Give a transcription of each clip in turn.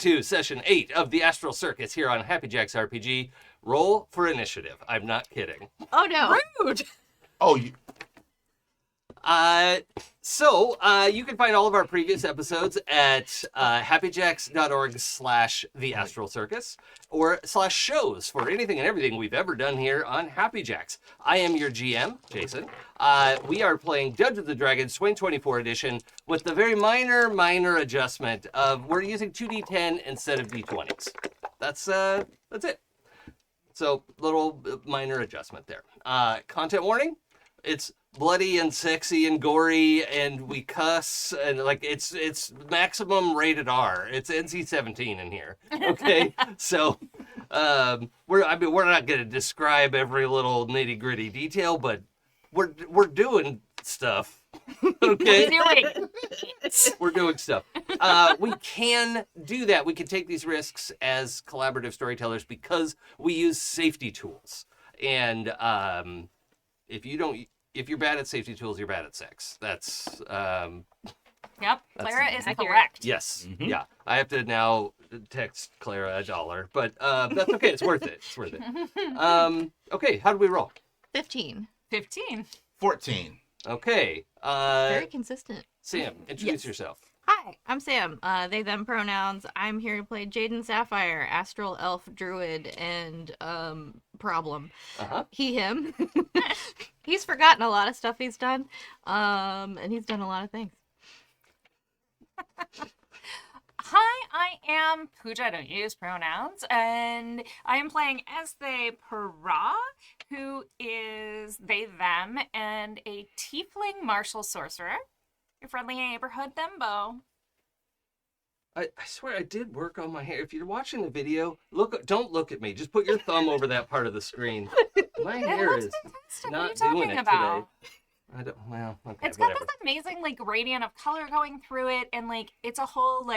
to Session 8 of the Astral Circus here on happyjacksrpg. Roll for initiative. I'm not kidding. Oh, no. Rude. Oh, you can find all of our previous episodes at happyjacks.org/the Astral Circus or /shows for anything and everything we've ever done here on Happy Jacks. I am your GM, Jason. We are playing Judge of the Dragons 2024 edition with the very minor adjustment of we're using 2d10 instead of d20s. That's it. So little minor adjustment there. Content warning. It's bloody and sexy and gory, and we cuss, and like it's maximum rated R. It's NC-17 in here. Okay, so we're not going to describe every little nitty gritty detail, but we're doing stuff. Okay, we're doing stuff. We can do that. We can take these risks as collaborative storytellers because we use safety tools, and if you're bad at safety tools, you're bad at sex. That's Yep, Clara is correct. yes. Mm-hmm. Yeah. I have to now text Clara $1, but that's okay. It's worth it. It's worth it. Okay, how do we roll? 15. 15. 14. Okay. Very consistent. Sam, introduce yourself. Hi, I'm Sam. They, them pronouns. I'm here to play Jaden Sapphire, Astral Elf Druid, and problem. Uh-huh. He, him. He's forgotten a lot of stuff he's done, and he's done a lot of things. Hi, I am Pooja, I don't use pronouns, and I am playing Ezthe Perah, who is they, them, and a tiefling martial sorcerer. Your friendly neighborhood thembo. I swear I did work on my hair. If you're watching the video, don't look at me. Just put your thumb over that part of the screen. My hair is fantastic. not What are you doing talking it about? today. Okay, It's got whatever. this amazing gradient of color going through it, and it's a whole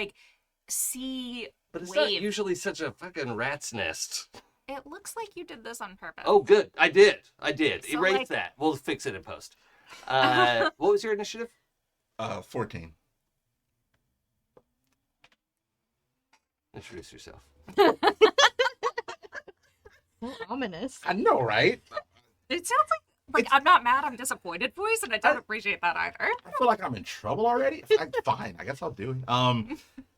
sea But it's wave. not usually such a fucking rat's nest. It looks like you did this on purpose. Oh, good. I did. So, Erase that. We'll fix it in post. What was your initiative? 14. Introduce yourself. So ominous. I know, right? It sounds like I'm not mad, I'm disappointed voice, and I don't appreciate that either. I feel like I'm in trouble already. Fine, I guess I'll do it.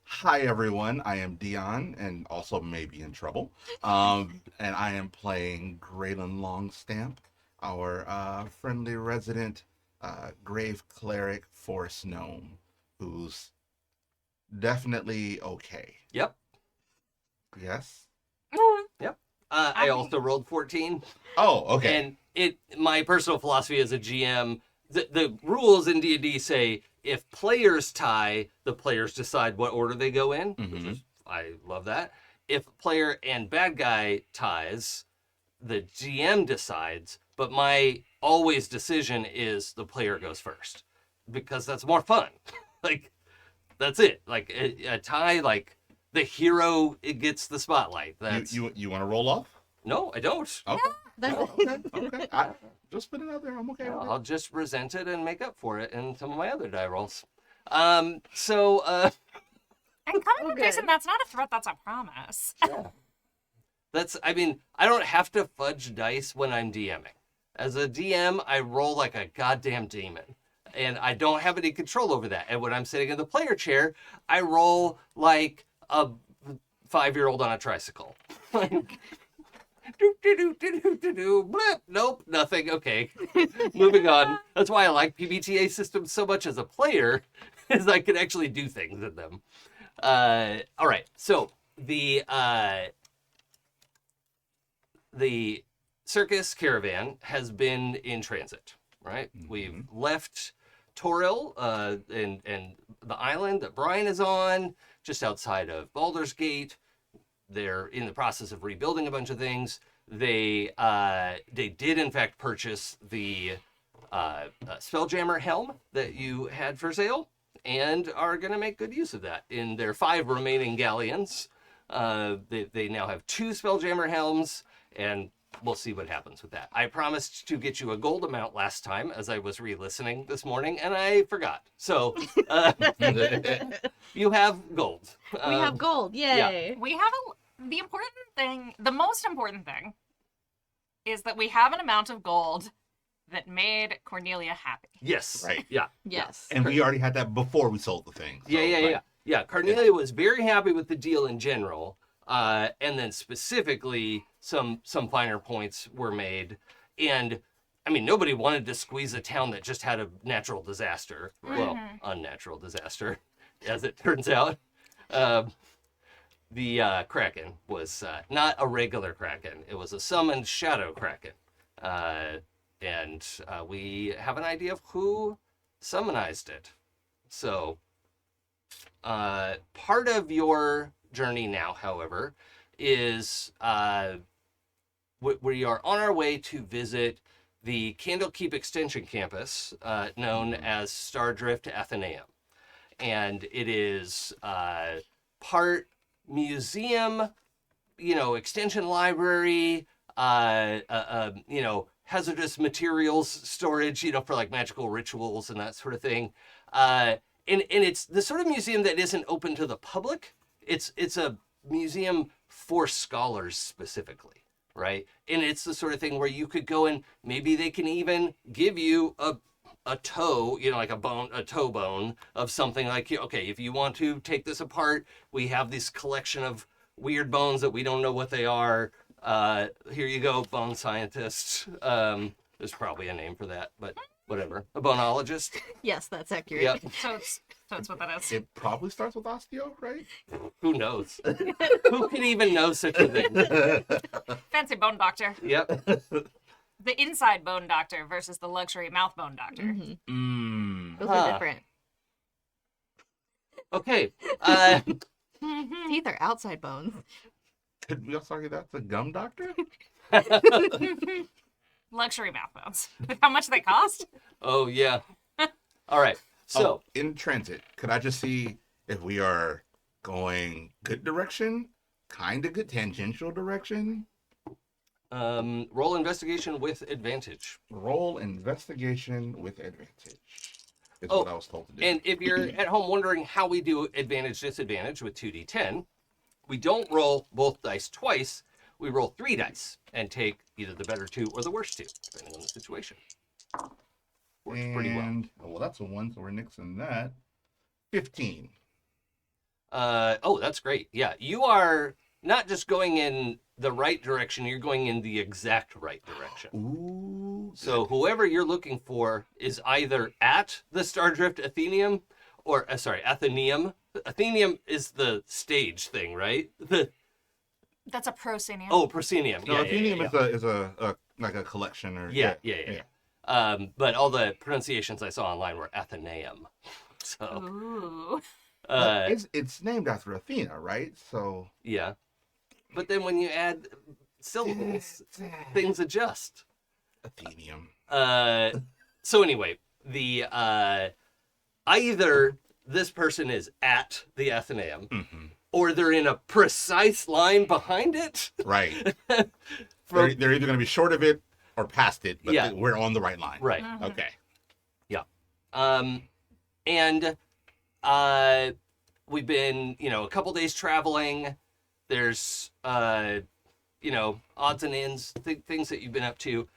Hi everyone, I am Dion, and also maybe in trouble. And I am playing Gralen Longstamp, our friendly resident grave cleric forest gnome, who's definitely okay. Yep. Yes. Yep. I also rolled 14. Oh, okay. And my personal philosophy as a GM, the rules in D&D say if players tie, the players decide what order they go in. Mm-hmm. I love that. If player and bad guy ties, the GM decides, but my always decision is the player goes first because that's more fun. That's it. A tie, the hero, it gets the spotlight. That's You want to roll off? No, I don't. Okay. That's Okay. Just put it out there. I'm okay with it. I'll just resent it and make up for it in some of my other die rolls. And coming from Jason, that's not a threat, that's a promise. Yeah. I don't have to fudge dice when I'm DMing. As a DM, I roll like a goddamn demon. And I don't have any control over that. And when I'm sitting in the player chair, I roll like a 5-year-old on a tricycle. Blip. Nope, nothing. Okay, moving on. That's why I like PBTA systems so much as a player, is I can actually do things in them. All right, so the circus caravan has been in transit, right? Mm-hmm. We've left Toril and the island that Brian is on, just outside of Baldur's Gate. They're in the process of rebuilding a bunch of things. They did in fact purchase the Spelljammer helm that you had for sale, and are going to make good use of that in their 5 remaining galleons. They now have 2 Spelljammer helms, and we'll see what happens with that. I promised to get you a gold amount last time as I was re-listening this morning, and I forgot. So you have gold. We have gold. Yay. We have the most important thing is that we have an amount of gold that made Cornelia happy. Yes. Right. Yeah. Yes. And we already had that before we sold the thing. So, Yeah. Cornelia was very happy with the deal in general. And then specifically, some finer points were made. And, I mean, nobody wanted to squeeze a town that just had a natural disaster. Well, unnatural disaster, as it turns out. The Kraken was not a regular Kraken. It was a summoned Shadow Kraken. And we have an idea of who summonized it. So, part of your journey now, however, is we are on our way to visit the Candlekeep Extension Campus, known as Stardrift Athenaeum. And it is part museum, extension library, hazardous materials storage, for like magical rituals and that sort of thing. And it's the sort of museum that isn't open to the public. It's a museum for scholars specifically, right? And it's the sort of thing where you could go and maybe they can even give you a toe, like a toe bone of something like, okay, if you want to take this apart, we have this collection of weird bones that we don't know what they are. Here you go, bone scientist. There's probably a name for that, but whatever. A bonologist. Yes, that's accurate. Yep. So it's what that is. It probably starts with osteo, right? Who knows? Who can even know such a thing? Fancy bone doctor. Yep. The inside bone doctor versus the luxury mouth bone doctor. Mm-hmm. Those Huh. are different. Okay. Teeth are outside bones. Could we also argue that's a gum doctor? Luxury mouth bones. With how much they cost? Oh, yeah. All right. So, in transit, could I just see if we are going good direction, kind of good tangential direction? roll investigation with advantage. Roll investigation with advantage is what I was told to do. And if you're at home wondering how we do advantage disadvantage with 2d10, we don't roll both dice twice. We roll 3 dice and take either the better 2 or the worst 2, depending on the situation. Works pretty well. Well, that's a 1, so we're nixing that. 15. That's great. Yeah, you are not just going in the right direction, you're going in the exact right direction. Ooh. So whoever you're looking for is either at the Stardrift Athenaeum, or Athenaeum. Athenaeum is the stage thing, right? That's a proscenium. Oh, proscenium. No, Yeah, Athenium yeah. is a like a collection or Yeah. But all the pronunciations I saw online were Athenaeum. So Ooh. it's named after Athena, right? So yeah. But then when you add syllables, things adjust. Athenium. So anyway, the either this person is at the Athenaeum, Mm-hmm. or they're in a precise line behind it. Right. For- they're either going to be short of it or past it, but Yeah. we're on the right line. Right. Okay. And we've been, a couple days traveling. There's, odds and ends, things that you've been up to.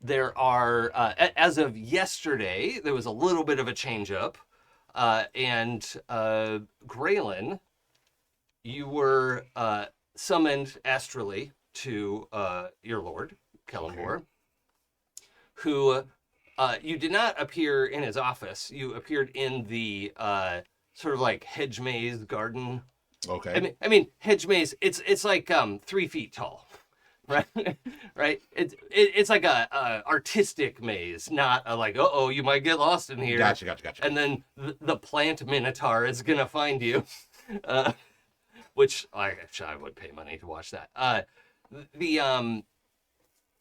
There are, as of yesterday, there was a little bit of a change up. And Gralen, you were summoned astrally to your lord, Kellenbor, who you did not appear in his office. You appeared in the sort of like hedge maze garden. Okay. I mean hedge maze. It's like 3 feet tall, right? Right. It's like a artistic maze, not a like you might get lost in here. Gotcha. And then the plant minotaur is gonna find you, which I would pay money to watch that.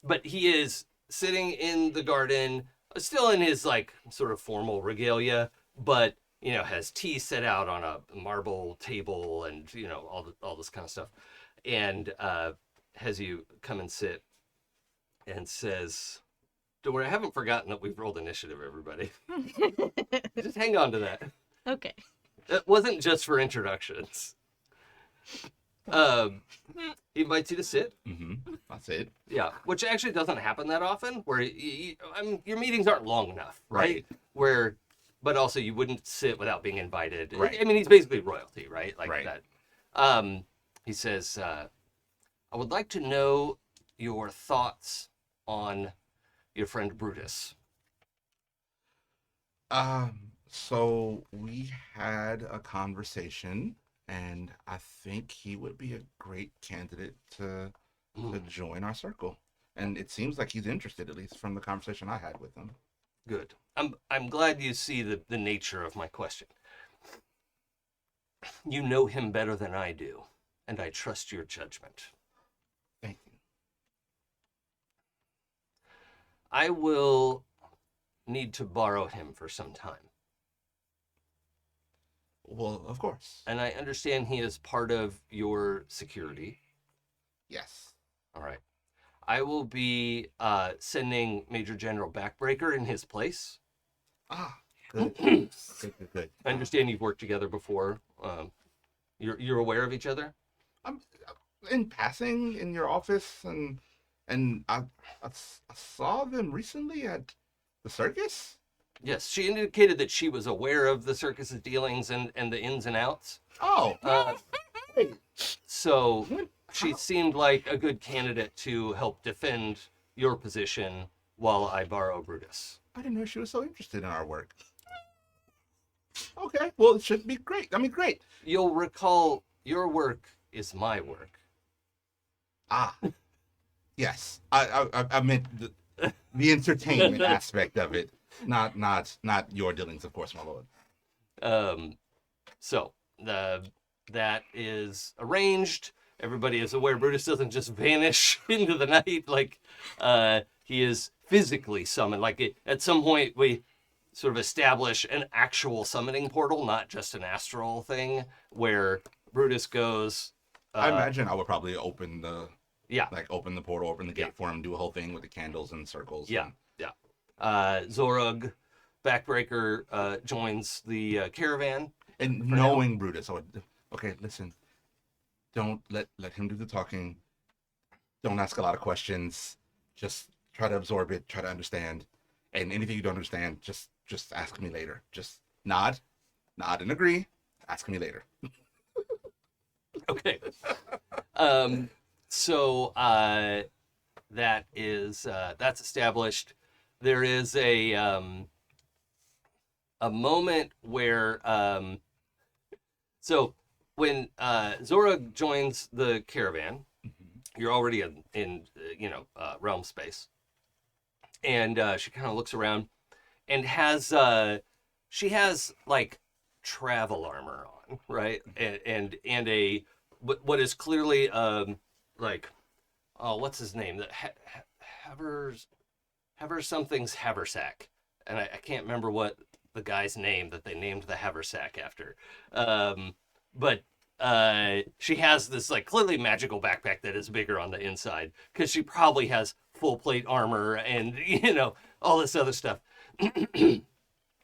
But he is sitting in the garden, still in his like sort of formal regalia, but has tea set out on a marble table and all this kind of stuff. And has you come and sit and says, "Don't worry, I haven't forgotten that we've rolled initiative, everybody. Just hang on to that. Okay. It wasn't just for introductions." He invites you to sit. That's it. Yeah, which actually doesn't happen that often. Where I mean, your meetings aren't long enough, right? Where, but also you wouldn't sit without being invited. Right. I mean, he's basically royalty, right? Like Right. that. He says, "I would like to know your thoughts on your friend Brutus." So we had a conversation, and I think he would be a great candidate to join our circle. And it seems like he's interested, at least from the conversation I had with him. Good. I'm glad you see the nature of my question. You know him better than I do, and I trust your judgment. Thank you. I will need to borrow him for some time. Well, of course. And I understand he is part of your security. Yes. All right. I will be sending Major General Backbreaker in his place. Good. Good. I understand you've worked together before. You're aware of each other? I'm in passing in your office, and I saw them recently at the circus. Yes, she indicated that she was aware of the circus's dealings and the ins and outs. Oh. So she seemed like a good candidate to help defend your position while I borrow Brutus. I didn't know she was so interested in our work. Okay, well, it should be great. I mean, great. You'll recall your work is my work. Yes. I meant the entertainment aspect of it, not your dealings, of course, my lord. So that is arranged. Everybody is aware Brutus doesn't just vanish into the night. Like he is physically summoned. Like at some point we sort of establish an actual summoning portal, not just an astral thing, where Brutus goes. I imagine I would probably open the open the portal, open the gate Yeah. for him, do a whole thing with the candles and circles. Yeah. Zorug, Backbreaker joins the caravan. And knowing Brutus, I would, okay, listen, don't let him do the talking. Don't ask a lot of questions. Just try to absorb it, try to understand. And anything you don't understand, just ask me later. Just nod and agree. Ask me later. Okay. So that is that's established. There is a moment where so when Zora joins the caravan, you're already in realm space, and she kind of looks around and has she has like travel armor on, right, and a what is clearly like, oh, what's his name? The Hever something's haversack, and I can't remember what the guy's name that they named the haversack after. But she has this like clearly magical backpack that is bigger on the inside because she probably has full plate armor and all this other stuff.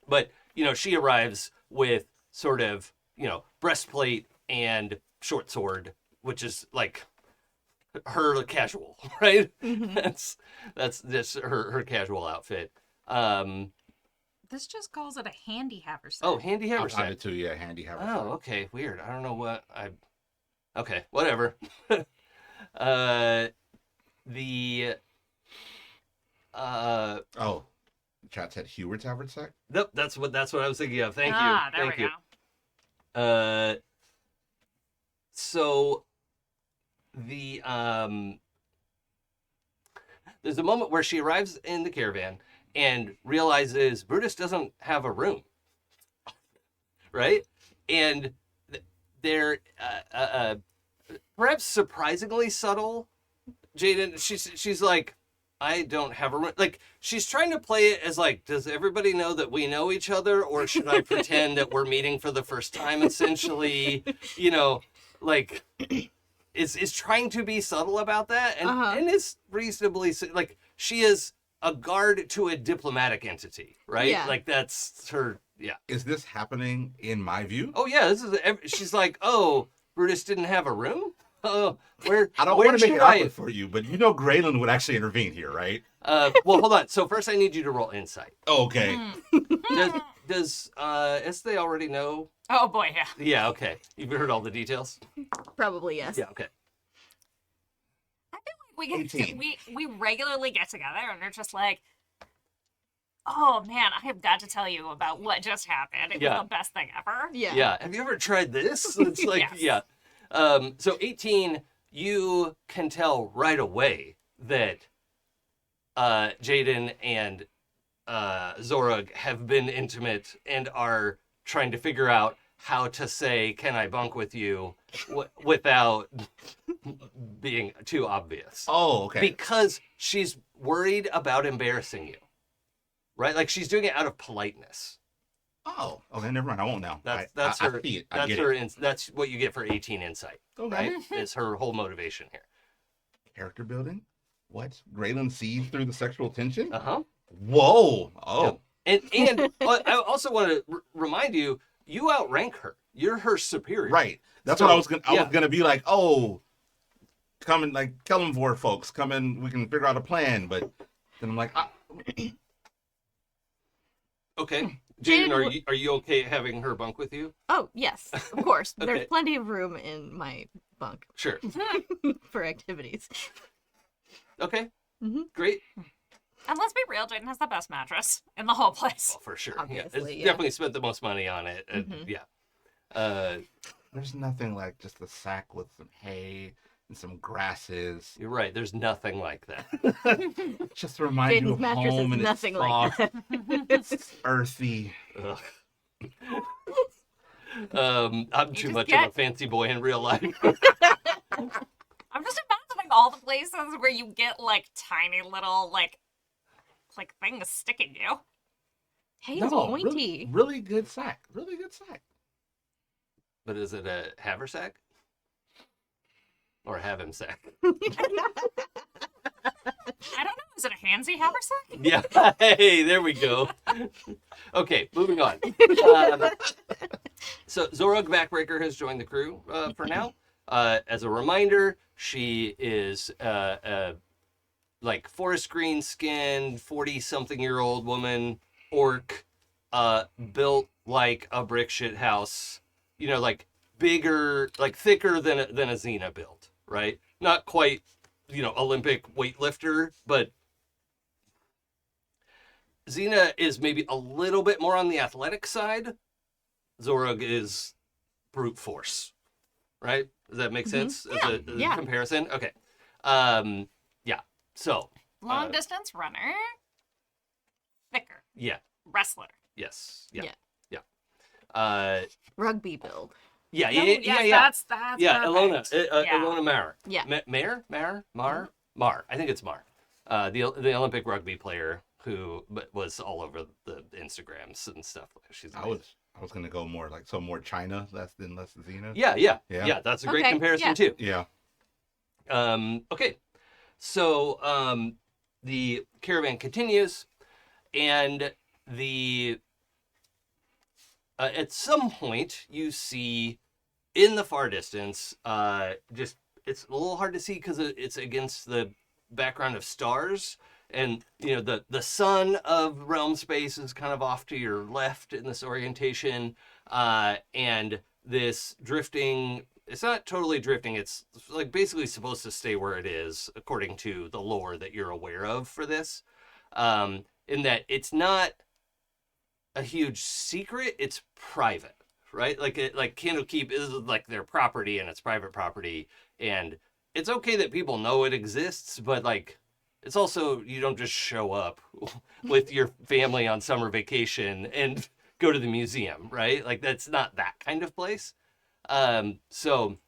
But she arrives with sort of breastplate and short sword, which is like her casual, right? That's just her casual outfit. This just calls it a handy haversack. Oh, handy I'll haversack. find it to you, handy haversack. Oh, okay, weird. I don't know what okay, whatever. Oh, chat said Hewart's haversack. Nope, that's what I was thinking of. Thank you. There Thank we you. go. So there's a moment where she arrives in the caravan and realizes Brutus doesn't have a room, right? And they're perhaps surprisingly subtle. Jaden, she's like, I don't have a room. Like, she's trying to play it as like, does everybody know that we know each other, or should I pretend that we're meeting for the first time? Essentially, like, is trying to be subtle about that, and Uh-huh. and is reasonably like she is a guard to a diplomatic entity, right? Yeah. Like that's her. Yeah. Is this happening in my view? Oh yeah. This is. She's like, oh, Brutus didn't have a room. Oh, where? I don't where want to make should it awkward for you, but you know Gralen would actually intervene here, right? Well, hold on. So first, I need you to roll insight. Oh, okay. Does Ezthe already know? Oh boy, yeah. Yeah. Okay. You've heard all the details. Probably yes. Yeah. Okay. We get 18. we regularly get together and they're just like, oh man, I have got to tell you about what just happened. It Yeah. was the best thing ever. Yeah. Yeah. Have you ever tried this? It's like, Yes. yeah. So 18, you can tell right away that Jaden and Zorug have been intimate and are trying to figure out how to say, can I bunk with you without being too obvious. Oh, okay. Because she's worried about embarrassing you. Right? Like she's doing it out of politeness. Oh, okay. Never mind. I won't now. That's I her. see it. I That's get her. it. That's what you get for 18 insight. Okay. Right? Is her whole motivation here. Character building. What? Gralen sees through the sexual tension. Uh huh. Whoa. Oh. Yep. And I also want to remind you, you outrank her. You're her superior. Right. That's So, what I was gonna. I yeah. was gonna be like, oh, come and like kill him for folks. Come in. We can figure out a plan. But then I'm like, Okay. Jaden, Jaden, are you okay having her bunk with you? Oh, yes, of course. Okay. There's plenty of room in my bunk Sure. for activities. Okay. Mhm. Great. And let's be real, Jaden has the best mattress in the whole place. Well, for sure. Obviously, It's yeah. definitely spent the most money on it. And Mhm. yeah. there's nothing like just a sack with some hay and some grasses. You're right. There's nothing like that. Just to remind you Jaden's of mattress home is and nothing it's like soft, that. earthy. Ugh. I'm too just much of get- a fancy boy in real life. I'm just imagining all the places where you get like tiny little like things sticking you. Hey, it's pointy. Really good sack. Really good sack. But is it a haversack? Or a have him sack? I don't know. Is it a handsy haversack? Yeah. Hey, there we go. Okay, moving on. So Zorug Backbreaker has joined the crew for now. As a reminder, she is like forest green skinned, 40-something-year-old woman, orc, built like a brick shit house. You know, like bigger, like thicker than a Xena build, right? Not quite, Olympic weightlifter, but Xena is maybe a little bit more on the athletic side. Zorug is brute force, right? Does that make sense as a Yeah. comparison? Okay. Yeah. So, Long distance runner. Thicker. yeah. Wrestler. Yes. Yeah. Yeah. Yeah. Rugby build. Yeah. No, Yeah. yes, Yeah. That's Yeah. perfect. Ilona. Yeah. Ilona Mar. Yeah. Mar. I think it's Mar. The Olympic rugby player who was all over the Instagrams and stuff. She's I amazing. was gonna go more like more China, less Xena. Yeah. Yeah. That's a great Okay, comparison yeah. too. Yeah. Okay. So the caravan continues, and at some point you see in the far distance, just it's a little hard to see because it's against the background of stars, and the sun of realm space is kind of off to your left in this orientation, and this drifting. It's not totally drifting. It's like basically supposed to stay where it is according to the lore that you're aware of for this. In that it's not a huge secret. It's private, right? Like Candlekeep is like their property and it's private property. And it's okay that people know it exists, but like it's also, you don't just show up with your family on summer vacation and go to the museum, right? Like that's not that kind of place. So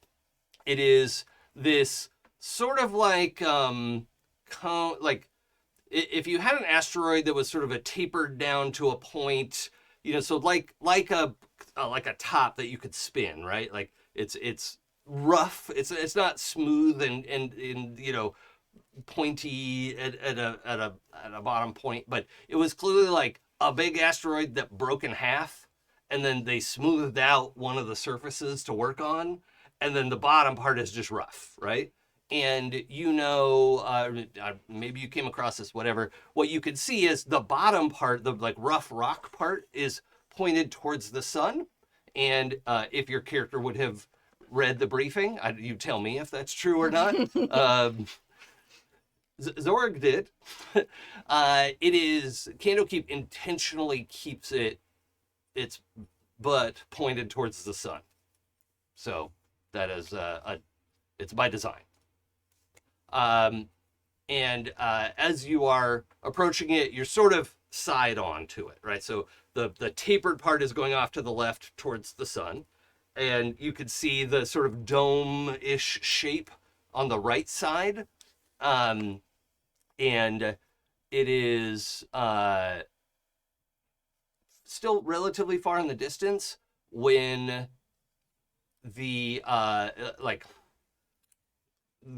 it is this sort of like, if you had an asteroid that was sort of a tapered down to a point, so like a top that you could spin, right? Like it's rough. It's not smooth and you know, pointy at a bottom point, but it was clearly like a big asteroid that broke in half, and then they smoothed out one of the surfaces to work on, and then the bottom part is just rough, right? And you know, maybe you came across this, whatever. What you could see is the bottom part, the like rough rock part, is pointed towards the sun. And if your character would have read the briefing, you tell me if that's true or not. Zorg did. It is Candlekeep intentionally keeps its butt pointed towards the sun, so that is it's by design. And as you are approaching it, you're sort of side on to it, right? So the tapered part is going off to the left towards the sun, and you could see the sort of dome-ish shape on the right side. And it is still relatively far in the distance when the like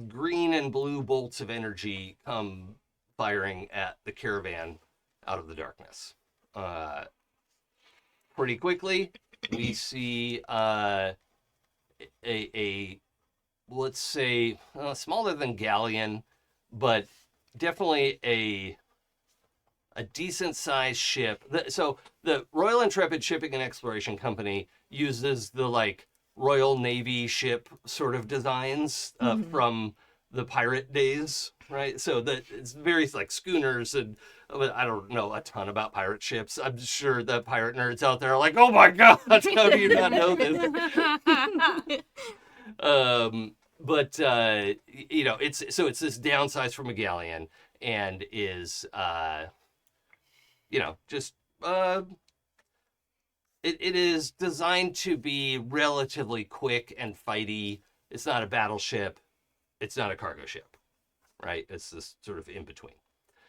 green and blue bolts of energy come firing at the caravan out of the darkness. Pretty quickly, we see a let's say smaller than galleon, but definitely a decent sized ship. So the Royal Intrepid Shipping and Exploration Company uses the like Royal Navy ship sort of designs from the pirate days, right? So that it's very like schooners, and I don't know a ton about pirate ships. I'm sure the pirate nerds out there are like, oh my god, how do you not know this? But you know, it's this downsized from a galleon, and is you know, just it is designed to be relatively quick and fighty. It's not a battleship. It's not a cargo ship, right? It's this sort of in between.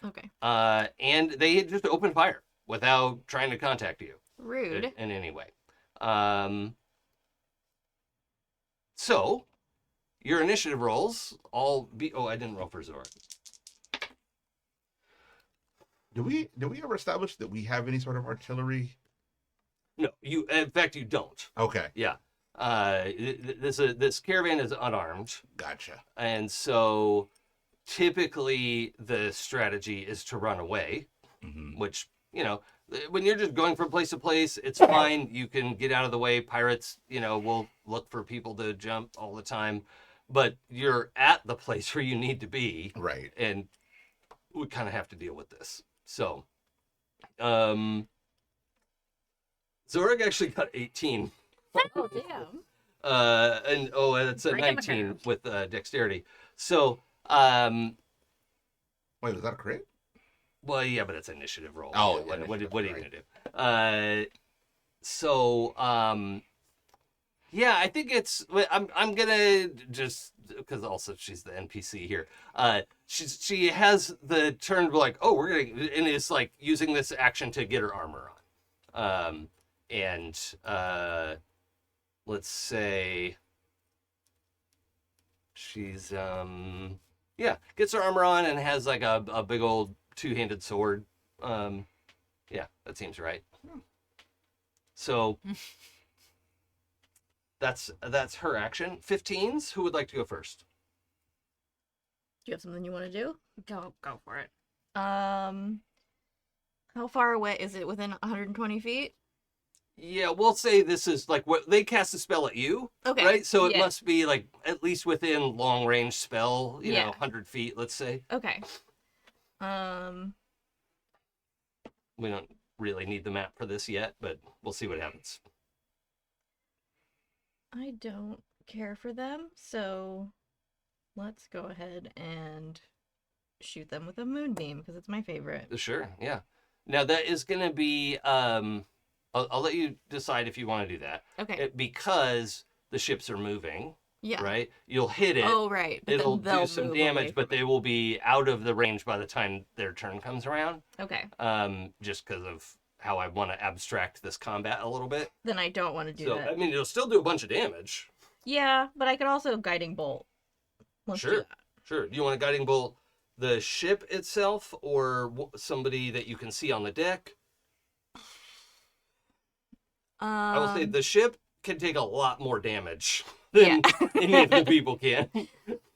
Okay. And they just open fire without trying to contact you. Rude. In any way. So your initiative rolls all be. Oh, I didn't roll for Zora. Do we ever establish that we have any sort of artillery? No, you. In fact, you don't. Okay, Yeah. This caravan is unarmed, gotcha. and so typically the strategy is to run away, which, you know, when you're just going from place to place, it's fine. You can get out of the way. Pirates, you know, will look for people to jump all the time, but you're at the place where you need to be, Right. and we kind of have to deal with this. So, Zorg actually got 18. Oh, damn. And that's a Bring him 19 with dexterity. So, Wait, was that a crit? well, yeah, but it's an initiative roll. Oh, what yeah, are you right. gonna do? Yeah, I think it's. I'm gonna just because also she's the NPC here. She has the turn like, oh, we're gonna, and is like using this action to get her armor on. And let's say she's yeah, gets her armor on and has like a big old two-handed sword. Yeah, that seems right. So that's her action. 15s. Who would like to go first? Do you have something you want to do? Go for it. How far away is it? Within 120 feet? Yeah, we'll say this is like what they cast a spell at you, Okay. right? So it yeah. must be like at least within long range spell, you know, Yeah. 100 feet, let's say. Okay. We don't really need the map for this yet, but we'll see what happens. I don't care for them, so let's go ahead and shoot them with a moonbeam because it's my favorite. Sure, yeah. Now that is going to be, I'll let you decide if you want to do that. Okay. Because the ships are moving, Yeah. right? You'll hit it. Oh, right. But then It'll they'll do some move damage, away but from they will be out of the range by the time their turn comes around. it. Okay. Just because of how I want to abstract this combat a little bit. Then I don't want to do So, that. I mean, it'll still do a bunch of damage. Yeah, but I could also guiding bolt. Let's do Sure. that. Sure. Do you want to guiding bolt the ship itself or somebody that you can see on the deck? I will say the ship can take a lot more damage than any of the people can.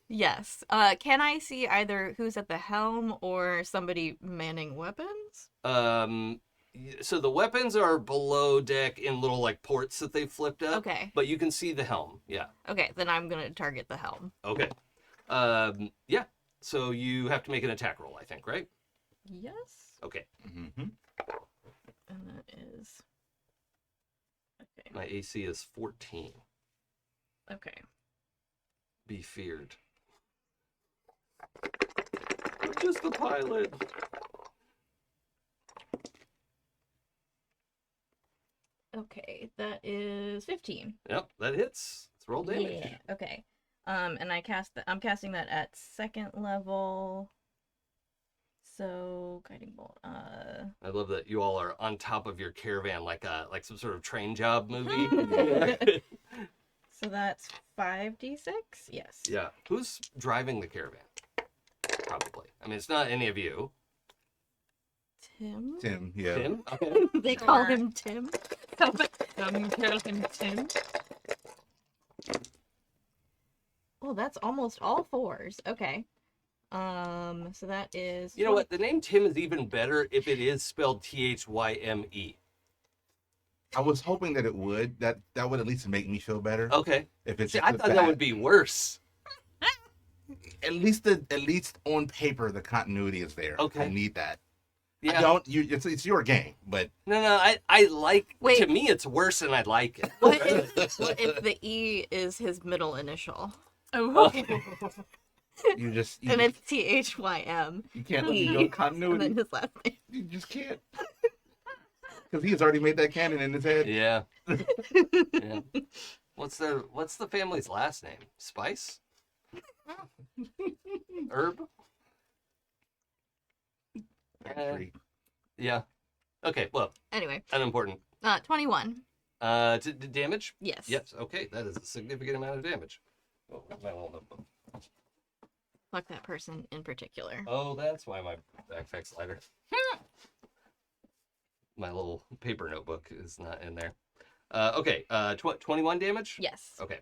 Yes. Can I see either who's at the helm or somebody manning weapons? So the weapons are below deck in little like ports that they flipped up. Okay. But you can see the helm. Yeah. Okay, then I'm gonna target the helm. Okay. Yeah. So you have to make an attack roll, I think, right? Yes. Okay. Mm-hmm. And that is. Okay. My AC is 14. Okay. Be feared. I'm just a pilot. Okay, that is 15. Yep, that hits. Let's roll damage. Yeah. Okay. And I'm casting that at 2nd level. So guiding bolt. I love that you all are on top of your caravan like some sort of train job movie. So that's 5d6? Yes. Yeah. Who's driving the caravan? Probably. I mean, it's not any of you. Tim? Tim, yeah. Tim? Okay. They call him Tim. Some call him Tim. Oh, that's almost all 4s. Okay. So that is. You know what? The name Tim is even better if it is spelled Thyme. I was hoping that it would. That would at least make me feel better. Okay. If it's See, I thought that would be worse. at least on paper the continuity is there. Okay. I need that. Yeah. It's your game, but No, I like. Wait. To me, it's worse, and I like it. What if the E is his middle initial? Oh. you just And it's THYM. you can't let E, me go and continuity. then his last name. You just can't. Because he's already made that canon in his head. Yeah. Yeah. What's the family's last name? Spice? Herb? Actually, Yeah. Okay, well, Anyway, unimportant. 21. Damage? Yes. Yes, okay, that is a significant amount of damage. Oh, my little notebook. Fuck that person in particular. Oh, that's why my backpack's lighter. My little paper notebook is not in there. Okay, 21 damage? Yes. Okay,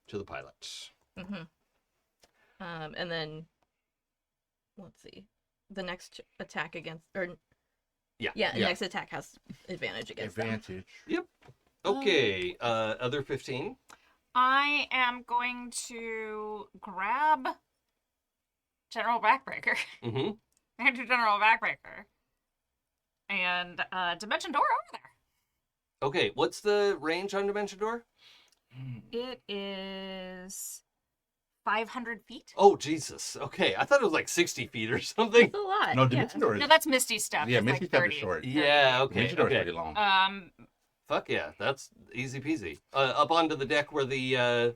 to the pilot. Mm-hmm. And then, let's see. The next attack against, or Yeah. the next attack has advantage against them. advantage. Yep. Okay, other 15. I am going to grab General Backbreaker. Mm-hmm. I do General Backbreaker. And Dimension Door over there. Okay, what's the range on Dimension Door? It is 500 feet. Oh, Jesus. Okay, I thought it was like 60 feet or something. That's a lot. No, yeah. Dimension Door is No, that's Misty Step. yeah, It's Misty like Step 30. is short. Yeah, okay. Dimension Door is Okay. pretty long. Fuck yeah, that's easy peasy. Up onto the deck where the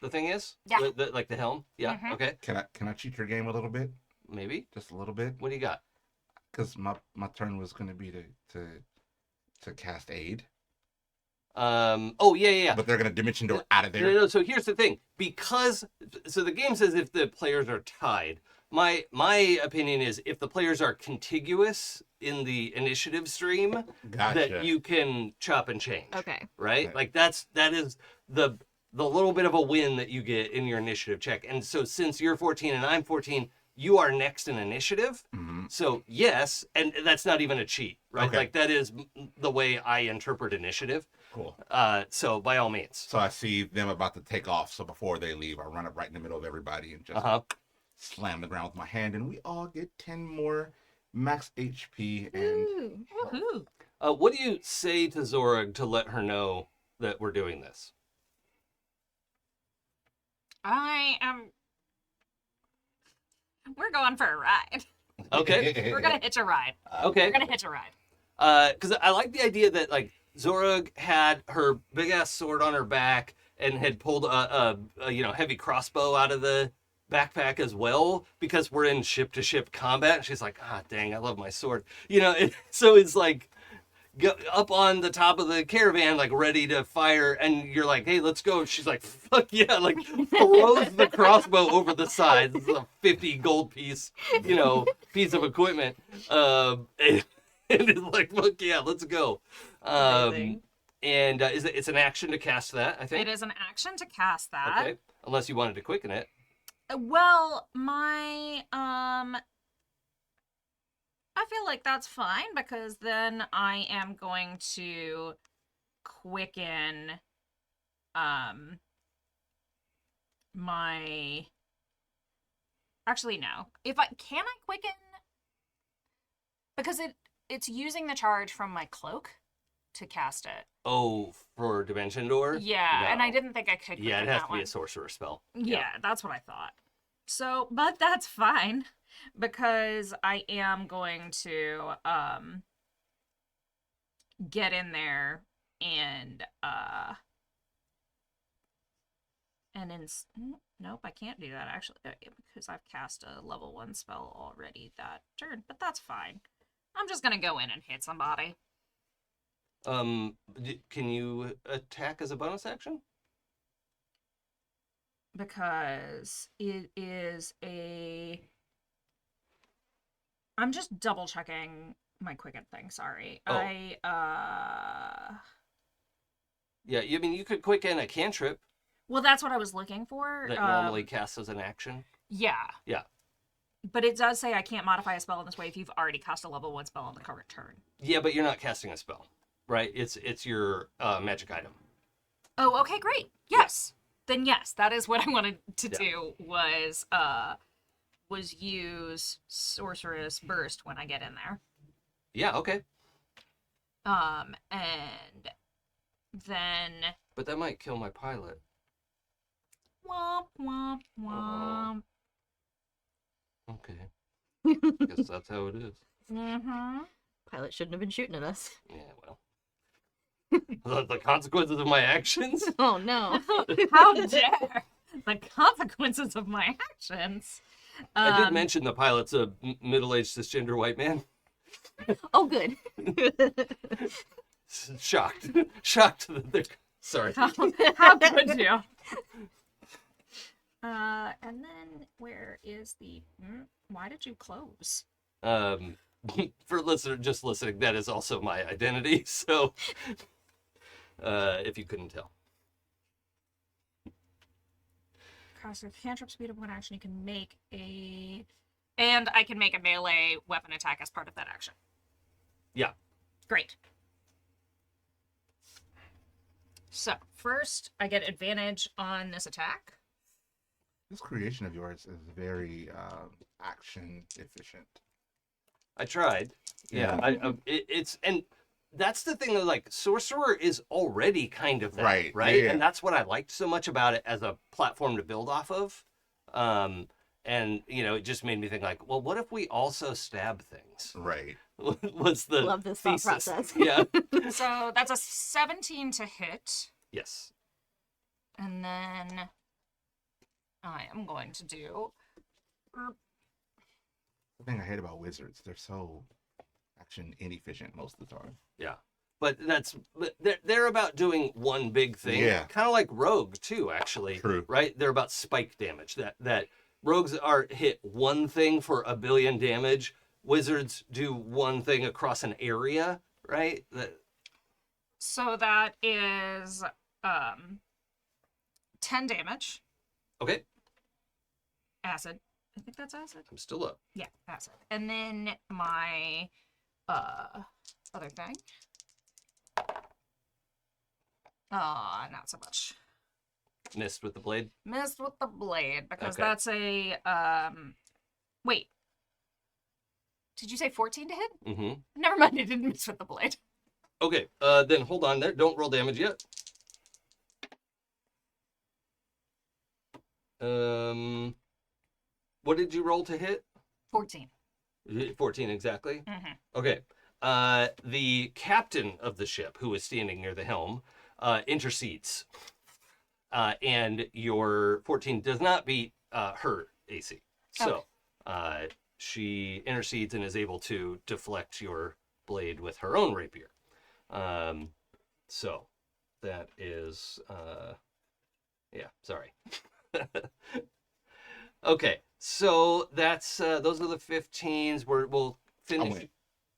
thing is? Yeah. Like the helm? Yeah, Mhm. okay. Can I cheat your game a little bit? Maybe. Just a little bit? What do you got? Because my turn was going to be to cast aid. Oh, yeah. But they're going to Dimension Door out of there. No, so here's the thing. So the game says if the players are tied. My opinion is if the players are contiguous in the initiative stream, Gotcha. that you can chop and change. Okay. Right? Okay. Like that is the little bit of a win that you get in your initiative check. And so since you're 14 and I'm 14, you are next in initiative. Mhm. So yes, and that's not even a cheat, right? Okay. Like that is the way I interpret initiative. Cool. So by all means. So I see them about to take off. So before they leave, I run up right in the middle of everybody and just Uh-huh. slam the ground with my hand, and we all get 10 more max HP. And Ooh. Woohoo. What do you say to Zorag to let her know that we're doing this? We're going for a ride. Okay. We're gonna hitch a ride. Okay. We're gonna hitch a ride. Because I like the idea that like Zorag had her big ass sword on her back and had pulled a heavy crossbow out of the backpack as well because we're in ship to ship combat. She's like, ah, dang, I love my sword. So it's like up on the top of the caravan, like ready to fire, and you're like, "Hey, let's go." She's like, "Fuck yeah!" Like throws the crossbow over the side. This is a 50 gold piece, piece of equipment. And it's like, "Fuck yeah, let's go." Amazing. And it's an action to cast that, I think. It is an action to cast that. Okay, unless you wanted to quicken it. Well, my I feel like that's fine because then I am going to quicken my actually no. If I quicken because it's using the charge from my cloak to cast it. Oh, for Dimension Door? Yeah, No. and I didn't think I could quicken Yeah, it has that to be one. a sorcerer spell. Yeah, that's what I thought. So, but that's fine because I am going to get in there and nope, I can't do that actually because I've cast a level 1 spell already that turn, but that's fine. I'm just going to go in and hit somebody. Can you attack as a bonus action? Because it is I'm just double checking my quicken thing, sorry. Oh. Yeah, I mean, you could quicken a cantrip Well, that's what I was looking for. that normally casts as an action. Yeah. Yeah. But it does say I can't modify a spell in this way if you've already cast a level 1 spell on the current turn. Yeah, but you're not casting a spell, right? It's your magic item. Oh, okay, great. Yes. Then yes, that is what I wanted to do was use Sorceress Burst when I get in there. Yeah, okay. And then But that might kill my pilot. womp womp womp. Okay. Guess that's how it is. Mm-hmm. Pilot shouldn't have been shooting at us. Yeah, well. The consequences of my actions? Oh no. How dare the consequences of my actions. I did mention the pilot's a middle-aged cisgender white man. Oh good. Shocked. Shocked that they're... Sorry. How could you? And then where is the? Why did you close? For just listening, that is also my identity. So, if you couldn't tell. Cast a cantrip speed of 1 action. You can make and I can make a melee weapon attack as part of that action. Yeah. Great. So first, I get advantage on this attack. This creation of yours is very action efficient. I tried. Yeah. It's and that's the thing that like sorcerer is already kind of that, right? Yeah. And that's what I liked so much about it as a platform to build off of. And it just made me think like, well, what if we also stab things? Right. What's the Love this thought thesis? process. Yeah. So that's a 17 to hit. Yes. And then I am going to do The thing I hate about wizards, they're so action inefficient most of the time. Yeah. But they're about doing one big thing. Yeah. Kind of like rogue too, actually. True. Right? They're about spike damage. That rogues are hit one thing for a billion damage. Wizards do one thing across an area, right? so that is 10 damage. Okay. Acid. I think that's acid. I'm still up. Yeah, acid. And then my other thing. Not so much. Missed with the blade. Missed with the blade because Okay. that's a wait. Did you say 14 to hit? Mm-hmm. Never mind, it didn't miss with the blade. Okay. Then hold on there. Don't roll damage yet. What did you roll to hit? 14. 14 exactly. Mm-hmm. Okay. The captain of the ship, who is standing near the helm, intercedes. And your 14 does not beat her AC. So she intercedes and is able to deflect your blade with her own rapier. So that is, yeah, sorry. Okay, so that's those are the 15s. We'll finish. wait.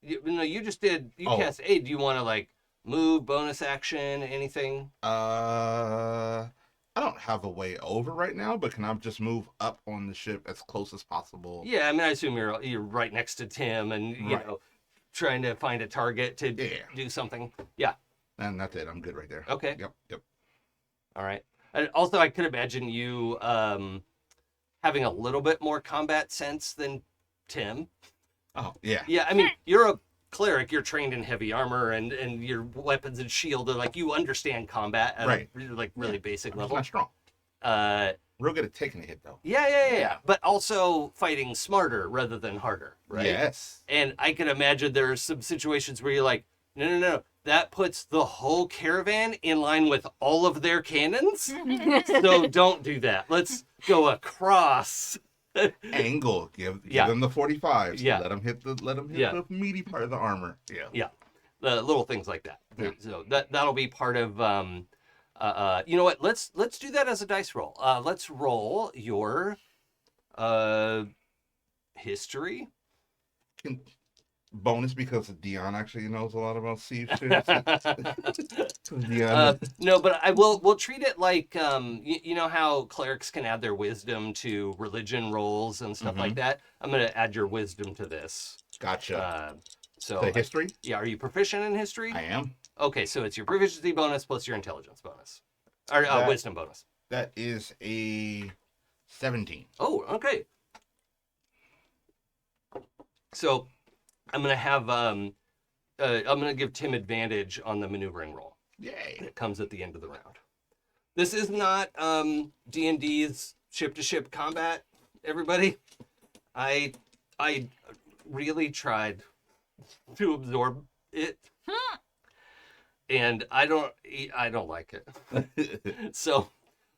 You just did. You Oh. cast 8. Do you want to like move, bonus action, anything? I don't have a way over right now, but can I just move up on the ship as close as possible? Yeah, I mean, I assume you're right next to Tim, and you Right. know, trying to find a target to Yeah. do something. Yeah. And that's it. I'm good right there. Okay. Yep. All right. And also, I could imagine you having a little bit more combat sense than Tim. Oh, yeah. Yeah, I mean, you're a cleric. You're trained in heavy armor, and your weapons and shield are like you understand combat at Right. a really basic I'm just level. not strong. Uh, Real good at taking a hit, though. yeah. But also fighting smarter rather than harder, right? Yes. And I can imagine there are some situations where you're like, no. That puts the whole caravan in line with all of their cannons. So don't do that. Let's go across. Angle. Give Yeah. them the 45s. Yeah. Let them hit the Yeah. the meaty part of the armor. Yeah. The little things like that. Yeah. So that'll be part of. You know what? Let's do that as a dice roll. Let's roll your history. Can, bonus because Dion actually knows a lot about siege too. Dion. No, but we'll treat it like you know how clerics can add their wisdom to religion rolls and stuff like that. I'm gonna add your wisdom to this. Gotcha. So The history? yeah, are you proficient in history? I am. Okay, so it's your proficiency bonus plus your intelligence bonus, or wisdom bonus. That is a 17. Oh, okay. So I'm gonna have I'm gonna give Tim advantage on the maneuvering roll. Yay. It comes at the end of the round. This is not D&D's ship-to-ship combat, everybody. I really tried to absorb it, and I don't like it. So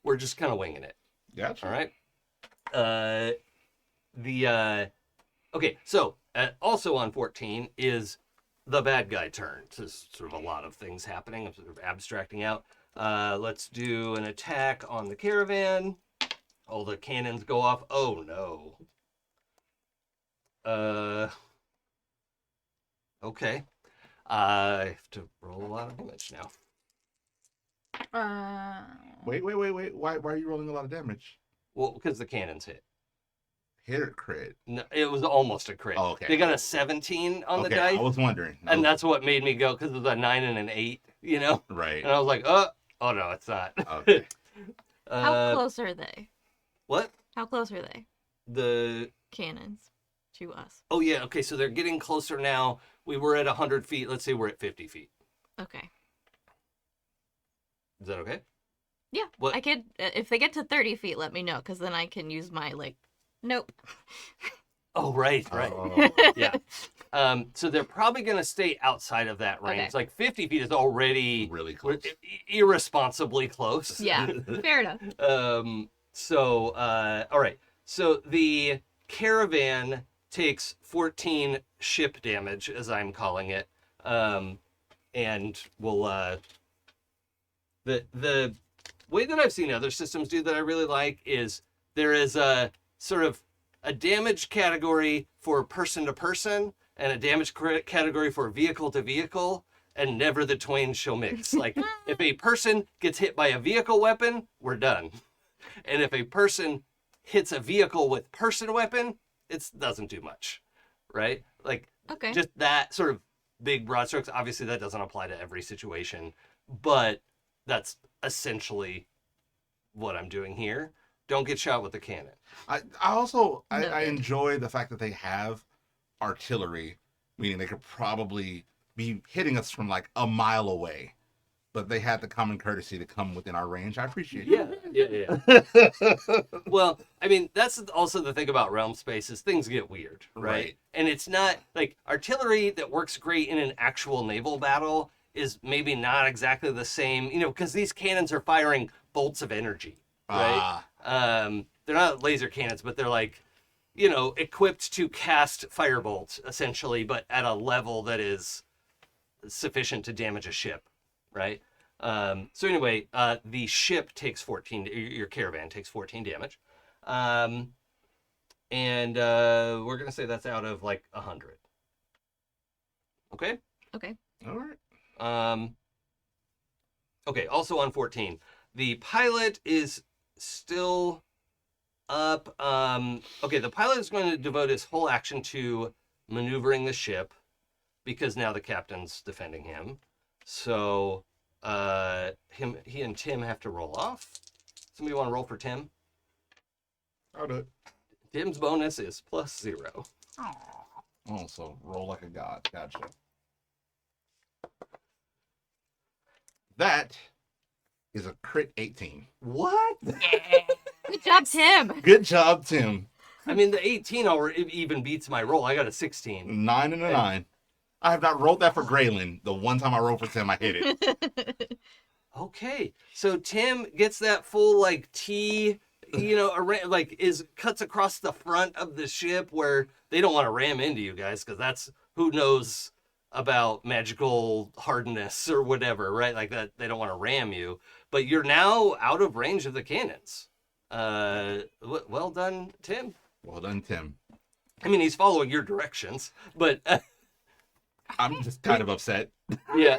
we're just kind of winging it. Gotcha. All right. Okay, so also on 14 is the bad guy turn. So there's sort of a lot of things happening. I'm sort of abstracting out. Let's do an attack on the caravan. All the cannons go off. Oh no. Okay. I have to roll a lot of damage now. Wait. Why are you rolling a lot of damage? Well, because the cannons hit. Hit or crit? No, it was almost a crit. Oh, okay. They got a 17 on the Okay, dice. I was wondering. And that's what made me go, because it was a 9 and an 8, you know? right. And I was like, oh no, it's not. Okay. How close are they? What? How close are they? The, Cannons to us. oh yeah, okay, so they're getting closer now. We were at 100 feet. Let's say we're at 50 feet. Okay. Is that okay? Yeah. What- I could, if they get to 30 feet, let me know, because then I can use my, nope. Oh, right. Oh. Yeah. So they're probably going to stay outside of that range. Okay. Like 50 feet is already Really close. irresponsibly close. Yeah, fair enough. All right. So the caravan takes 14 ship damage, as I'm calling it. And we'll, the way that I've seen other systems do that I really like is there is a sort of a damage category for person to person and a damage category for vehicle to vehicle, and never the twain shall mix. Like, if a person gets hit by a vehicle weapon, we're done. And if a person hits a vehicle with person weapon, it doesn't do much, right? Like, Okay. just that sort of big broad strokes. Obviously, that doesn't apply to every situation, but that's essentially what I'm doing here. Don't get shot with a cannon. I also I Noted. enjoy the fact that they have artillery, meaning they could probably be hitting us from like a mile away, but they had the common courtesy to come within our range. I appreciate it. Yeah. Well, I mean, that's also the thing about realm space is things get weird, right? Right. And it's not like artillery that works great in an actual naval battle is maybe not exactly the same, because these cannons are firing bolts of energy, right? They're not laser cannons, but they're like, equipped to cast firebolt essentially, but at a level that is sufficient to damage a ship, right? So anyway, the ship takes 14. Your caravan takes 14 damage, and we're gonna say that's out of like 100. Okay. Okay. All right. Okay. Also on 14, the pilot is still up. Okay, the pilot is going to devote his whole action to maneuvering the ship because now the captain's defending him. So he and Tim have to roll off. Somebody want to roll for Tim? I'll do it. Tim's bonus is +0. Aw. Oh, so roll like a god. Gotcha. That is a crit 18. What? Yeah. Good job, Tim. Good job, Tim. I mean, the 18 already even beats my roll. I got a 16. 9 and a 9. I have not rolled that for Gralen. The one time I rolled for Tim, I hit it. Okay, so Tim gets that full like T, cuts across the front of the ship where they don't want to ram into you guys because that's who knows about magical hardness or whatever, right? Like that, they don't want to ram you, but you're now out of range of the cannons. Well done, Tim. Well done, Tim. I mean, he's following your directions, but I'm just kind of upset. yeah,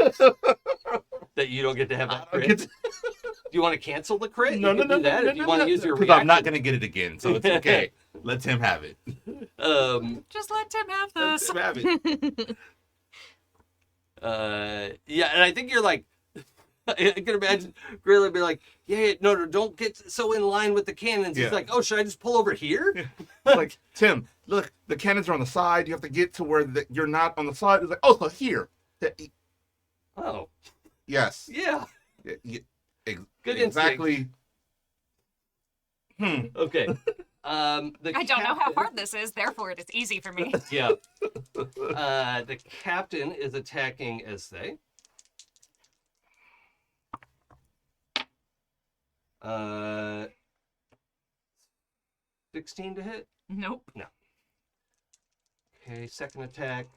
that you don't get to have that I don't crit. get to- Do you want to cancel the crit? No, You no, can no, do that no, if you no, want no, to use your because reaction. I'm not going to get it again, so it's okay. Let Tim have it. Just let Tim have Let this. Tim have it. Yeah, and I think you're like, I can imagine Gralen be like, yeah, no, don't get so in line with the cannons. Yeah. He's like, oh, should I just pull over here? It's like, Tim, look, the cannons are on the side. You have to get to where you're not on the side. It's like, oh, so here. Oh, Yes. yeah. Good exactly. Okay. The I don't know how captain- hard this is, therefore it is easy for me. Yeah. The captain is attacking Ezthe. 16 to hit. Nope. Okay, second attack.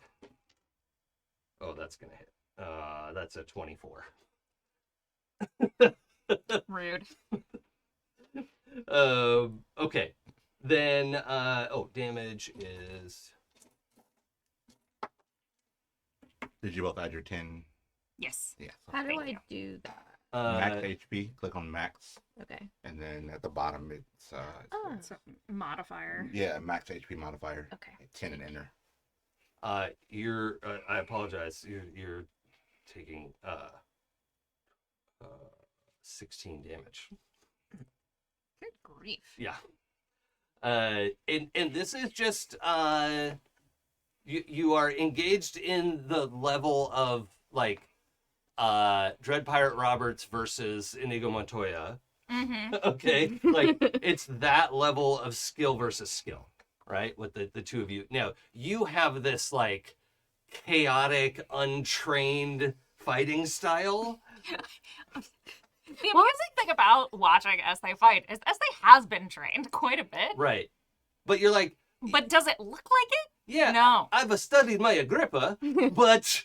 Oh, that's gonna hit. That's a 24. Rude. Okay. Then, damage is... Did you both add your 10? Yes. Yeah. How do Thank I you. do that? Max HP. Click on max. Okay. And then at the bottom, it's Oh. It's a modifier. yeah, max HP modifier. Okay. 10 and enter. You're... I apologize. You're taking 16 damage. Good grief. Yeah. And this is just you are engaged in the level of like Dread Pirate Roberts versus Inigo Montoya. Mm-hmm. Okay, like it's that level of skill versus skill, right? With the two of you. Now you have this like chaotic, untrained fighting style. The amazing thing about watching Ezthe fight is Ezthe has been trained quite a bit, Right. But you're like, but does it look like it? yeah, No. I've studied my Agrippa, but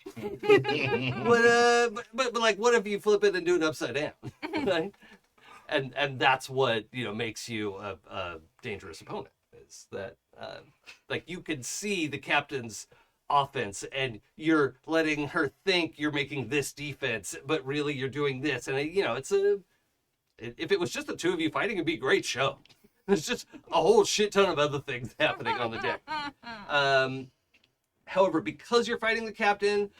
but like, what if you flip it and do it upside down? Right? And that's what, makes you a dangerous opponent, is that, like, you can see the captain's offense and you're letting her think you're making this defense, but really you're doing this. And, if it was just the two of you fighting, it'd be a great show. There's just a whole shit ton of other things happening on the deck. However, because you're fighting the captain,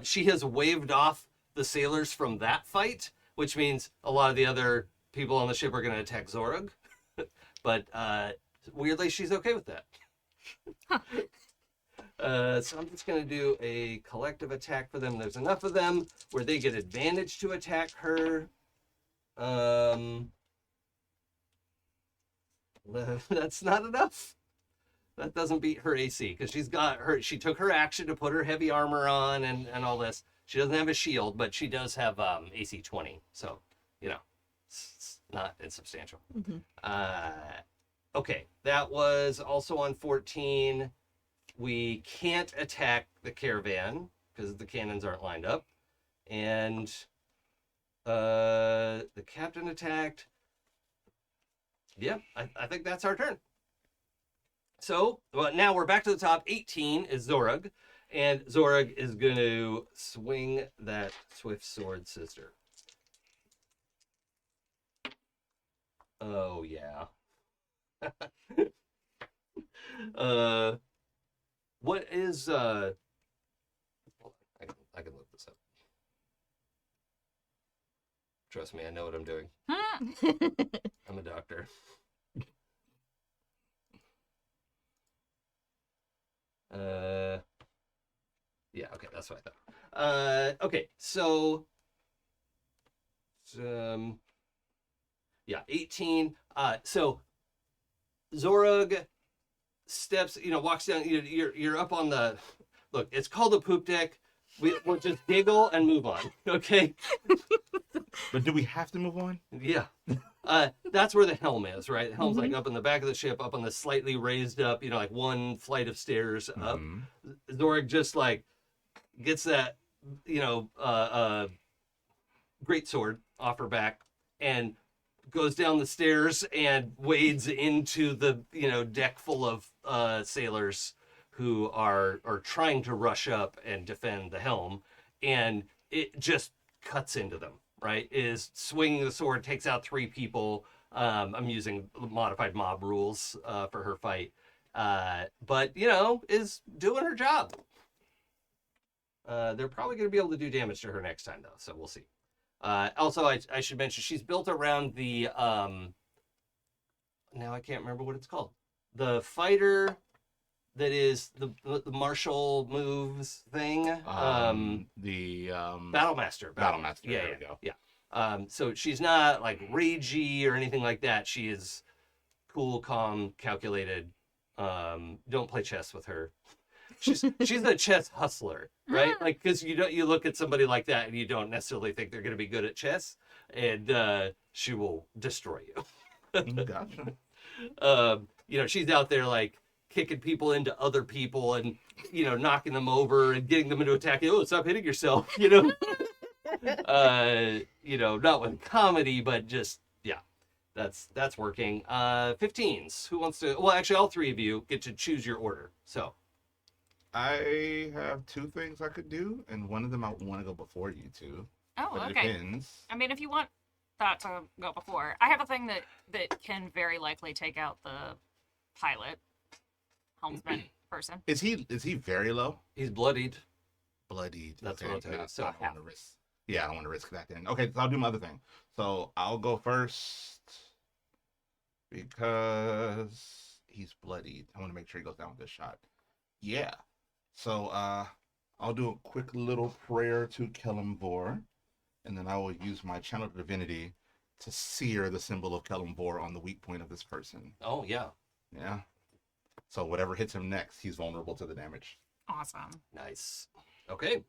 she has waved off the sailors from that fight, which means a lot of the other people on the ship are going to attack Zorug. But weirdly, she's okay with that. So I'm just going to do a collective attack for them. There's enough of them where they get advantage to attack her. That's not enough. That doesn't beat her AC because she took her action to put her heavy armor on and all this. She doesn't have a shield, but she does have AC 20. So, it's not insubstantial. Mhm. Okay, that was also on 14. We can't attack the caravan because the cannons aren't lined up. And the captain attacked. Yeah, I think that's our turn. So now we're back to the top. 18 is Zorug, and Zorug is going to swing that Swift Sword Sister. Oh, yeah. What is, I can look this up. Trust me, I know what I'm doing. I'm a doctor. Yeah, okay, that's what I thought. Okay, so, yeah, 18. So Zorug steps, walks down. You're up on the. Look, it's called a poop deck. We'll just giggle and move on, okay? But do we have to move on? Yeah. That's where the helm is, right? The helm's like up in the back of the ship, up on the slightly raised up, like one flight of stairs up. Zorug just like gets that, great sword off her back and goes down the stairs and wades into the, deck full of sailors who are trying to rush up and defend the helm, and it just cuts into them, right? Is swinging the sword, takes out 3 people. I'm using modified mob rules for her fight. But, is doing her job. They're probably going to be able to do damage to her next time, though, so we'll see. Also, I should mention, she's built around the, now I can't remember what it's called. The fighter that is the martial moves thing. The Battlemaster. Battlemaster. Yeah, there we go. Yeah. So she's not like ragey or anything like that. She is cool, calm, calculated. Don't play chess with her. She's a chess hustler, right? Like, because you look at somebody like that and you don't necessarily think they're going to be good at chess, and she will destroy you. Gotcha. She's out there like kicking people into other people and knocking them over and getting them into attack. Oh, stop hitting yourself. Not with comedy, but just that's working. 15s. Who wants to? Well, actually, all 3 of you get to choose your order. So. I have 2 things I could do, and one of them I want to go before you 2. Oh, but okay. It depends. I mean, if you want that to go before, I have a thing that can very likely take out the pilot, helmsman person. Is he very low? He's bloodied. Bloodied. That's okay. what I'll tell you. I So don't want to risk. Yeah, I don't want to risk that then. Okay, so I'll do my other thing. So I'll go first because he's bloodied. I want to make sure he goes down with this shot. Yeah. So I'll do a quick little prayer to Kelemvor, and then I will use my channel divinity to sear the symbol of Kelemvor on the weak point of this person. Oh, yeah. Yeah. So whatever hits him next, he's vulnerable to the damage. Awesome. Nice. Okay.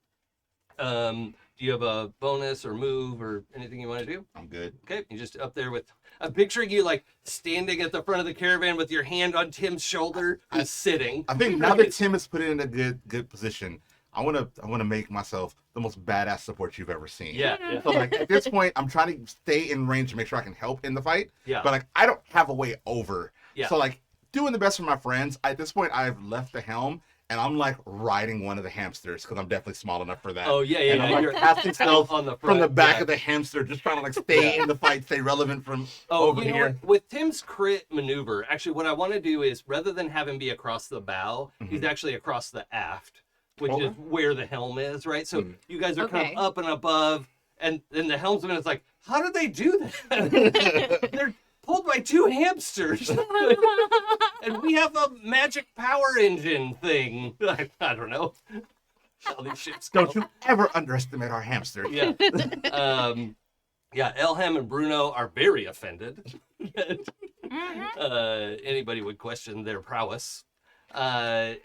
Do you have a bonus or move or anything you want to do? I'm good. Okay. You just up there with... I'm picturing you like standing at the front of the caravan with your hand on Tim's shoulder, who's sitting. I think now that Tim has put it in a good position, I wanna make myself the most badass support you've ever seen. Yeah. So like at this point, I'm trying to stay in range to make sure I can help in the fight. Yeah. But like I don't have a way over. Yeah. So like doing the best for my friends. At this point, I've left the helm and I'm like riding one of the hamsters because I'm definitely small enough for that. Oh, yeah. And I'm like You're casting spells on the front, from the back of the hamster, just trying to like stay in the fight, stay relevant from over you know here. what? With Tim's crit maneuver, actually what I want to do is rather than have him be across the bow, he's actually across the aft, which is where the helm is, right? So you guys are kind of up and above, and then the helmsman is like, how did they do that? They're pulled by 2 hamsters. And we have a magic power engine thing. I don't know. How these ships go. Don't you ever underestimate our hamster. Yeah. Elham and Bruno are very offended. Anybody would question their prowess. So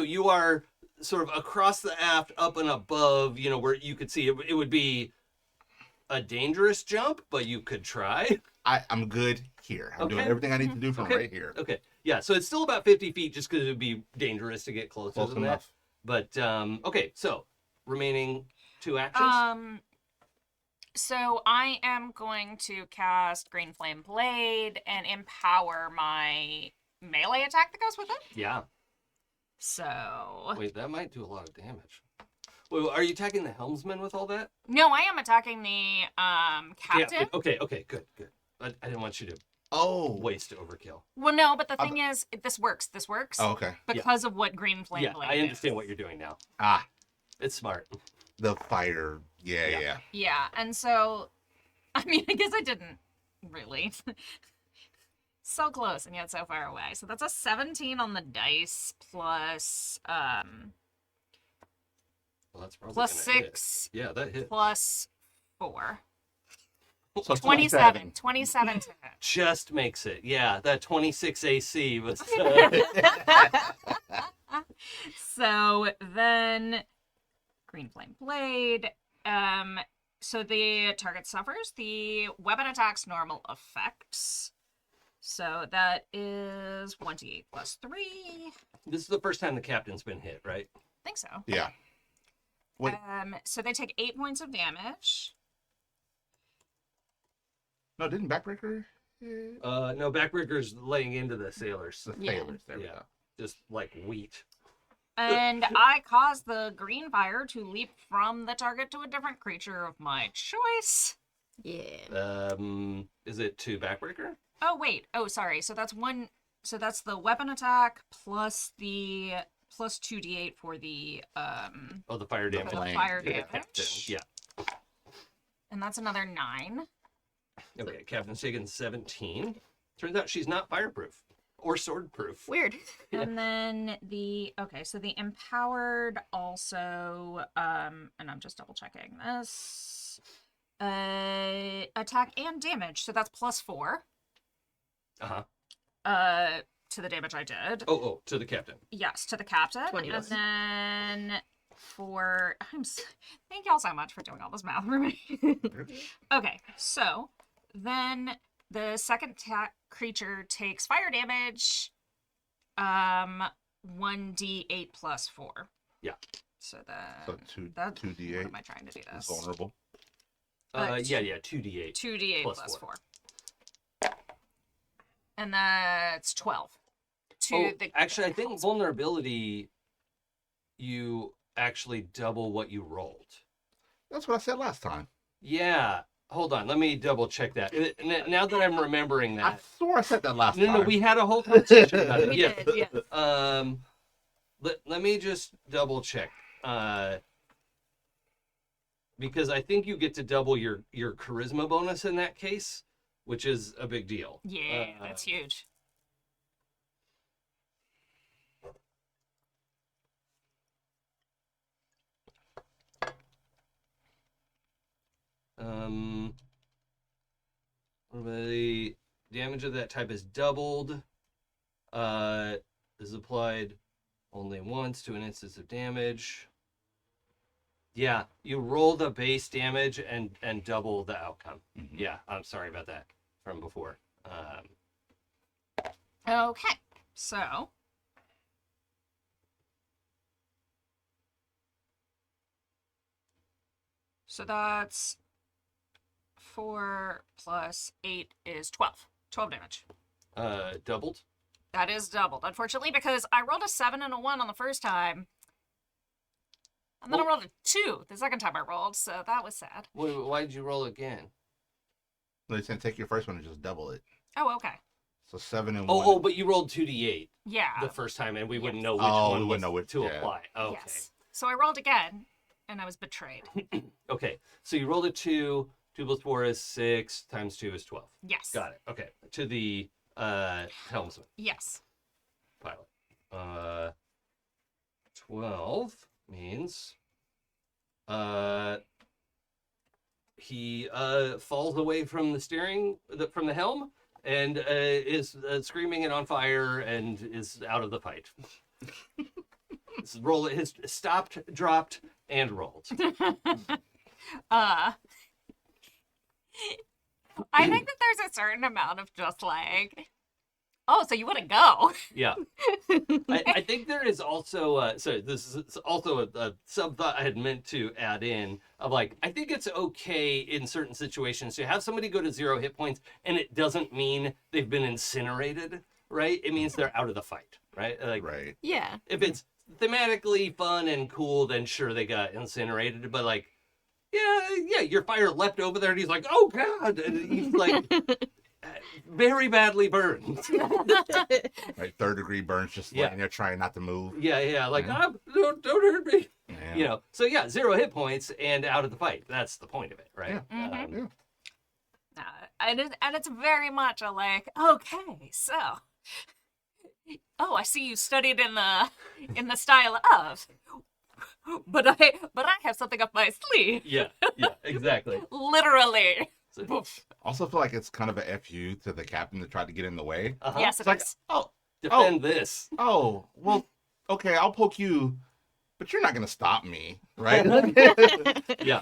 you are sort of across the aft, up and above, where you could see it would be a dangerous jump, but you could try. I'm good here. I'm doing everything I need to do from right here. Okay. Yeah, so it's still about 50 feet just because it would be dangerous to get closer Close than enough. But okay, so remaining 2 actions. So I am going to cast Green Flame Blade and empower my melee attack that goes with it. Yeah. So Wait, that might do a lot of damage. Wait, are you attacking the helmsman with all that? no, I am attacking the captain. Yeah. Okay, good. I didn't want you to Oh. waste overkill. Well, no, but the thing is, this works. This works Oh, okay. because of what Green Flame Yeah, Blade I understand is. what you're doing now. Ah, It's smart. the fire. Yeah. Yeah, and so, I mean, I guess I didn't really. So close and yet so far away. So that's a 17 on the dice plus Well, that's probably plus gonna hit. 6 Yeah, that hit. plus 4. So 27. 27 to hit. Just makes it. Yeah, that 26 AC was. So then Green Flame Blade. So the target suffers the weapon attack's normal effects. So that is 1d8 plus 3. This is the first time the captain's been hit, right? I think so. Yeah. What? So they take 8 points of damage. No, didn't Backbreaker? No, Backbreaker's laying into the sailors. The Yeah. sailors. There we Yeah. go. Just like wheat. And I cause the green fire to leap from the target to a different creature of my choice. Yeah. Is it to Backbreaker? Oh, wait. Oh, sorry. So that's one. So that's the weapon attack plus the plus 2d8 for the Oh, the fire damage. the flame. fire Yeah, Captain. damage. Yeah. And that's another 9. Okay, Captain's taking 17. Turns out she's not fireproof or swordproof. Weird. And then the so the empowered also and I'm just double checking this. Attack and damage. So that's plus 4. Uh-huh. To the damage I did. Oh, to the captain. Yes, to the captain. 20 and less. then for thank y'all so much for doing all this math for me. Okay, so then the second creature takes fire damage 1d8 plus 4. Yeah. So So that 2d8 what am I trying to do is this? vulnerable. Yeah, 2d8. 2d8 plus plus 4. 4. And that's 12. Actually, I think vulnerability, you actually double what you rolled. That's what I said last time. Yeah. Hold on. Let me double check that. Now that I'm remembering I that. swore I said that last time. No, we had a whole conversation about it. We Yeah. did, yeah. Let me just double check. Because I think you get to double your charisma bonus in that case, which is a big deal. Yeah, that's huge. The damage of that type is doubled. Is applied only once to an instance of damage. Yeah, you roll the base damage and double the outcome. Mhm. Yeah, I'm sorry about that from before. Okay, so that's 4 plus 8 is 12. 12 damage. Doubled. That is doubled, unfortunately, because I rolled a 7 and a 1 on the first time. And then I rolled a 2 the second time I rolled, so that was sad. Why did you roll again? They said take your first one and just double it. Oh, okay. So 7 and 1. Oh, but you rolled 2d8 Yeah. the first time, and we Yes. wouldn't know which Oh, we one wouldn't was know which- to yeah. apply. Okay. Yes. So I rolled again, and I was betrayed. Okay. So you rolled a 2. 2 plus 4 is 6. Times 2 is 12. Yes. Got it. Okay. To the helmsman Yes. pilot. 12 means he falls away from the steering from the helm and is screaming and on fire and is out of the fight. His stopped, dropped, and rolled. I think that there's a certain amount of just like Oh, so you wouldn't go? Yeah. I think there is also, sorry, this is also a sub thought I had meant to add in of like, I think it's okay in certain situations to have somebody go to 0 hit points and it doesn't mean they've been incinerated, right? It means they're out of the fight, right? Like, Right. Yeah. if it's thematically fun and cool, then sure, they got incinerated, but like, yeah, your fire leapt over there and he's like, oh God, and he's like, very badly burned. Right. 3rd-degree burns, just Yeah. laying there trying not to move. Yeah, like, Yeah. don't hurt me. Yeah. You know, so yeah, 0 hit points and out of the fight. That's the point of it, right? Yeah. Mhm. Yeah. And it's very much a like, okay, so, oh, I see you studied in the style of, but I have something up my sleeve, Yeah, exactly. literally. So, Also feel like it's kind of a FU to the captain that tried to get in the way. uh-huh. Yes, it It's like, is. Defend this. oh, well, okay, I'll poke you, but you're not gonna stop me, right? Yeah.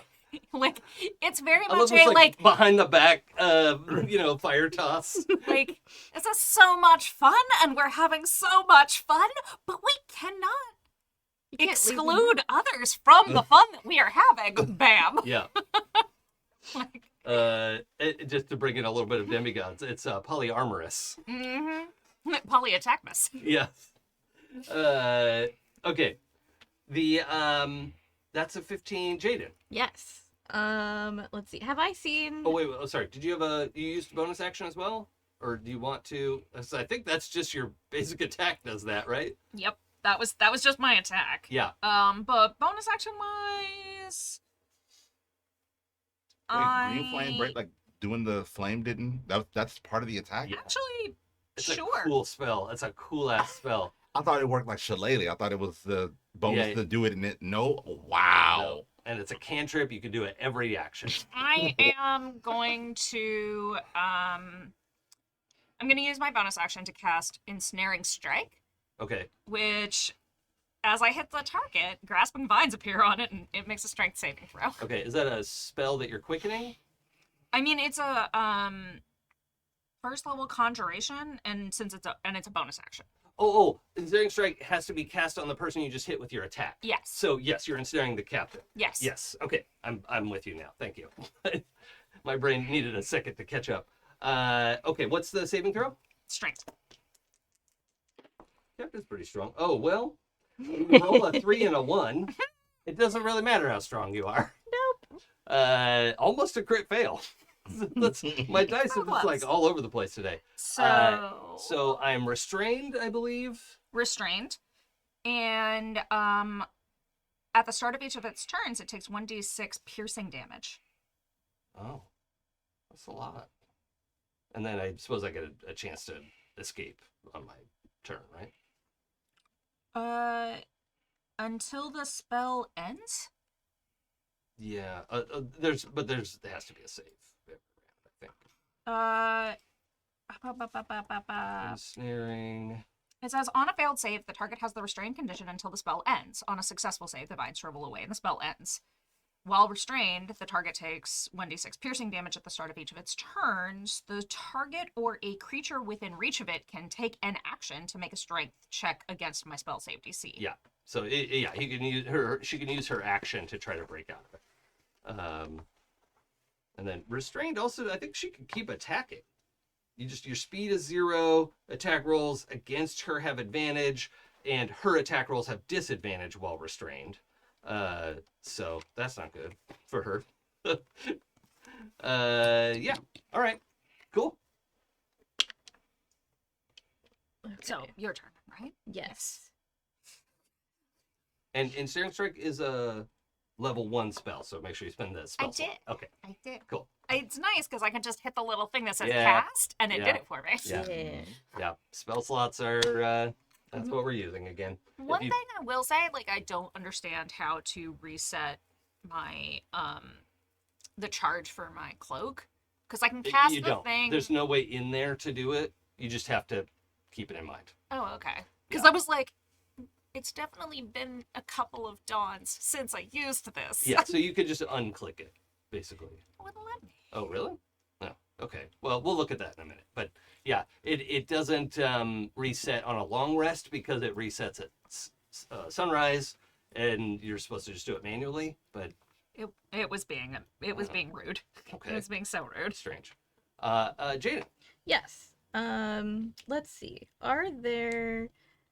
Like, it's very I love much this, a like, behind the back, fire toss. like, this is so much fun, and we're having so much fun, but we cannot You can't leave them- exclude others from the fun that we are having. Bam. Yeah. Like, Just to bring in a little bit of demigods, it's polyarmorous. Polyattackmas. Yes. Okay. That's a 15, Jaden. Yes. Let's see. Have I seen? Oh wait, sorry. Did you have you used bonus action as well, or do you want to? So I think that's just your basic attack does that, right? Yep. That was just my attack. Yeah. But bonus action wise, Wait, green flame break, like doing the flame didn't. That's part of the attack. Yeah. actually, It's sure. a cool spell. It's a cool ass spell. I thought it worked like Shillelagh. I thought it was the bonus Yeah. to do it, and it no. Wow. No. And it's a cantrip. You can do it every action. I am going to I'm going to use my bonus action to cast Ensnaring Strike, Okay. which, as I hit the target, grasping vines appear on it, and it makes a strength saving throw. Okay. Is that a spell that you're quickening? I mean, it's a first level conjuration, and since it's a bonus action. Oh, Ensnaring Strike has to be cast on the person you just hit with your attack. Yes. So yes, you're ensnaring the captain. Yes. Yes. Okay. I'm with you now. Thank you. My brain needed a second to catch up. Okay. What's the saving throw? Strength. Captain's pretty strong. Oh well. You roll a 3 and a 1. It doesn't really matter how strong you are. Nope. Almost a crit fail. My dice are just like all over the place today. So I'm restrained, I believe. Restrained, and at the start of each of its turns, it takes 1d6 piercing damage. Oh, that's a lot. And then I suppose I get a chance to escape on my turn, right? Until the spell ends. Yeah. There has to be a save every round, I think. Ensnaring. It says, on a failed save, the target has the restrained condition until the spell ends. On a successful save, the vines shrivel away and the spell ends. While restrained, the target takes 1d6 piercing damage at the start of each of its turns. The target or a creature within reach of it can take an action to make a strength check against my spell save DC. Yeah. So he can use she can use her action to try to break out of it. And then restrained also, I think she can keep attacking. Your speed is 0, attack rolls against her have advantage, and her attack rolls have disadvantage while restrained. So that's not good for her. Yeah. All right. Cool. So, Okay. your turn, right? Yes. And Ensnaring Strike is a level 1 spell, so make sure you spend the spell slot. did. Okay. I did. Cool. It's nice because I can just hit the little thing that says Yeah. cast, and it Yeah. did it for me. Yeah. Yeah. Yeah. Spell slots are that's what we're using again. One you- thing I will say, like, I don't understand how to reset my the charge for my cloak, because I can cast You the don't. thing. There's no way in there to do it. You just have to keep it in mind. Oh, okay. Because Yeah. I was like, it's definitely been a couple of dawns since I used this. Yeah, so you could just unclick it, basically. It wouldn't let me. Oh, really? No. Okay. Well, we'll look at that in a minute. But yeah, it doesn't reset on a long rest because it resets at sunrise, and you're supposed to just do it manually. But It was being rude. okay, It was being so rude. strange. Jaden. Yes. Let's see. Are there...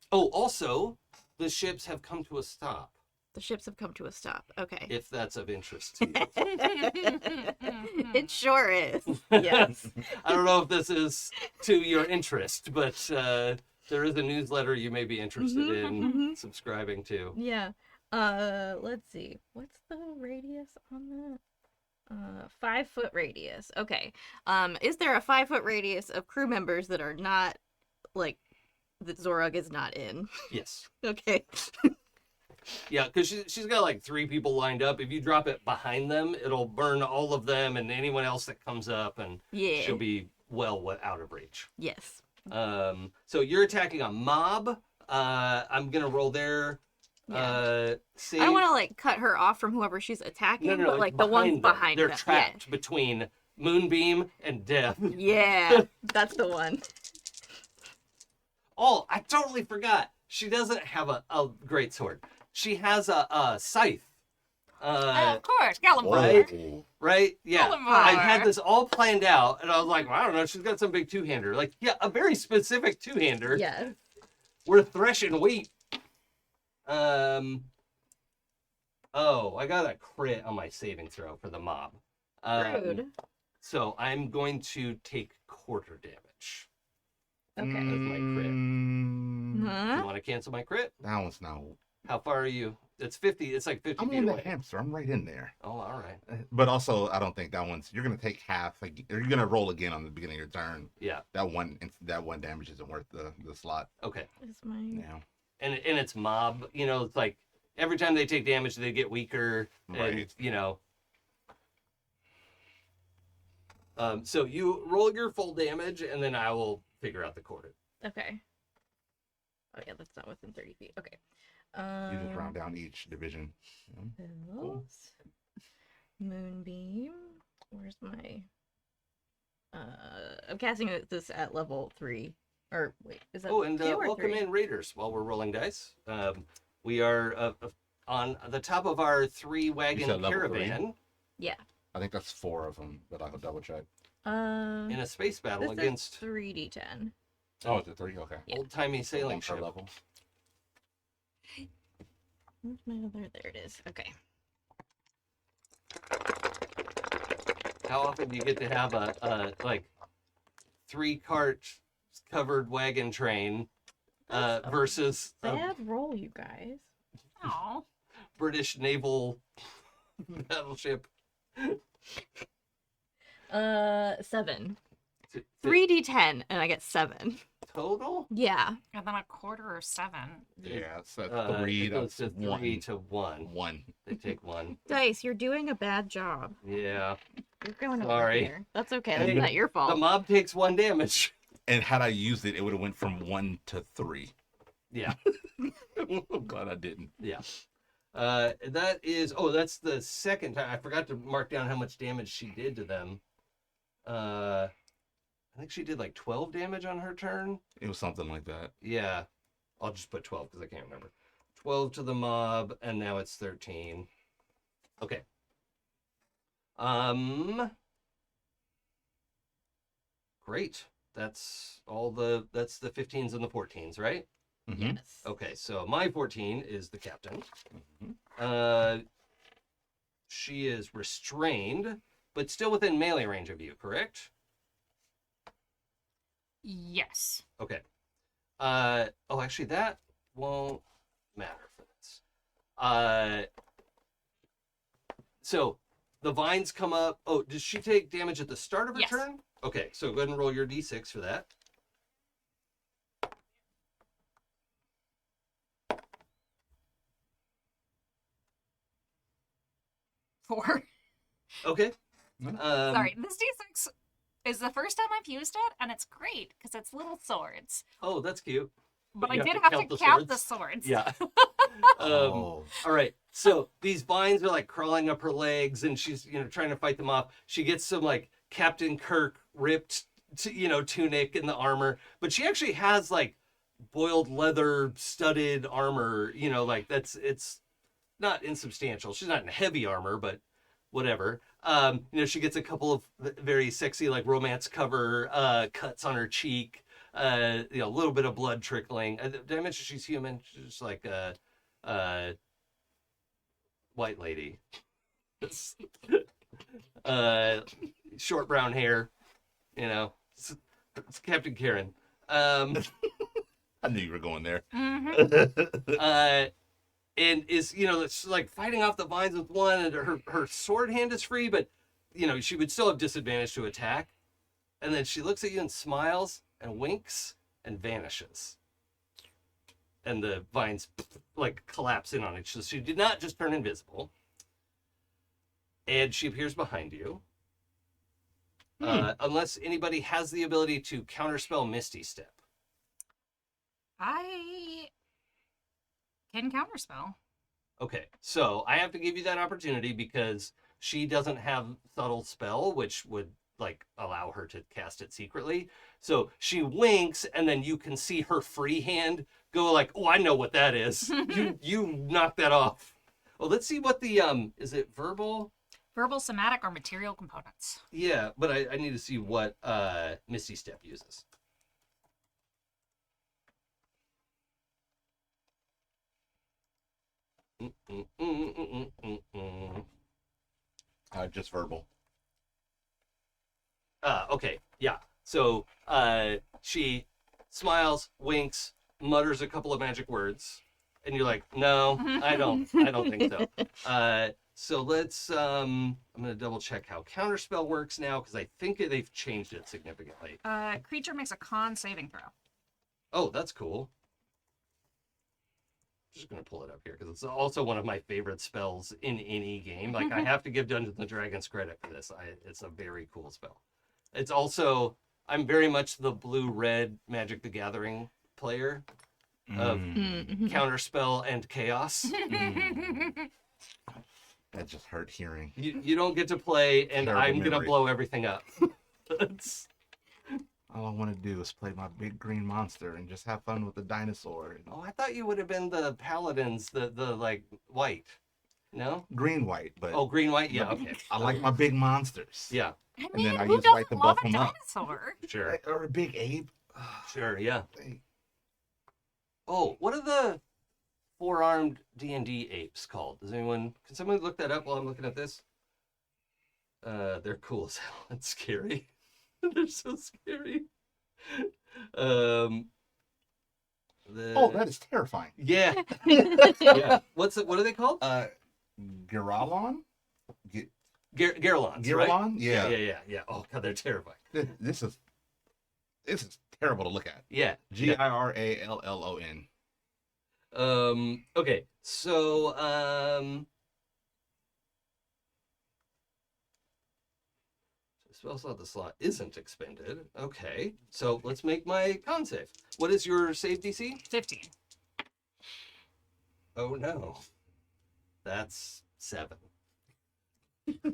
Oh, also, the ships have come to a stop. The ships have come to a stop. Okay. If that's of interest to you. It sure is. Yes. I don't know if this is to your interest, but there is a newsletter you may be interested in subscribing to. Yeah. Let's see. What's the radius on that? 5 foot radius. Okay. Is there a 5 foot radius of crew members that are not, like, that Zorug is not in? Yes. Okay. Yeah, because she's got like 3 people lined up. If you drop it behind them, it'll burn all of them and anyone else that comes up, and Yeah. she'll be well out of reach. Yes. So you're attacking a mob. I'm gonna roll their save. I don't want to, like, cut her off from whoever she's attacking, No, but, like, the ones them. behind They're them. trapped between Moonbeam and Death. Yeah. That's the one. Oh, I totally forgot. She doesn't have a great sword. She has a scythe. Oh, of course, Gallimore. Right? Right? Yeah. Gallimore. I had this all planned out, and I was like, well, I don't know. She's got some big two-hander. Like, yeah, a very specific two-hander. Yes. We're threshing wheat. Oh, I got a crit on my saving throw for the mob. Rude. So I'm going to take quarter damage. Okay. That's my crit. Huh? You want to cancel my crit? That one's not. How far are you? It's 50. It's like 50 I'm feet on the away. hamster. I'm right in there. Oh, all right. But also, I don't think that one's. You're gonna take half. Like, or you're gonna roll again on the beginning of your turn. Yeah. That one damage isn't worth the slot. Okay. Is my... Yeah. And it's mob. You know, it's like every time they take damage, they get weaker. And, Right. you know. So you roll your full damage, and then I will figure out the quarter. Okay. Oh, yeah, that's not within 30 feet. Okay. You just round down each division. Pills. Moonbeam. Where's my... I'm casting this at level 3. Or, wait, is that Oh, and 2 or welcome 3? in, Raiders, while we're rolling dice. We are on the top of our 3-wagon said level caravan Yeah. I think that's 4 of them, but I'll double check. in a space battle This against is 3d10. Oh, is it 3? Okay. Yeah. old-timey sailing One per ship. level. Where's my other? There it is. Okay. How often do you get to have a like 3-cart covered wagon train That's a versus a Bad roll, you guys. Aw. British naval battleship? 7. 3d10, and I get 7. Total? Yeah. And then a quarter or 7. Yeah, so that's 3. It goes That's to 3 to 1. 1. They take 1. Dice, you're doing a bad job. Yeah. You're going over Sorry. here. That's okay. Hey, That's not your The fault. mob takes 1 damage. And had I used it, it would have went from 1 to 3. Yeah. I'm glad I didn't. Yeah. That is, that's the second time. I forgot to mark down how much damage she did to them. I think she did like 12 damage on her turn. It was something like that. Yeah. I'll just put 12 because I can't remember. 12 to the mob, and now it's 13. Okay. Great. That's the 15s and the 14s, right? Mhm. Yes. Okay, so my 14 is the captain. Mhm. She is restrained, but still within melee range of you, correct? Yes. Okay. Actually, that won't matter for this. So the vines come up. Oh, does she take damage at the start of her Yes. turn? Okay, so go ahead and roll your d6 for that. Four. Okay. Sorry, this D6 is the first time I've used it, and it's great because it's little swords. Oh, that's cute. But you I did have have to to count the count the swords? swords. Yeah. Oh. All right. So these vines are like crawling up her legs, and she's trying to fight them off. She gets some like Captain Kirk ripped, tunic and the armor, but she actually has like boiled leather studded armor. It's not insubstantial. She's not in heavy armor, but whatever. She gets a couple of very sexy like romance cover cuts on her cheek. A little bit of blood trickling. Did I mention she's human? She's just like a white lady. Short brown hair. It's Captain Karen. I knew you were going there. Mm-hmm. And is it's like fighting off the vines with one, and her sword hand is free, but she would still have disadvantage to attack. And then she looks at you and smiles and winks and vanishes. And the vines like collapse in on each. So she did not just turn invisible. And she appears behind you. Unless anybody has the ability to counterspell Misty Step. I can counterspell. Okay, so I have to give you that opportunity because she doesn't have subtle spell, which would like allow her to cast it secretly. So she winks, and then you can see her free hand go like, "Oh, I know what that is. You knock that off." Well, let's see what the is it verbal? Verbal, somatic, or material components. Yeah, but I need to see what Misty Step uses. Just verbal. Okay, yeah. So she smiles, winks, mutters a couple of magic words, and you're like, "No, I don't think so." So let's. I'm gonna double check how counterspell works now because I think they've changed it significantly. Creature makes a con saving throw. Oh, that's cool. Just gonna pull it up here because it's also one of my favorite spells in any game. Like I have to give Dungeons and Dragons credit for this. It's a very cool spell. It's also I'm very much the blue-red Magic the Gathering player of counterspell and chaos. That just hurt hearing. You don't get to play, and Terrible I'm gonna memory. blow everything up. All I want to do is play my big green monster and just have fun with the dinosaur. Oh, I thought you would have been the paladins, the like white. No? Green white, but Oh, green white. Yeah. Okay. I like my big monsters. Yeah. I And mean, then I who use white doesn't to love buff a 'em up. dinosaur? Sure. Or a big ape. Sure. Yeah. Hey, Oh, what are the four-armed D&D apes called? Can someone look that up while I'm looking at this? They're cool as hell and scary. They're so scary. Oh, that is terrifying. Yeah. Yeah. What are they called? Garalon? Garalons, Garalon? right? Yeah. Yeah. Oh god, they're terrifying. This is terrible to look at. Yeah. Girallon. Okay. So spell slot, the slot isn't expended. Okay. So let's make my con save. What is your save DC? 15. Oh no. That's 7.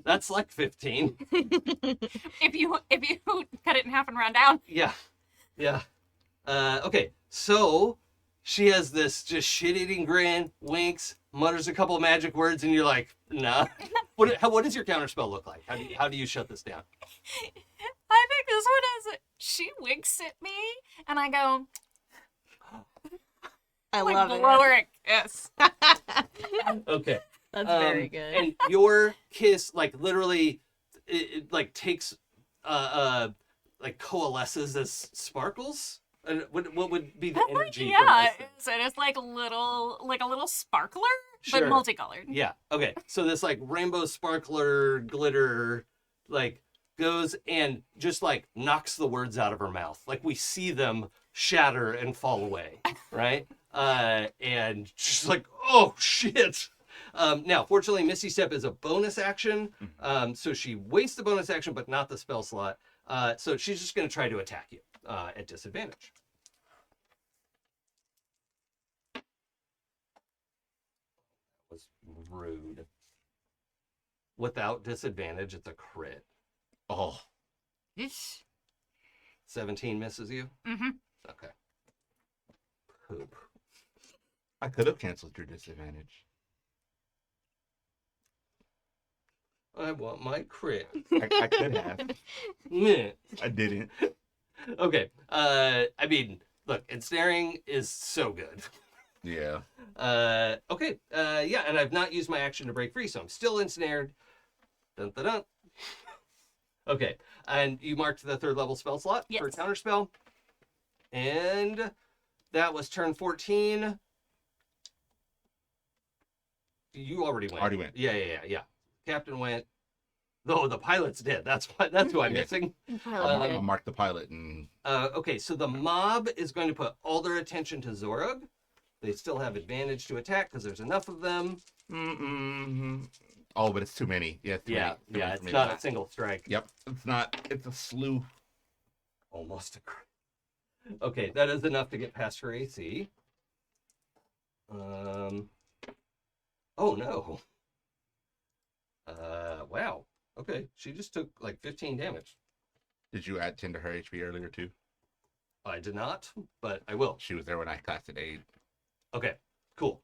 That's like 15. If you cut it in half and round down. Yeah. Okay. So she has this just shit-eating grin, winks, mutters a couple of magic words, and you're like, nah. What does your counterspell look like? How do you shut this down? I think this one is she winks at me and I go I like love blow it. her a kiss. Okay. That's very good. And your kiss, like literally, it like takes, like coalesces as sparkles. And what would be the energy? from Yeah, this? it's like a little sparkler, Sure. but multicolored. Yeah. Okay. So this like rainbow sparkler glitter, like goes and just like knocks the words out of her mouth. Like we see them shatter and fall away, right? And she's like, oh shit. Now, fortunately, Misty Step is a bonus action, so she wastes the bonus action, but not the spell slot. So she's just going to try to attack you at disadvantage. That was rude. Without disadvantage, it's a crit. Oh, Ish. 17 misses you? Mm-hmm. Okay. Poop. I could have canceled your disadvantage. I want my crit. I could have. Meh. I didn't. Okay. I mean, look, ensnaring is so good. Yeah. Okay. Yeah, and I've not used my action to break free, so I'm still ensnared. Dun, dun, dun. Okay, and you marked the 3rd level spell slot for Yes. counterspell. And that was turn 14. You already went. Already went. Yeah. Captain went. Oh, the pilot's dead. That's who I'm Yeah. missing. I'll mark the pilot and Okay, so the mob is going to put all their attention to Zorug. They still have advantage to attack because there's enough of them. oh, but it's too many. Yeah, too many. Too many It's for me. not a single strike. Yep, it's not. It's a slew. Almost a crit. Okay, that is enough to get past her AC. Oh no. Wow. Okay, she just took like 15 damage. Did you add 10 to her HP earlier too? I did not, but I will. She was there when I casted 8. Okay, cool.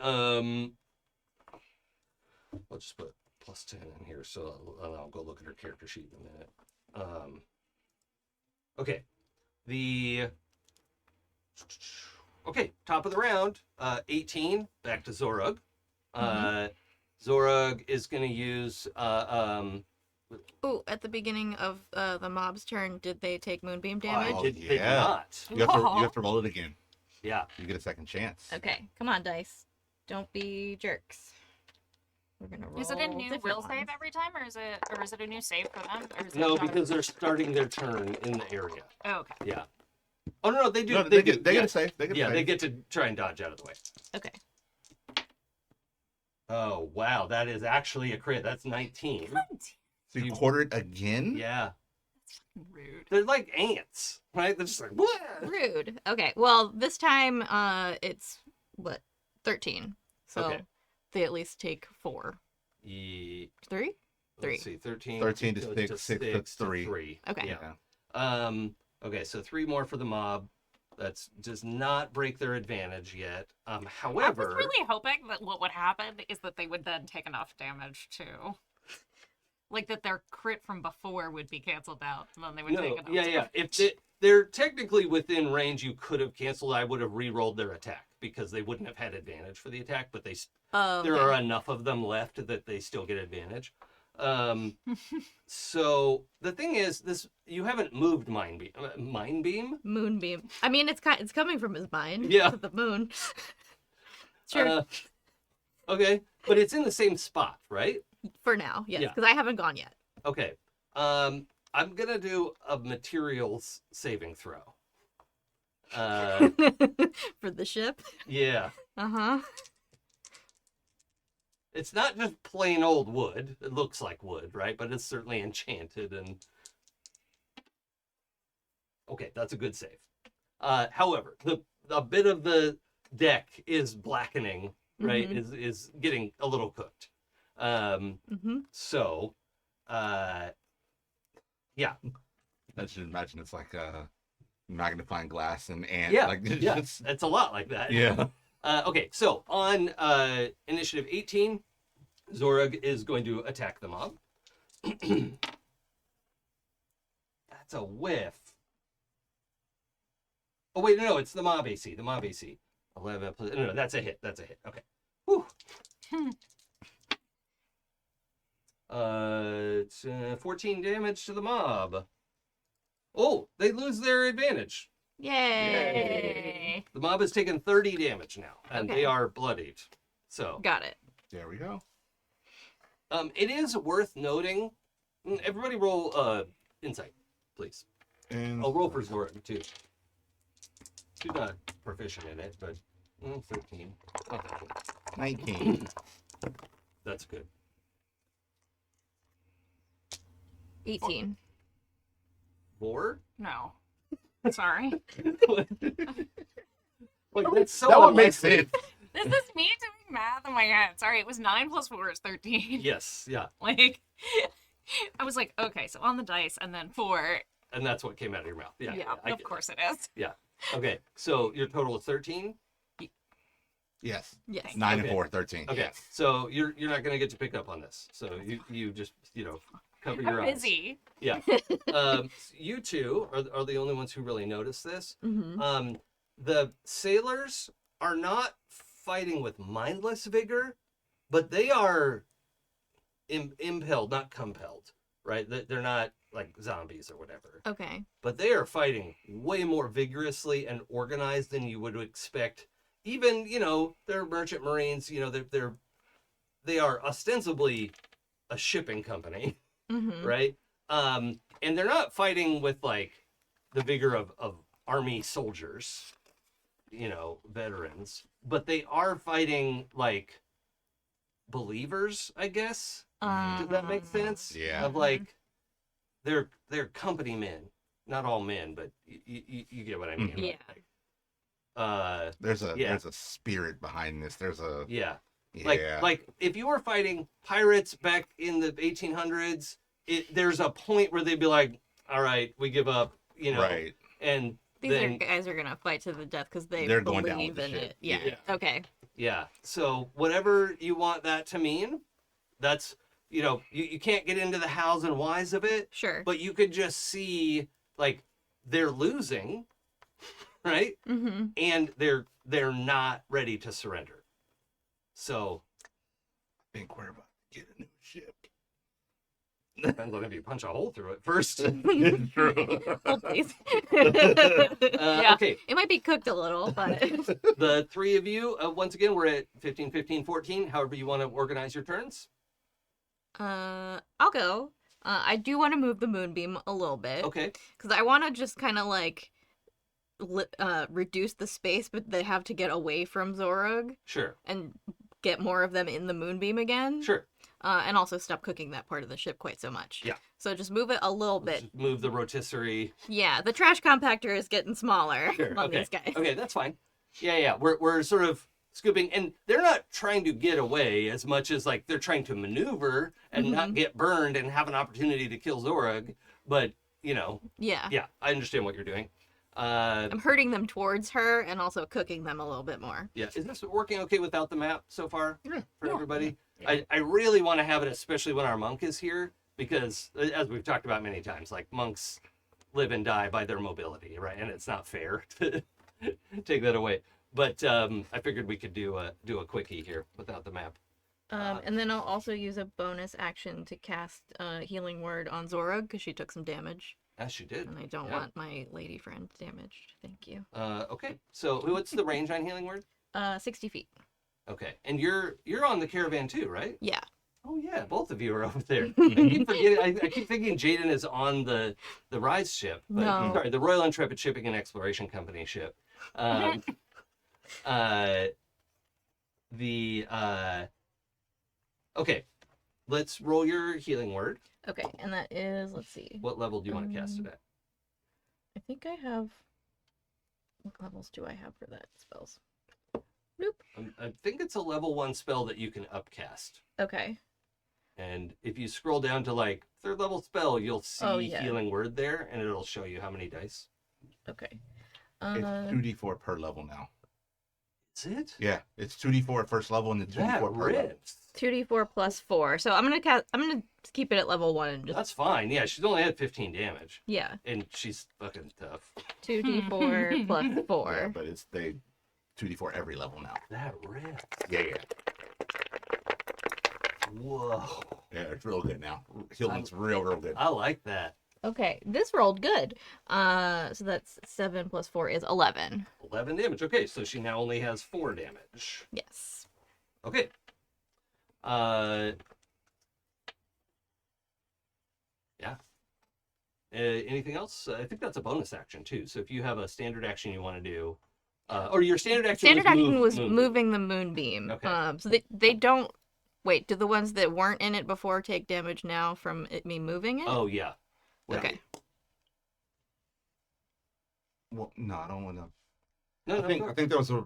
I'll just put plus 10 in here, so I'll go look at her character sheet in a minute. Okay, okay, top of the round, 18, back to Zorug. Zorug is going to use, Oh, at the beginning of the mob's turn, did they take moonbeam damage? Oh, they did yeah. not. You have to roll it again. Yeah. You get a second chance. Okay, come on, dice. Don't be jerks. We're gonna roll. Is it a new different will ones. save every time, or is it a new save for them? Or is it No, not? because they're starting their turn in the area. Oh, okay. Yeah. Oh, no, they do. No, they get yeah. a save. They get a Yeah, save. they get to try and dodge out of the way. Okay. Oh, wow. That is actually a crit. That's 19. So you quartered again? Yeah. Rude. They're like ants, right? They're just like, what? Rude. Okay. Well, this time, it's what 13. So Okay. they at least take 4. 3. Let's see, 13. 13 to goes 6, 6 to 3. Okay. Yeah. Okay, so 3 more for the mob. That's does not break their advantage yet. However, I was really hoping that what would happen is that they would then take enough damage too. Like that their crit from before would be canceled out, and then they would take enough. yeah. If they're technically within range, you could have canceled. I would have re-rolled their attack because they wouldn't have had advantage for the attack, but they there are enough of them left that they still get advantage. So the thing is, you haven't moved Mind Beam. Moonbeam. I mean, it's coming from his mind. Yeah. The moon. Sure. Okay, but it's in the same spot, right? For now, yes, Yeah. because I haven't gone yet. Okay. I'm gonna do a materials saving throw. For the ship. Yeah. Uh-huh. It's not just plain old wood. It looks like wood, right? But it's certainly enchanted and... Okay, that's a good save. However, a bit of the deck is blackening, right? Is getting a little cooked. So, yeah. I should imagine it's like a magnifying glass and ant. Yeah, Like, yeah. It's a lot like that. Yeah. Okay, so on initiative 18, Zorug is going to attack the mob. That's a whiff. Oh, wait, no, it's the mob AC. The mob AC. 11 plus... No, that's a hit. That's a hit. Okay. Whew. It's 14 damage to the mob. Oh, they lose their advantage. Yay. The mob has taken 30 damage now, and Okay. they are bloodied. So, Got it. There we go. it is worth noting. Everybody roll insight, please. And I'll roll for Zorug, too. She's not proficient in it, but 13. Not that good. 19. That's good. 18. 4? No. Sorry. Like, that's so That one makes unlikely. sense. This is me doing math in my head. Sorry, it was 9 plus 4 is 13. Yes, yeah. Like, I was like, okay, so on the dice, and then 4, and that's what came out of your mouth. Yeah, I of get course it is. it. Okay, so your total is 13. Yes. Yes. 9 Okay. and 4, 13. Okay, Yes. so you're not gonna get to pick up on this. So you just cover your I'm eyes. busy. Yeah. You two are the only ones who really notice this. Mm-hmm. The sailors are not fighting with mindless vigor, but they are impelled, not compelled, right? They're not like zombies or whatever, Okay. but they are fighting way more vigorously and organized than you would expect. Even, they're merchant marines, they are ostensibly a shipping company, Mm-hmm. right? And they're not fighting with like the vigor of army soldiers, veterans, but they are fighting like believers, I guess. Does that make sense? Yeah. Of like, they're company men, not all men, but you get what I mean. Yeah. There's Yeah. a spirit behind this. There's a Yeah. yeah. Like if you were fighting pirates back in the 1800s, there's a point where they'd be like, all right, we give up, right. and These guys are gonna fight to the death because They're believe going down with the in ship. it. Yeah. Yeah. Okay. yeah. So whatever you want that to mean, that's, you can't get into the hows and whys of it, Sure. but you could just see like they're losing, right? Mm-hmm. And they're not ready to surrender. So I think we're about to get a new ship. depends on if you punch a hole through it first. True. Oh, please. Yeah. Okay, It might be cooked a little, but the three of you, once again, we're at 15, 15, 14. However you want to organize your turns. I'll go. I do want to move the moonbeam a little bit Okay, because I want to just kind of like reduce the space, but they have to get away from Zorug sure, and get more of them in the moonbeam again. sure. And also stop cooking that part of the ship quite so much. Yeah. So just move it a little Let's bit. just move the rotisserie. Yeah, the trash compactor is getting smaller Sure. on Okay. these guys. Okay, that's fine. Yeah. We're sort of scooping, and they're not trying to get away as much as like they're trying to maneuver and not get burned and have an opportunity to kill Zorug. But Yeah. yeah, I understand what you're doing. I'm hurting them towards her and also cooking them a little bit more. Yeah, is this working okay without the map so far for Yeah. everybody? I really want to have it, especially when our monk is here, because as we've talked about many times, like monks live and die by their mobility, right? And it's not fair to take that away. But I figured we could do a quickie here without the map. And then I'll also use a bonus action to cast Healing Word on Zorug because she took some damage. As you did. And I don't Yeah. want my lady friend damaged. Thank you. Okay, so what's the range on Healing Word? 60 feet. Okay, and you're on the caravan too, right? Yeah. Oh yeah, both of you are over there. I keep thinking Jaden is on the Rise ship. But, No. Sorry, the Royal Intrepid Shipping and Exploration Company ship. Okay, let's roll your healing word. Okay, and that is, let's see. What level do you want to cast it at? I think I have. What levels do I have for that spells? Nope. I think it's a level 1 spell that you can upcast. Okay. And if you scroll down to like 3rd level spell, you'll see Oh, yeah. healing word there, and it'll show you how many dice. Okay. It's 2d4 per level now. Is it? Yeah, it's 2d4 at first level and then 2d4 per level. rips. 2d4 plus 4. So I'm gonna keep it at level 1 and just That's fine. Yeah, she's only had 15 damage, yeah. and she's fucking tough. 2d4 plus 4. Yeah, but it's 2d4 every level now. That rips. Yeah. Whoa. Yeah, it's real good now. Healing's real good. I like that. Okay, this rolled good. So that's 7 plus 4 is 11. 11 damage. Okay, so she now only has 4 damage. Yes. Okay. Yeah. Anything else? I think that's a bonus action too. So if you have a standard action you want to do, or your standard action Standard action was move. moving the moonbeam. Okay. So they don't. Wait, do the ones that weren't in it before take damage now from me moving it? Oh yeah. Yeah. Okay. Well, no, I don't want to. No, I think there was a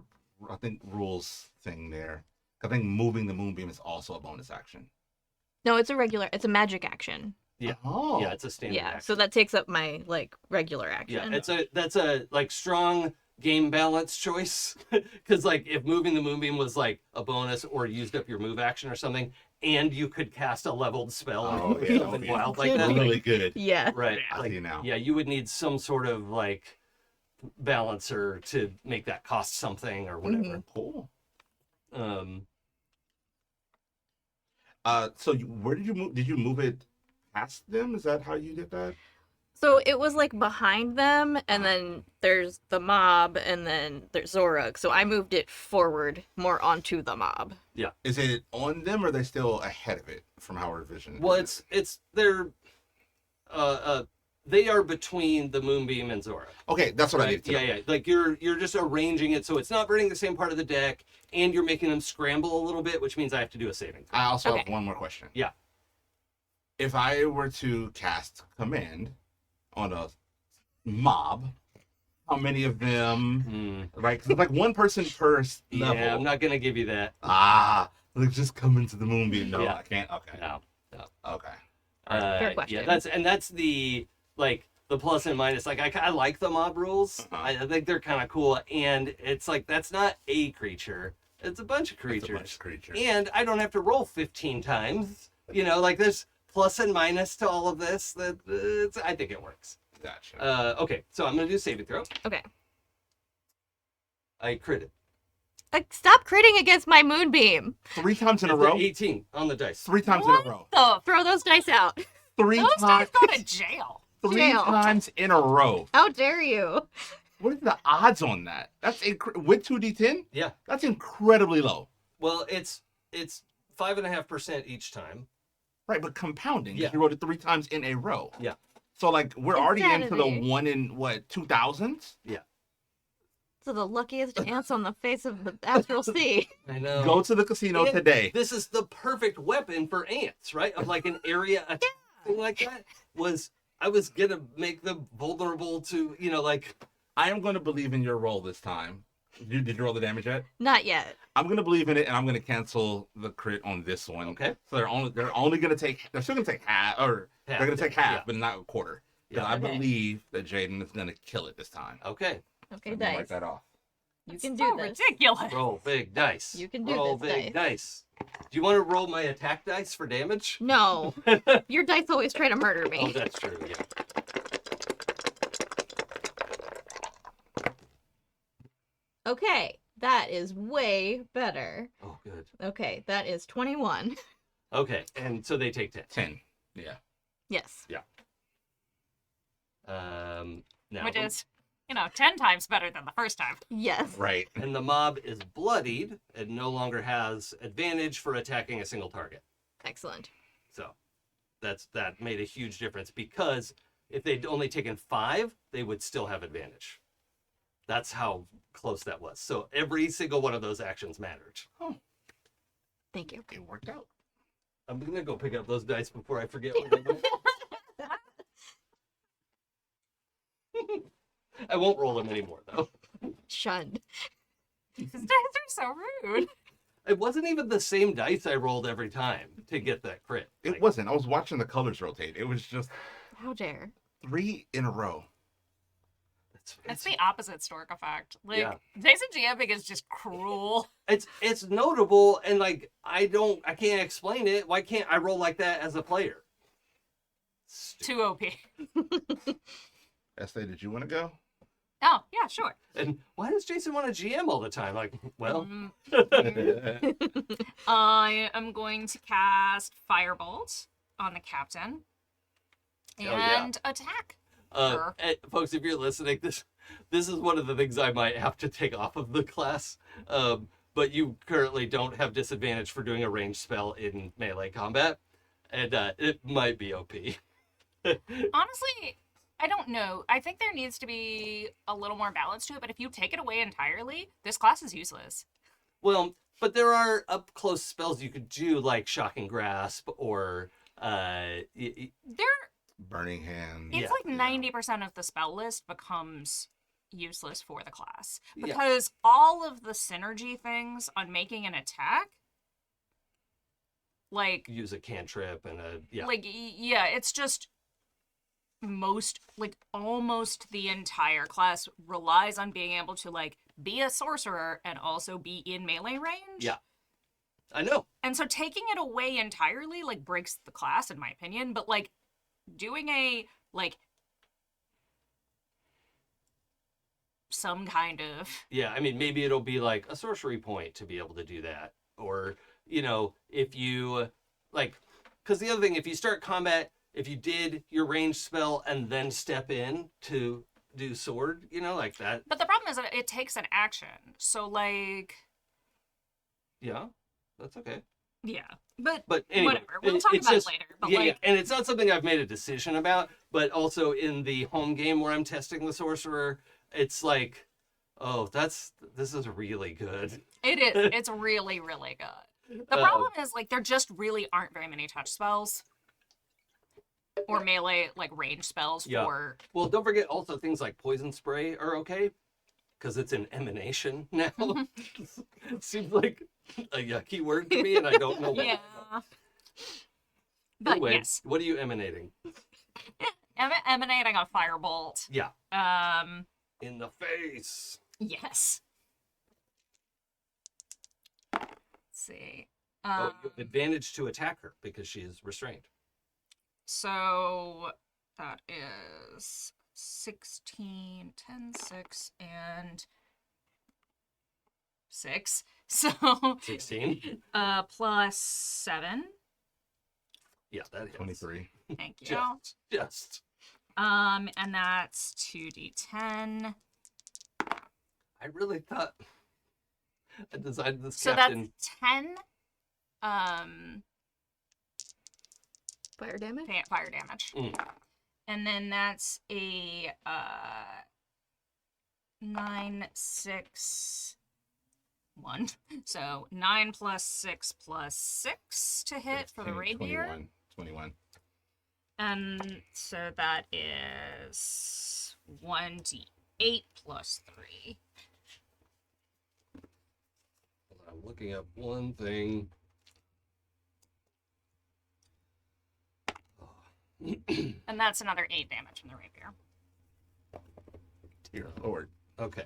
rules thing there. I think moving the moonbeam is also a bonus action. No, it's a magic action. Yeah. Oh. Yeah, it's a standard Yeah, action. so that takes up my like regular action. Yeah, that's a like strong game balance choice because like if moving the moonbeam was like a bonus or used up your move action or something, and you could cast a leveled spell Oh, or yeah, something okay. wild like that. Really Like, good. Yeah. right. I Like, see now. yeah, you would need some sort of like balancer to make that cost something or whatever. Cool. Um, So where did you move? Did you move it past them? Is that how you did that? So it was like behind them, and then there's the mob, and then there's Zorug. So I moved it forward more onto the mob. Is it on them, or are they still ahead of it from our vision? well, they are between the moonbeam and Zora. Okay, that's what I Right? need to know. Yeah. Like you're just arranging it so it's not burning the same part of the deck, and you're making them scramble a little bit, which means I have to do a saving throw. I also have Okay. one more question. Yeah. If I were to cast command on a mob, how many of them? Right, 'cause it's like one person per level. Yeah, I'm not gonna give you that. Like just come into the moonbeam. No, Yeah. I can't. Okay. No. Okay. Fair question. Yeah, that's the like the plus and minus. Like I like the mob rules. Uh-huh. I think they're kind of cool, and it's like that's not a creature. It's a bunch of It's a creatures, bunch of creatures. and I don't have to roll 15 times. You know, like there's plus and minus to all of this. I think it works. Gotcha. Okay, so I'm gonna do saving throw. Okay. I critted. Like, stop critting against my moonbeam. 3 times in a It's row. 18 on the dice. 3 times in a row. The Throw those dice out. 3 those guys times. go to jail. 3 Jail. times in a row. How dare you? What are the odds on that? That's with 2d10. Yeah. That's incredibly low. Well, it's 5.5% each time. Right, but compounding. 'Cause Yeah. You rolled it 3 times in a row. Yeah. So like we're already into the Insanity. 1 in what 2000s. So the luckiest ants on the face of the Astral Sea. I know. Go to the casino And today. This is the perfect weapon for ants, right? Of like an area attack thing like that. I was gonna make them vulnerable to, like I am going to believe in your roll this time. Did you roll the damage yet? Not yet. I'm going to believe in it, and I'm going to cancel the crit on this one. Okay. So they're only going to take. They're still going to take half, or they're going to take half, yeah. but not a quarter. Yeah. I Okay. believe that Jaden is going to kill it this time. Okay. Okay, I'm gonna write dice. that off. You can so do this. ridiculous. Roll big dice. You can do roll this, big dice. Do you want to roll my attack dice for damage? No. Your dice always try to murder Oh, me. that's true, yeah. Okay, that is way better. Oh, good. Okay, that is 21. Okay, and so they take 10. 10. Yeah. Yes. Now Which is, 10 times better than the first time. Yes. Right. and the mob is bloodied and no longer has advantage for attacking a single target. Excellent. So that made a huge difference because if they'd only taken 5, they would still have advantage. That's how close that was. So every single one of those actions mattered. Thank you. It worked out. I'm gonna go pick up those dice before I forget where they went. I won't roll them anymore though. Shunned. These dice are so rude. It wasn't even the same dice I rolled every time to get that crit. It Like, wasn't. I was watching the colors rotate. It was just How dare. 3 in a row. It's the opposite stork effect. Like, Yeah. Jason GMing is just cruel. It's notable and like I can't explain it. Why can't I roll like that as a player? Too OP. Ezthe, did you want to go? Oh, yeah, sure. And why does Jason want to GM all the time? Like, well, I am going to cast Firebolt on the captain yeah. and attack. Sure. folks, if you're listening, this is one of the things I might have to take off of the class. But you currently don't have disadvantage for doing a ranged spell in melee combat, and it might be OP. Honestly, I don't know. I think there needs to be a little more balance to it, but if you take it away entirely, this class is useless. Well, but there are up close spells you could do, like Shocking Grasp or Burning Hand. It's Yeah. like 90% of the spell list becomes useless for the class. Yeah. Because all of the synergy things on making an attack like use a cantrip and a yeah. like yeah, it's just almost the entire class relies on being able to like be a sorcerer and also be in melee range. Yeah. I know. And so taking it away entirely like breaks the class in my opinion, but like doing a like some kind of Yeah, I mean maybe it'll be like a sorcery point to be able to do that, or you know, if you like, because the other thing, if you start combat, if you did your ranged spell and then step in to do sword, you know, like that. But the problem is that it takes an action. So like Yeah, that's okay. yeah. But anyway, whatever. We'll talk it's about just, it later. But yeah, like yeah, and it's not something I've made a decision about, but also in the home game where I'm testing the sorcerer, it's like, oh, this is really good. it is. It's really, really good. The problem is like there just really aren't very many touch spells. Or melee, like range spells Yeah. for. Well, don't forget also things like poison spray are okay, because it's an emanation now. It seems like a yucky word to me, and I don't know what. Yeah. But Anyway, yes, what are you emanating? emanating a firebolt. Yeah. In the face. Yes. Let's see. Oh, you have advantage to attack her because she is restrained. So that is 16, 10, 6, and 6. So 16. plus 7. Yeah, that hits. 23. Thank you. Just. And that's 2d10. I really thought I designed this So captain. that's 10 Fire damage? fire damage. And then that's a 9, 6, 1. So 9 plus 6 plus 6 to hit for the 15, rapier. 21. And so that is 1d8 plus 3. I'm looking up one thing. And that's another 8 damage from the rapier. Dear Lord. Okay.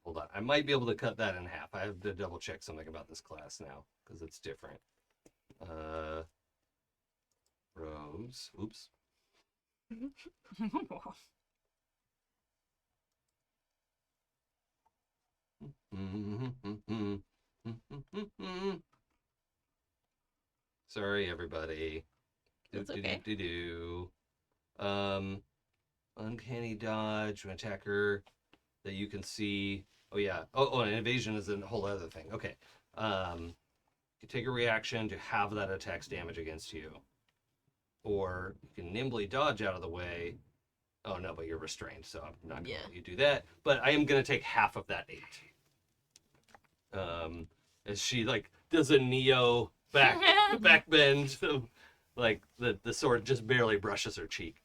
Hold on. I might be able to cut that in half. I have to double check something about this class now because it's different. Rose. Oops. Sorry, everybody. That's okay. Uncanny dodge, an attacker that you can see. Oh yeah. Oh, and evasion is a whole other thing. Okay. You take a reaction to have that attack's damage against you, or you can nimbly dodge out of the way. Oh no, but you're restrained, so I'm not going to let you do that. But I am going to take half of that 8. As she like does a Neo back bend, like the sword just barely brushes her cheek.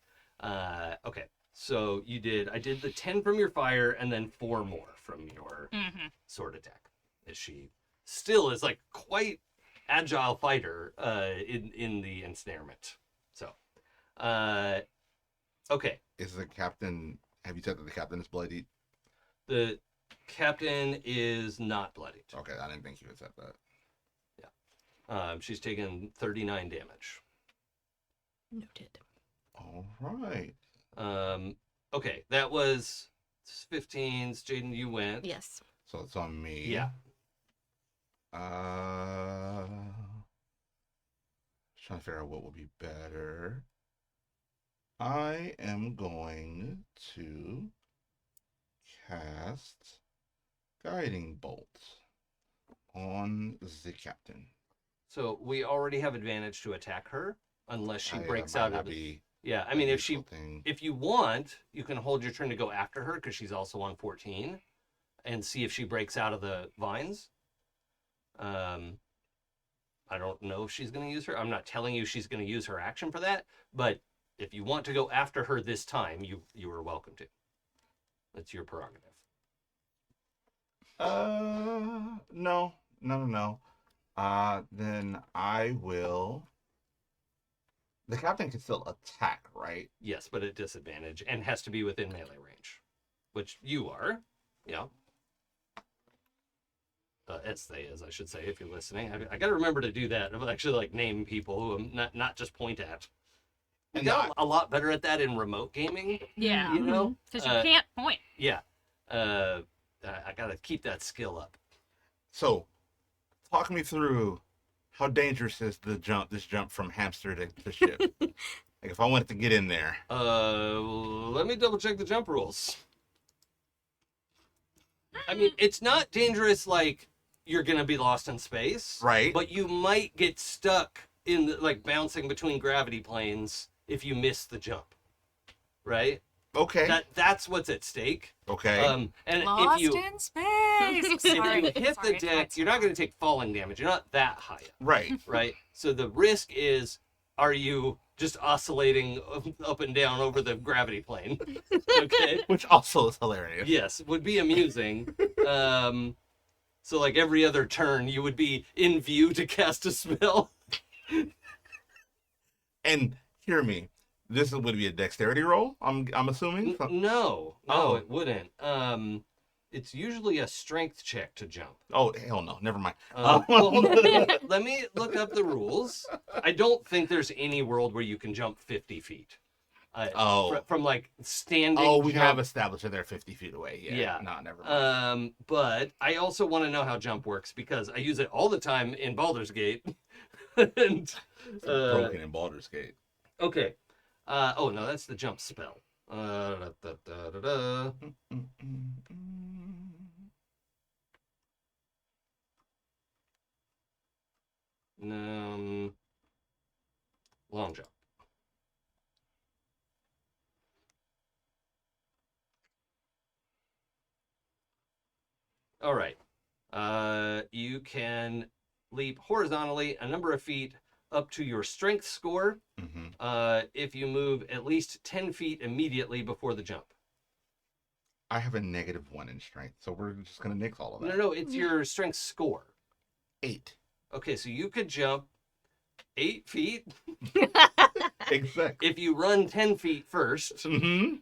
Okay, so I did the 10 from your fire and then 4 more from your sword attack. As she still is like quite agile fighter in the ensnarement. So, okay. Is the captain, have you said that the captain is bloodied? The captain is not bloodied. Okay, I didn't think you had said that. Yeah. She's taken 39 damage. Noted. All right. Okay, that was 15s. Jaden, you went. Yes. So it's on me. Yeah. Trying to figure out what would be better. I am going to cast Guiding Bolt on the captain. So we already have advantage to attack her unless she breaks might out not of it. be Yeah, I a mean, if useful thing. if you want, you can hold your turn to go after her because she's also on 14, and see if she breaks out of the vines. I don't know if she's going to use her. I'm not telling you she's going to use her action for that, but if you want to go after her this time, you are welcome to. That's your prerogative. No. Then I will. The captain can still attack, right? Yes, but at disadvantage and has to be within melee range, which you are. Yeah. Ezthe is, I should say, if you're listening. I got to remember to do that. I'll actually like name people who I'm not just point at. We And got a lot better at that in remote gaming. Yeah. You know? Because you can't point. Yeah. I got to keep that skill up. So, talk me through how dangerous is this jump from hamster to ship? Like if I wanted to get in there. Let me double check the jump rules. I mean, it's not dangerous like you're gonna be lost in space, Right. But you might get stuck in like bouncing between gravity planes if you miss the jump, right? Okay. That's what's at stake. Okay. And Lost if you in space. Sorry. hit the Sorry, deck, you're not going to take falling damage. You're not that high up, right. right? So the risk is, are you just oscillating up and down over the gravity plane? Okay. Which also is hilarious. Yes, would be amusing. So like every other turn, you would be in view to cast a spell. And hear me, this would be a dexterity roll. I'm assuming. No, Oh. it wouldn't. It's usually a strength check to jump. Oh hell no, never mind. Well, hold on. Let me look up the rules. I don't think there's any world where you can jump 50 feet. From like standing. Oh, we jump. have established that they're 50 feet away. Yeah. Yeah. No, never mind. But I also want to know how jump works because I use it all the time in Baldur's Gate. And Broken in Baldur's Gate. okay. Oh no, that's the jump spell. Da, da, da, da, da. Long jump. All right. You can leap horizontally a number of feet up to your strength score if you move at least 10 feet immediately before the jump. I have a -1 in strength, so we're just gonna nix all of that. No, it's your strength score. 8. Okay, so you could jump 8 feet Exactly. if you run 10 feet first. Mm-hmm.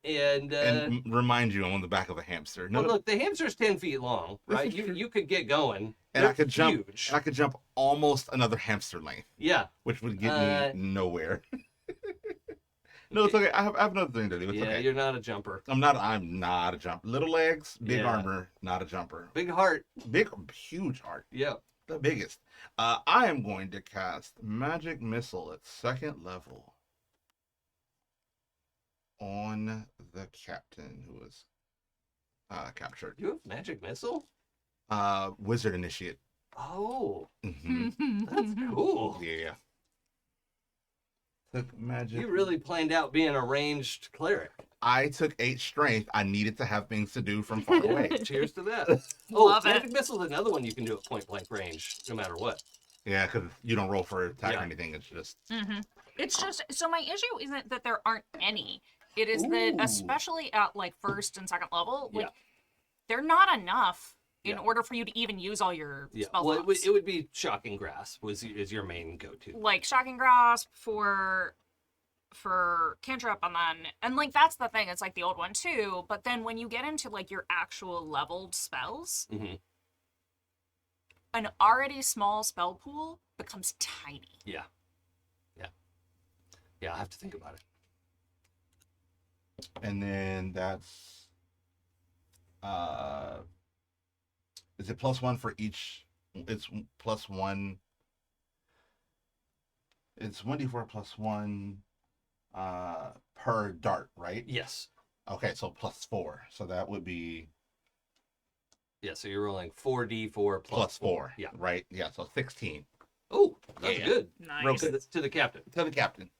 And remind you, I'm on the back of a hamster. No, well, look, the hamster's 10 feet long, right? You could get going. and They're I could jump. huge. And I could jump almost another hamster length, Yeah. which would get me nowhere. No, it's okay. I have another thing to do. It's Yeah, okay. you're not a jumper. I'm not a jumper. Little legs, big Yeah. armor, not a jumper. Big heart. Huge heart. Yeah. The biggest. I am going to cast Magic Missile at 2nd level on the captain who was captured. You have magic missile? Wizard Initiate. Oh, Hmm that's cool. Yeah. Took magic. You really planned out being a ranged cleric. I took 8 strength. I needed to have things to do from far away. Cheers to that. Oh, Love it. magic missile is another one you can do at point blank range, no matter what. Yeah, because you don't roll for attack Yeah. or anything. It's just It's just so my issue isn't that there aren't any. It is that Ooh. especially at like 1st and 2nd level, like Yeah. they're not enough in Yeah. order for you to even use all your Yeah. spell Well, slots. it would be shocking grasp is your main go-to. Like shocking grasp for cantrip, and like that's the thing. It's like the old one too. But then when you get into like your actual leveled spells, Hmm. an already small spell pool becomes tiny. Yeah. I have to think about it. and then that's is it +1 for each? It's +1. It's 1d4 +1 per dart, right? Yes. Okay, so +4. So that would be Yeah, so you're rolling 4d4 plus +4. Yeah. Right? Yeah, so 16. Oh, that's Yeah. good. Real Nice. good. To the captain. To the captain.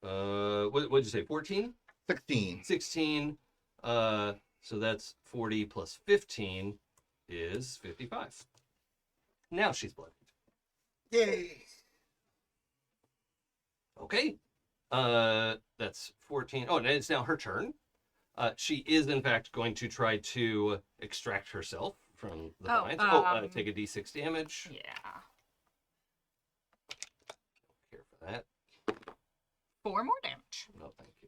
What'd you say? 14? 16. 16. So that's 40 plus 15 is 55. Now she's bloodied. Yay! Okay. That's 14. Oh, and it's now her turn. She is in fact going to try to extract herself from the Oh, vines. Take a d6 damage. Yeah. Care for that. 4 more damage. No, thank you.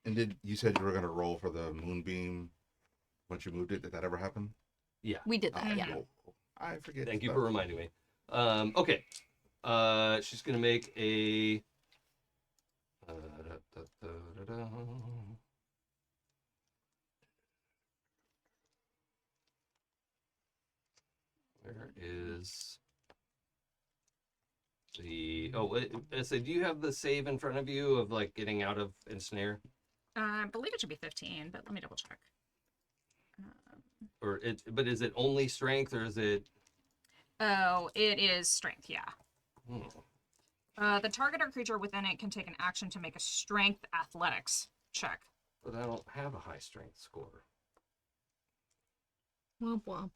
And you said you were gonna roll for the moonbeam once you moved it? Did that ever happen? Yeah. We did that, Oh, yeah. cool. I forget. Thank you stuff. for reminding me. Okay. She's gonna make a. Where is the? Oh, so do you have the save in front of you of like getting out of ensnare, I believe it should be 15, but let me double check. or it? But is it only strength, or is it? Oh, it is strength, yeah. Hmm. The target or creature within it can take an action to make a strength athletics check. But I don't have a high strength score. Womp womp.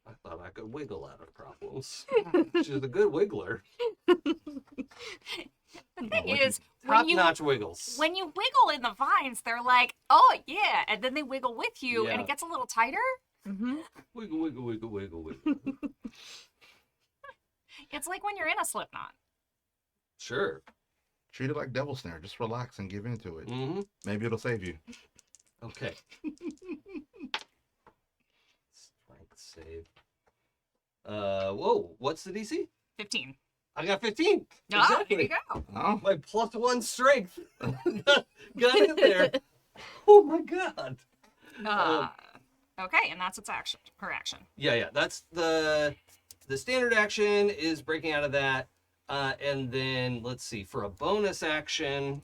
I thought I could wiggle out of problems. She's a good wiggler. The thing is, Top-notch wiggles. when you wiggle in the vines, they're like, oh yeah, and then they wiggle with you, and Yeah. it gets a little tighter. Mm-hmm. Wiggle, wiggle, wiggle, wiggle, wiggle. It's like when you're in a slip knot. Sure. Treat it like devil snare. Just relax and give into it. Mm-hmm. Maybe it'll save you. Okay. Strength save. Whoa, what's the DC? 15. I got 15. Ah, Exactly. there you go. Oh, My +1 strength. got in there. Oh my god. Okay, and that's its action. Her action. Yeah. That's the standard action is breaking out of that. And then let's see, for a bonus action.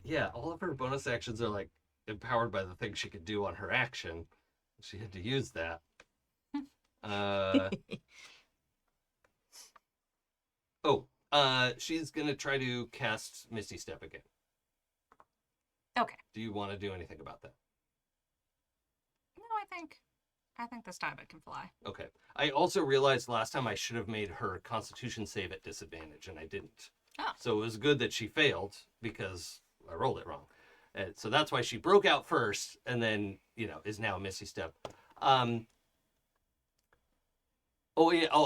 Yeah, all of her bonus actions are like empowered by the thing she could do on her action. She had to use that. She's gonna try to cast Misty Step again. Okay. Do you want to do anything about that? No, I think this time it can fly. Okay. I also realized last time I should have made her Constitution save at disadvantage, and I didn't. Oh. So it was good that she failed because I rolled it wrong. And so that's why she broke out first, and then is now Misty Step.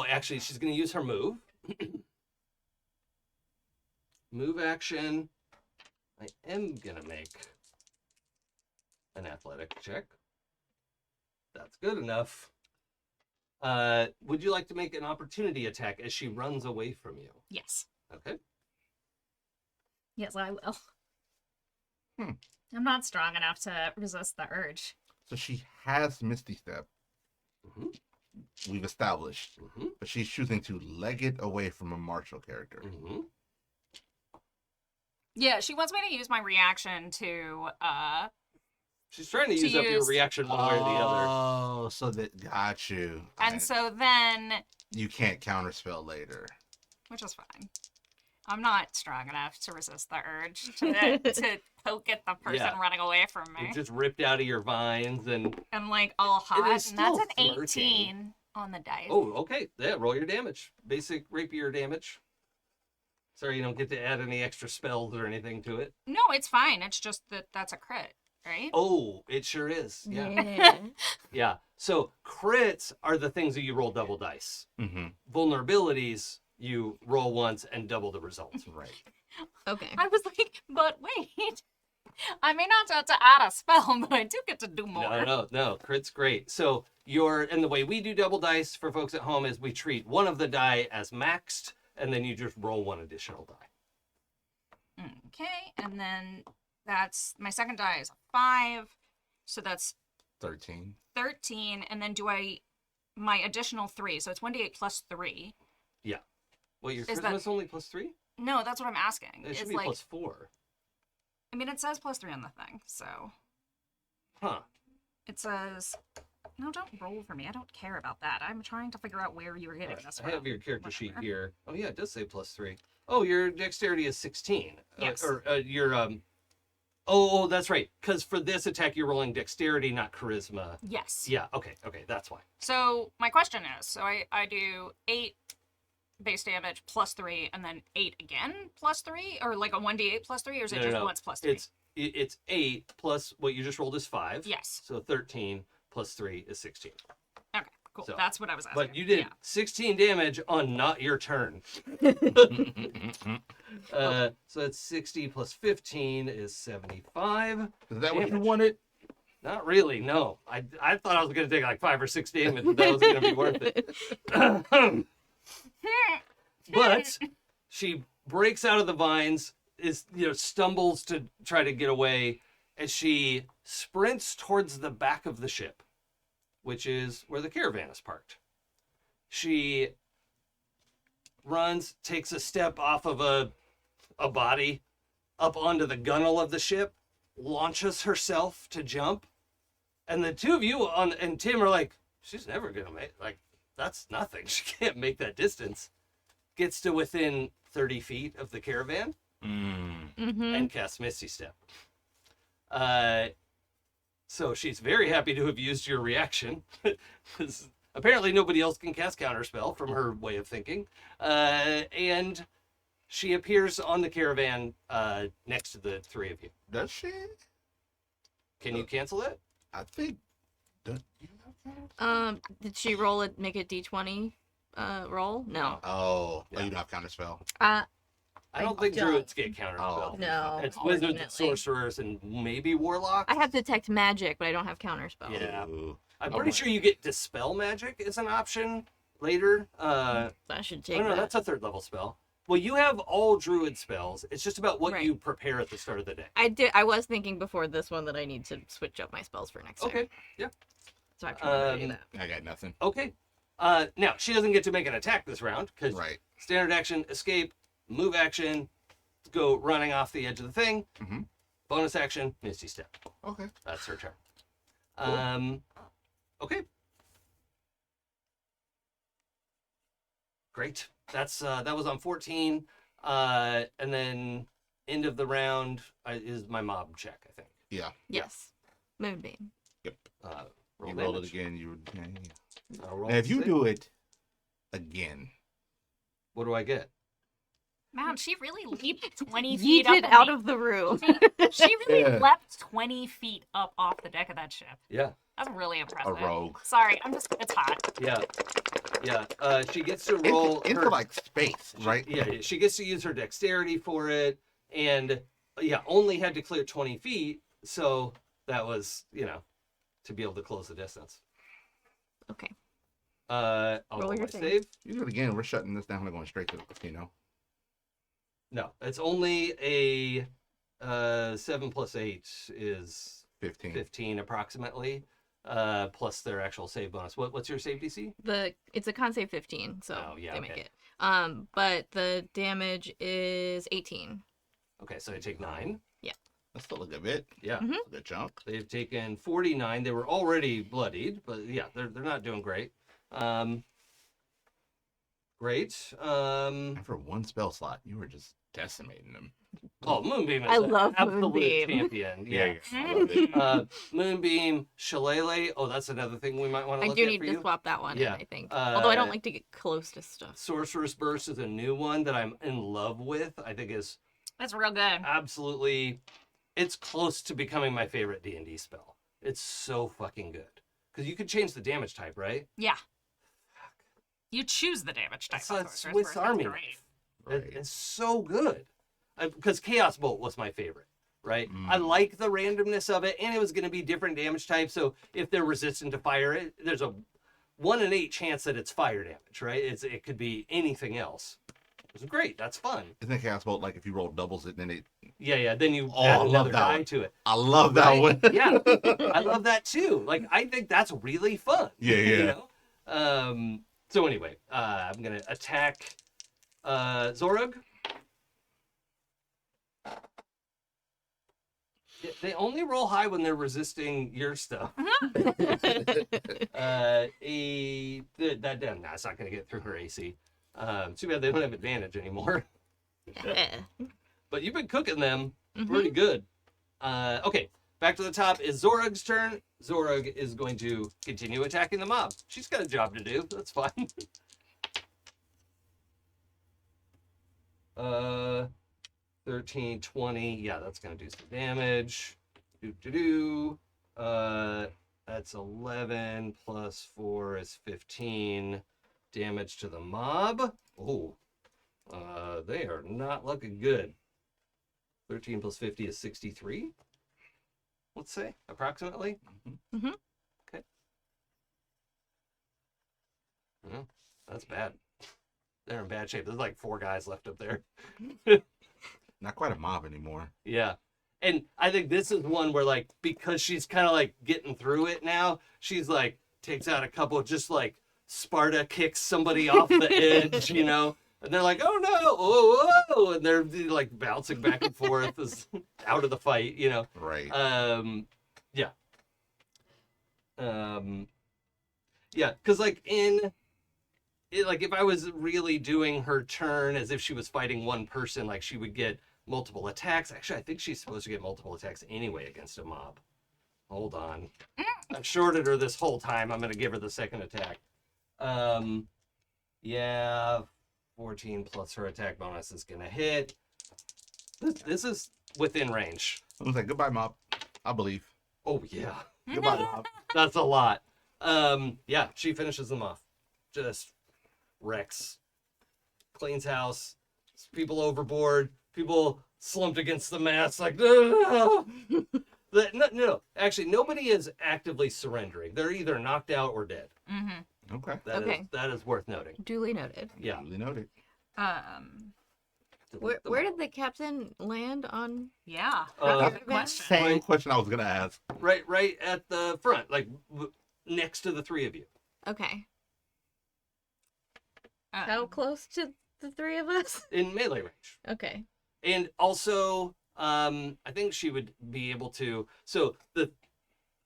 Actually, she's gonna use her move. Move action. I am gonna make an athletic check. That's good enough. Would you like to make an opportunity attack as she runs away from you? Yes. Okay. Yes, I will. I'm not strong enough to resist the urge. so she has Misty Step. Mm-hmm. We've established, Mm-hmm. but she's choosing to leg it away from a martial character. Mm-hmm. Yeah, she wants me to use my reaction to She's trying to use up your reaction one way or the other. Oh, so that got you. and so then, You can't counterspell later. which is fine. I'm not strong enough to resist the urge to poke at the person Yeah. running away from me. It just ripped out of your vines and. I'm like all hot, is and that's still an flirting. 18 on the dice. Oh, okay. Yeah, roll your damage. Basic rapier damage. Sorry, you don't get to add any extra spells or anything to it. No, it's fine. It's just that's a crit, right? Oh, it sure is. Yeah. Yeah. Yeah. So crits are the things that you roll double dice. Mm-hmm. Vulnerabilities, you roll once and double the result. Right. Okay. I was like, but wait. I may not have to add a spell, but I do get to do more. No. Crit's great. So and the way we do double dice for folks at home is we treat one of the die as maxed, and then you just roll one additional die. Okay, and then that's my second die is a 5, so that's 13. 13, and then my additional 3, so it's 1d8 plus 3. Well, your Is charisma's only +3? No, that's what I'm asking. It should It's be like, +4. I mean, it says plus 3 on the thing, so Huh. it says. No, don't roll for me. I don't care about that. I'm trying to figure out where you were getting this I from. have your character sheet Whatever. here. Oh yeah, it does say +3. Oh, your dexterity is 16. Yes. Your Oh, that's right. Because for this attack, you're rolling dexterity, not charisma. Yes. Yeah, okay, that's why. So my question is, so I do 8 base damage plus 3, and then 8 again plus 3, or like a 1d8 plus 3, or is it just once plus 3? It's 8 plus what you just rolled is 5. Yes. So 13 plus 3 is 16. Okay, cool. So, That's what I was asking. But you did 16 damage on not your turn. So that's 60 plus 15 is 75. Is that what you damage. wanted? Not really, no. I thought I was going to take like 5 or 6 damage, but that was going to be worth it. But she breaks out of the vines, stumbles to try to get away, as she sprints towards the back of the ship, which is where the caravan is parked. She runs, takes a step off of a body up onto the gunwale of the ship, launches herself to jump, and the two of you and Tim are like, she's never gonna make, like, that's nothing. She can't make that distance. Gets to within 30 feet of the caravan and casts Misty Step. So she's very happy to have used your reaction. Apparently nobody else can cast Counterspell from her way of thinking. And she appears on the caravan next to the three of you. Does she? Can you cancel it? I think. Don't you have that? Did she roll it? Make a d20 roll? No. Oh, Yeah. you don't have counterspell. I don't think don't. druids get Counterspell. Oh. No. It's wizards and unfortunately. sorcerers and maybe warlocks. I have detect magic, but I don't have counterspell. Yeah. Ooh. I'm pretty sure you get Dispel Magic as an option later. I should take No, that. that's a 3rd level spell. Well, you have all druid spells. It's just about what Right. you prepare at the start of the day. I was thinking before this one that I need to switch up my spells for next Okay, time. yeah. So I have to remember to do Um, that. I got nothing. Okay. Now, she doesn't get to make an attack this round, because Right. standard action, escape, move action, go running off the edge of the thing. Mhm. Bonus action, Misty Step. Okay. That's her turn. Cool. Okay. Great. That's that was on 14. And then end of the round is my mob check, I think. Yeah. Yes. Moonbeam. Roll You rolled it damage. again. You would. Yeah. I'll roll Now, if you six. do it again, What do I get? Man, she really leaped 20 Yeeted feet up. out of the room. She really Yeah. leapt 20 feet up off the deck of that ship. Yeah. That's really a impressive. rogue. Sorry, it's hot. Yeah. Yeah. She gets to roll into her, like space, right? Yeah, she gets to use her dexterity for it, and only had to clear 20 feet, so that was, to be able to close the distance. Okay. I'll Roll roll your my save. save. You do it again. We're shutting this down and going straight to the casino. No, it's only a 7 plus 8 is 15. 15 approximately, plus their actual save bonus. What's your save DC? It's a con save 15, so Oh, yeah, they make okay. it. But the damage is 18. Okay, so I take 9. That's still a good bit. Yeah. Mhm. That's a good chunk. They've taken 49. They were already bloodied, but yeah, they're not doing great. Great. And for one spell slot, you were just decimating them. Oh, Moonbeam is I an love absolute Moonbeam. champion. Yeah. I love it. Moonbeam, Shillelagh. Oh, that's another thing we might want to I look do at need for to you. swap that one Yeah. in, I think. Although I don't Uh, like to get close to stuff. Sorcerer's Burst is a new one that I'm in love with. I think is That's real good. absolutely, it's close to becoming my favorite D&D spell. It's so fucking good. Because you could change the damage type, right? Yeah. You choose the damage type. It's on a Sorcerer's Swiss Burst. Army That's knife. great. It's so good. Because Chaos Bolt was my favorite, right? I Mm. like the randomness of it, and it was going to be different damage types. So if they're resistant to fire, there's a 1 in 8 chance that it's fire damage, right? It could be anything else. It was great. That's fun. Isn't it Chaos Bolt, like if you roll doubles it, then it. Yeah. Then you Oh, I add love another that die one. to it. I love that Right? one. Yeah, I love that too. Like, I think that's really fun. Yeah, yeah. You know? So anyway, I'm gonna attack Zorug. Yeah, they only roll high when they're resisting your stuff. That's not gonna get through her AC. Too bad they don't have advantage anymore. But you've been cooking them pretty good. Okay, back to the top is Zorug's turn. Zorug is going to continue attacking the mob. She's got a job to do. That's fine. 13, 20. Yeah, that's going to do some damage. That's 11 plus 4 is 15 damage to the mob. Oh, they are not looking good. 13 plus 50 is 63. Let's say, approximately. Mhm. Okay. Well, that's bad. They're in bad shape. There's like 4 guys left up there. Not quite a mob anymore. Yeah. And I think this is one where, like, because she's kind of like getting through it now, she's like takes out a couple, just like Sparta kicks somebody off the edge, you know, and they're like, oh no, oh, whoa, and they're like bouncing back and forth as, out of the fight, you know. Right. Yeah. Yeah, because like like if I was really doing her turn as if she was fighting one person, like she would get multiple attacks. Actually, I think she's supposed to get multiple attacks anyway against a mob. Hold on. I've shorted her this whole time. I'm going to give her the second attack. Yeah, 14 plus her attack bonus is going to hit. This is within range. I was like, goodbye, mob. I believe. Oh, yeah. Goodbye, mob. That's a lot. Yeah, she finishes them off. Just wrecks. Cleans house. People overboard. People slumped against the mast like, no. No. Actually, nobody is actively surrendering. They're either knocked out or dead. Mm-hmm. Okay. That is worth noting. Duly noted. Yeah. Duly noted. Where did the captain land on? Yeah. Uh, That's a good question. Same question I was gonna ask. Right at the front, like next to the 3 of you. Okay. Um, How close to the 3 of us? In melee range. Okay. And also, I think she would be able to. So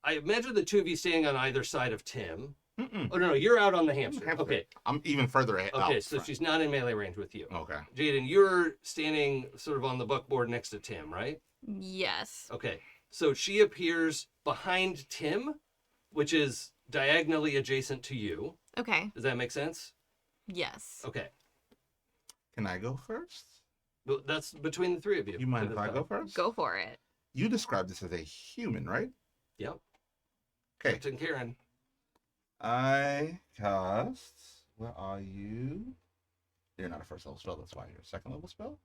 I imagine the 2 of you standing on either side of Tim. Mm-mm. Oh no, you're out on the hamster. Okay, I'm even further ahead. okay, so she's not in melee range with you. Okay. Jaden, you're standing sort of on the buckboard next to Tim, right? Yes. Okay, so she appears behind Tim, which is diagonally adjacent to you. Okay. Does that make sense? Yes. Okay, Can I go first? well, that's between the 3 of you. You mind if I go first? Go for it. You described this as a human, right? Yep. Okay. Captain Karen. I cast. Where are you? You're not a first level spell. That's why you're a second level spell.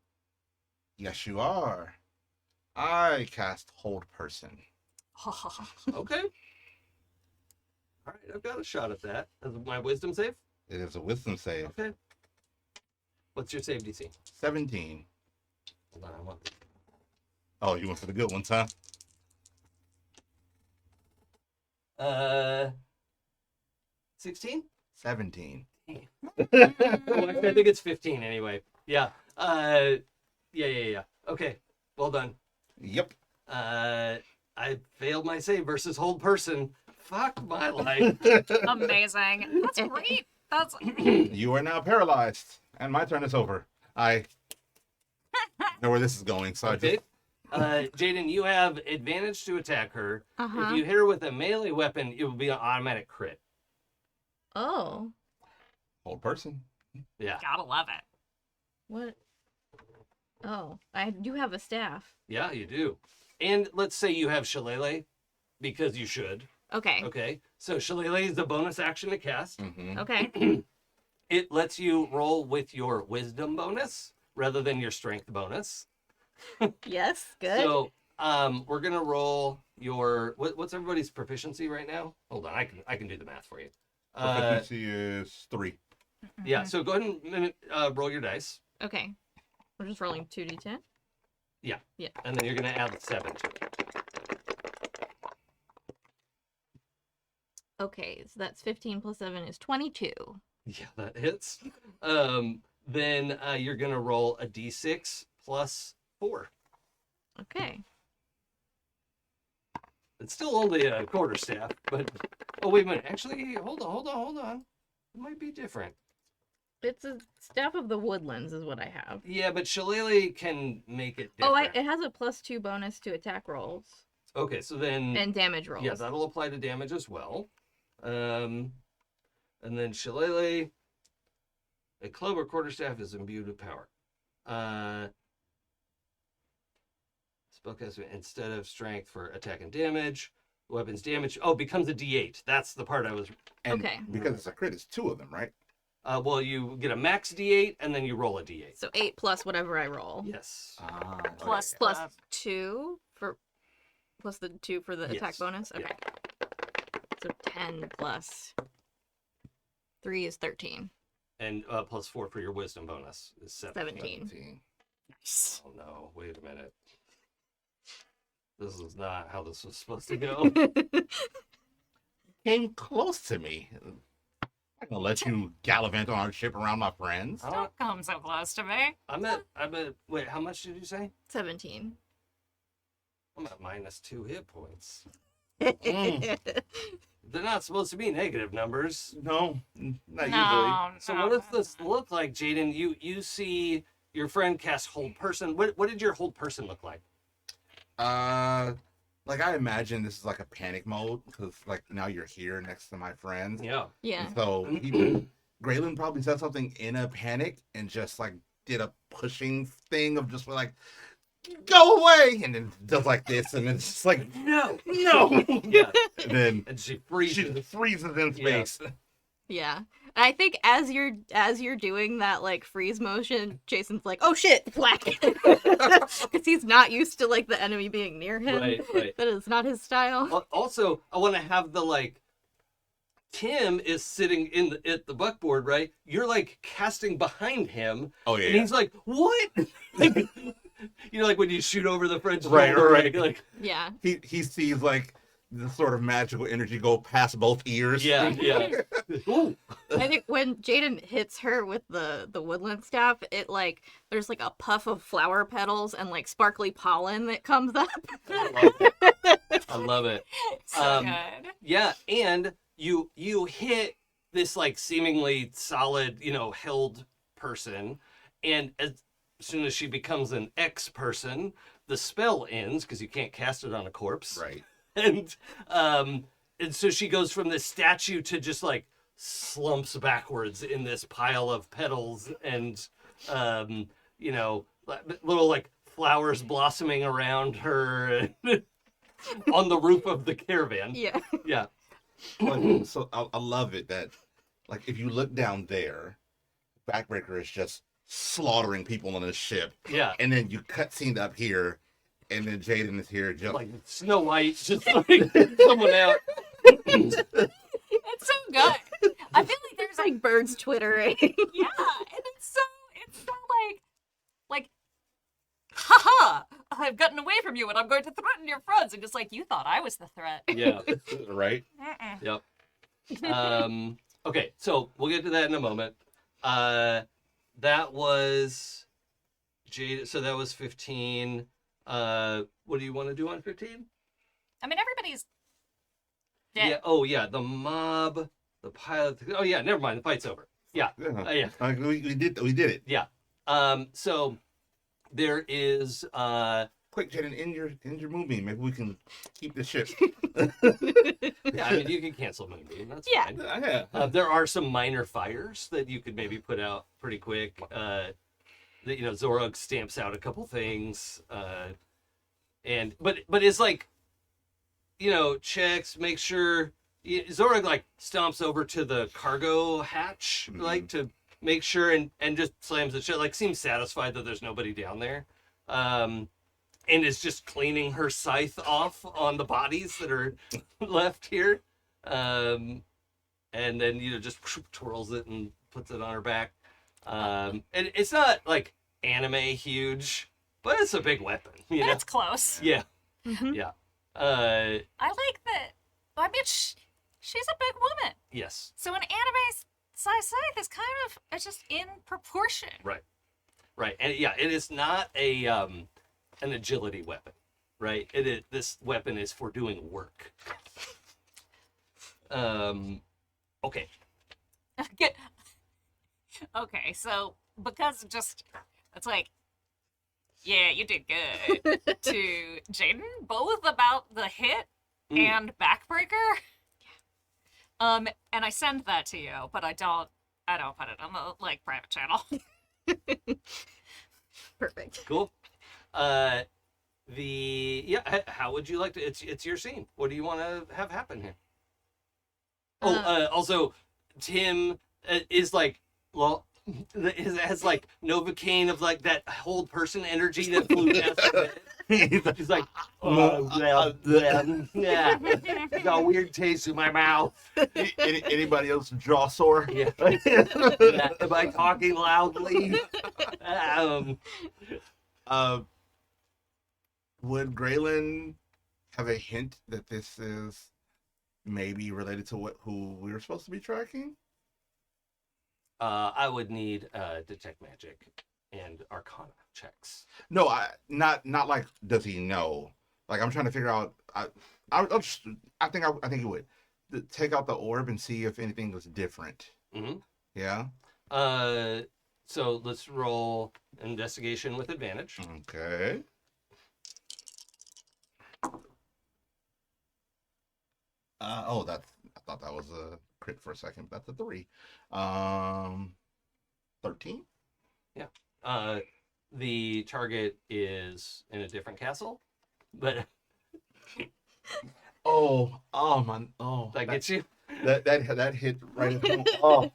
Yes, you are. I cast Hold Person. Okay. All right, I've got a shot at that. As my wisdom save. It is a Wisdom save. Okay. What's your save DC? 17. Hold on, I want. Oh, you went for the good ones, huh? 16? 17. Oh, actually, I think it's 15 anyway. Yeah. Yeah. Okay. Well done. Yep. I failed my save versus Hold Person. Fuck my life. Amazing. That's great. That's You are now paralyzed, and my turn is over. I know where this is going, so Okay. I just... Jaden, you have advantage to attack her. Uh-huh. If you hit her with a melee weapon, it will be an automatic crit. Oh. Hold Person. Yeah. gotta love it. What? Oh, I do have a staff. Yeah, you do. And let's say you have Shillelagh, because you should. Okay. Okay. So Shillelagh is a bonus action to cast. Mm-hmm. Okay. It lets you roll with your wisdom bonus rather than your strength bonus. Yes. Good. So we're gonna roll your what's everybody's proficiency right now? Hold on, I can do the math for you. Proficiency is 3. Yeah, so go ahead and roll your dice. Okay. We're just rolling 2d10. And then you're gonna add 7 to it. Okay, so that's 15 plus 7 is 22. Yeah, that hits. Then you're gonna roll a d6 plus 4. Okay. It's still only a quarterstaff, but oh wait a minute. Actually, hold on. It might be different. It's a Staff of the Woodlands is what I have. Yeah, but Shillelagh can make it Oh, different. it has a +2 bonus to attack rolls Okay, so then and damage rolls. yeah, that'll apply to damage as well. And then Shillelagh, a club or quarterstaff is imbued with power. Spellcaster instead of strength for attack and damage. Weapons damage becomes a D8. That's the part I was. And Okay. because it's a crit, it's 2 of them, right? Well, you get a max D8 and then you roll a D8. So 8 plus whatever I roll. Yes. Plus Okay. Plus the- 2 for plus the 2 for the attack Yes. bonus. Okay. So 10 plus 3 is 13. And plus 4 for your wisdom bonus is 17. 17. Nice. Oh no! Wait a minute. This is not how this was supposed to go. Came close to me. I'm gonna let you gallivant on our ship around my friends. Oh. Don't come so close to me. I'm at. Wait, how much did you say? 17. I'm at -2 hit points. Mm. They're not supposed to be negative numbers. No, not usually. No. So what does this look like, Jaden? You see your friend cast hold person. What did your hold person look like? Like I imagine this is like a panic mode because like now you're here next to my friends. Yeah. Yeah. And so Gralen probably said something in a panic and just like did a pushing thing of just like go away and then does like this and it's just like No. no. Yeah. And then And she she freezes. freezes in Yeah. space. Yeah. And I think as you're doing that like freeze motion, Jason's like, "Oh shit, Black," because he's not used to like the enemy being near him. Right. That is not his style. Also, I want to have the like. Tim is sitting at the buckboard, right? You're like casting behind him, Oh yeah. and he's like, "What?" Like, you know, like when you shoot over the French Right, shoulder, right. Like, Yeah. He sees like the sort of magical energy go past both ears. yeah. Ooh. I think when Jaden hits her with the woodland staff, it like there's like a puff of flower petals and like sparkly pollen that comes up. I love it. So good. Yeah, and you hit this like seemingly solid, held person, and as soon as she becomes an X person, the spell ends because you can't cast it on a corpse. Right. And so she goes from this statue to just like slumps backwards in this pile of petals and little like flowers blossoming around her on the roof of the caravan. Yeah. Yeah. So I love it that like if you look down there, Backbreaker is just slaughtering people on his ship. Yeah. And then you cut scene up here, and then Jaden is here just Like Snow White, just like someone out. It's so good. I feel like there's It's like birds twittering. yeah, and it's so like, haha, I've gotten away from you and I'm going to threaten your friends, and just like you thought I was the threat. Yeah. right. Mm-mm. Yep. Okay, so we'll get to that in a moment. That was Jade. So that was 15. What do you want to do on 15? I mean, everybody's dead. Yeah. Oh, yeah. The mob, the pilot. Oh, yeah. Never mind. The fight's over. Yeah. Yeah. We did it. Yeah. So there is. Quick, Jaden, end your moonbeam. Maybe we can keep the ship. Yeah. I mean, you can cancel Moonbeam. That's Yeah. fine. Yeah. There are some minor fires that you could maybe put out pretty quick. That Zorog stamps out a couple things, but is like, checks, make sure. Zorog like stomps over to the cargo hatch, like to make sure, and just slams the shut. Like seems satisfied that there's nobody down there, and is just cleaning her scythe off on the bodies that are left here. And then just twirls it and puts it on her back. And it's not like anime huge, but it's a big weapon. But it's close. Yeah, Mhm. yeah. I like that. I mean, she's a big woman, Yes, so an anime size scythe is kind of it's just in proportion. right, and yeah, it is not a an agility weapon, right? This weapon is for doing work. Okay. Okay, so because it's like, yeah, you did good. To Jaden, both about the hit and backbreaker. And I send that to you, but I don't put it on the private channel. Perfect. Cool. How would you like to? It's your scene. What do you want to have happen here? Also, Tim is like, well, has like Novocaine of like that whole person energy that flew past his head. He's like, yeah, got a weird taste in my mouth. Anybody else jaw sore? Yeah. Am I talking loudly? Would Gralen have a hint that this is maybe related to who we were supposed to be tracking? I would need detect magic and arcana checks. No, not like does he know? Like I'm trying to figure out. I think he would take out the orb and see if anything was different. Mm-hmm. Yeah. So let's roll investigation with advantage. Okay. I thought that was a crit for a second, but that's a 3. 13? Yeah. The target is in a different castle, but man, that gets you. That hit right at home.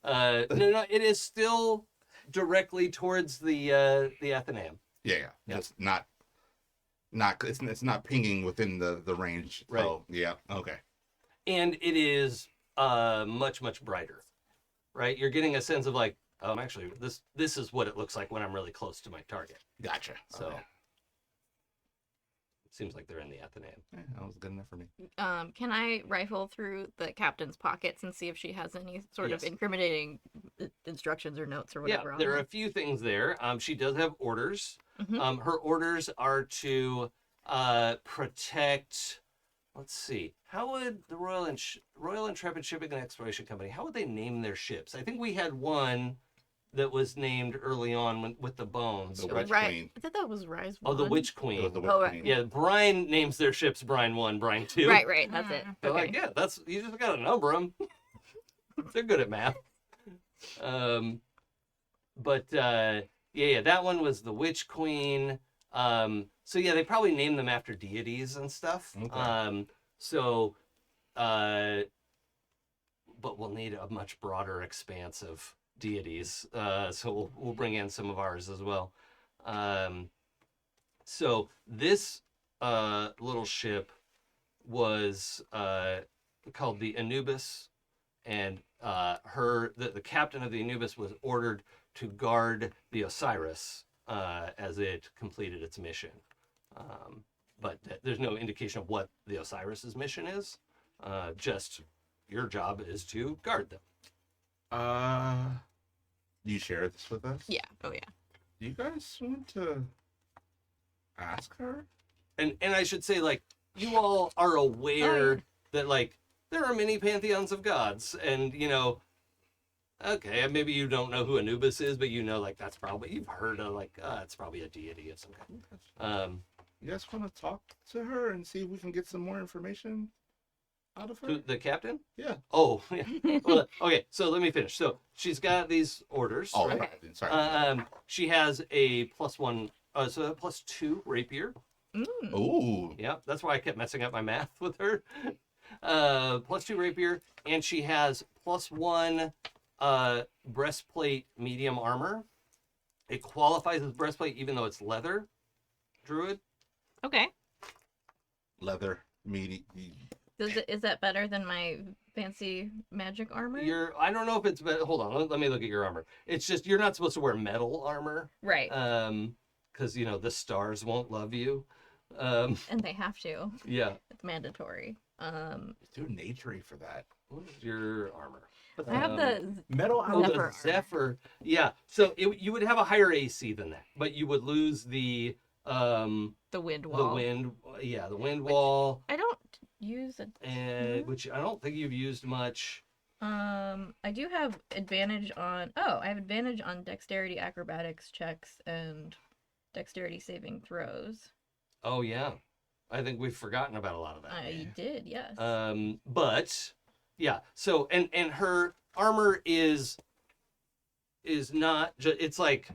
No, it is still directly towards the Athenaeum. Yeah. It's not it's not pinging within the range. Right. So, yeah. Okay. And it is much brighter, right? You're getting a sense of like, actually, this is what it looks like when I'm really close to my target. Gotcha. So Okay. it seems like they're in the Athenaeum. Yeah, that was good enough for me. Can I rifle through the captain's pockets and see if she has any sort of Yes. incriminating instructions or notes or whatever? Yeah, on there are her? a few things there. She does have orders. Mhm. Her orders are to protect. Let's see. How would the Royal Intrepid Shipping and Exploration Company? How would they name their ships? I think we had one that was named early on with the bones. The right? Witch Queen. I thought that was Rise. Oh, the One. Witch It Queen. was the Witch Oh, right. Queen. Yeah, Brian names their ships Brian 1, Brian 2. Right, that's it. They're Okay. like, yeah, that's you just gotta number them. They're good at math. That one was the Witch Queen. So yeah, they probably named them after deities and stuff. Okay. But we'll need a much broader expanse of deities. So we'll bring in some of ours as well. So this little ship was called the Anubis, and the captain of the Anubis was ordered to guard the Osiris as it completed its mission. But there's no indication of what the Osiris's mission is. Just your job is to guard them. Do you share this with us? Yeah. Oh yeah. Do you guys want to ask her? And I should say, like, you all are aware that, like, there are many pantheons of gods, and, you know, okay, maybe you don't know who Anubis is, but you know, like, that's probably, you've heard of, like, it's probably a deity of some kind. You guys want to talk to her and see if we can get some more information out of her? The captain? Yeah. Oh, yeah. Well, okay, so let me finish. So she's got these orders. Oh, right? right. Sorry. She has a +1, so a +2 rapier. Ooh. Yeah, that's why I kept messing up my math with her. +2 rapier, and she has +1 breastplate medium armor. It qualifies as breastplate even though it's leather. Druid. Okay. Leather, meaty. Is that better than my fancy magic armor? I don't know if it's hold on, let me look at your armor. It's just you're not supposed to wear metal armor. Right. Because you know the stars won't love you. And they have to. Yeah. It's mandatory. It's too naturey for that. What is your armor? I have the Metal Oh, Zephyr the armor. Zephyr. Yeah. So you would have a higher AC than that, but you would lose the wind wall. the wind. Yeah, the wind wall. I don't use it. And which I don't think you've used much. I do have advantage on. Oh, I have advantage on dexterity, acrobatics checks, and dexterity saving throws. Oh yeah, I think we've forgotten about a lot of that. You did, yes. But yeah. So and her armor is not just. It's like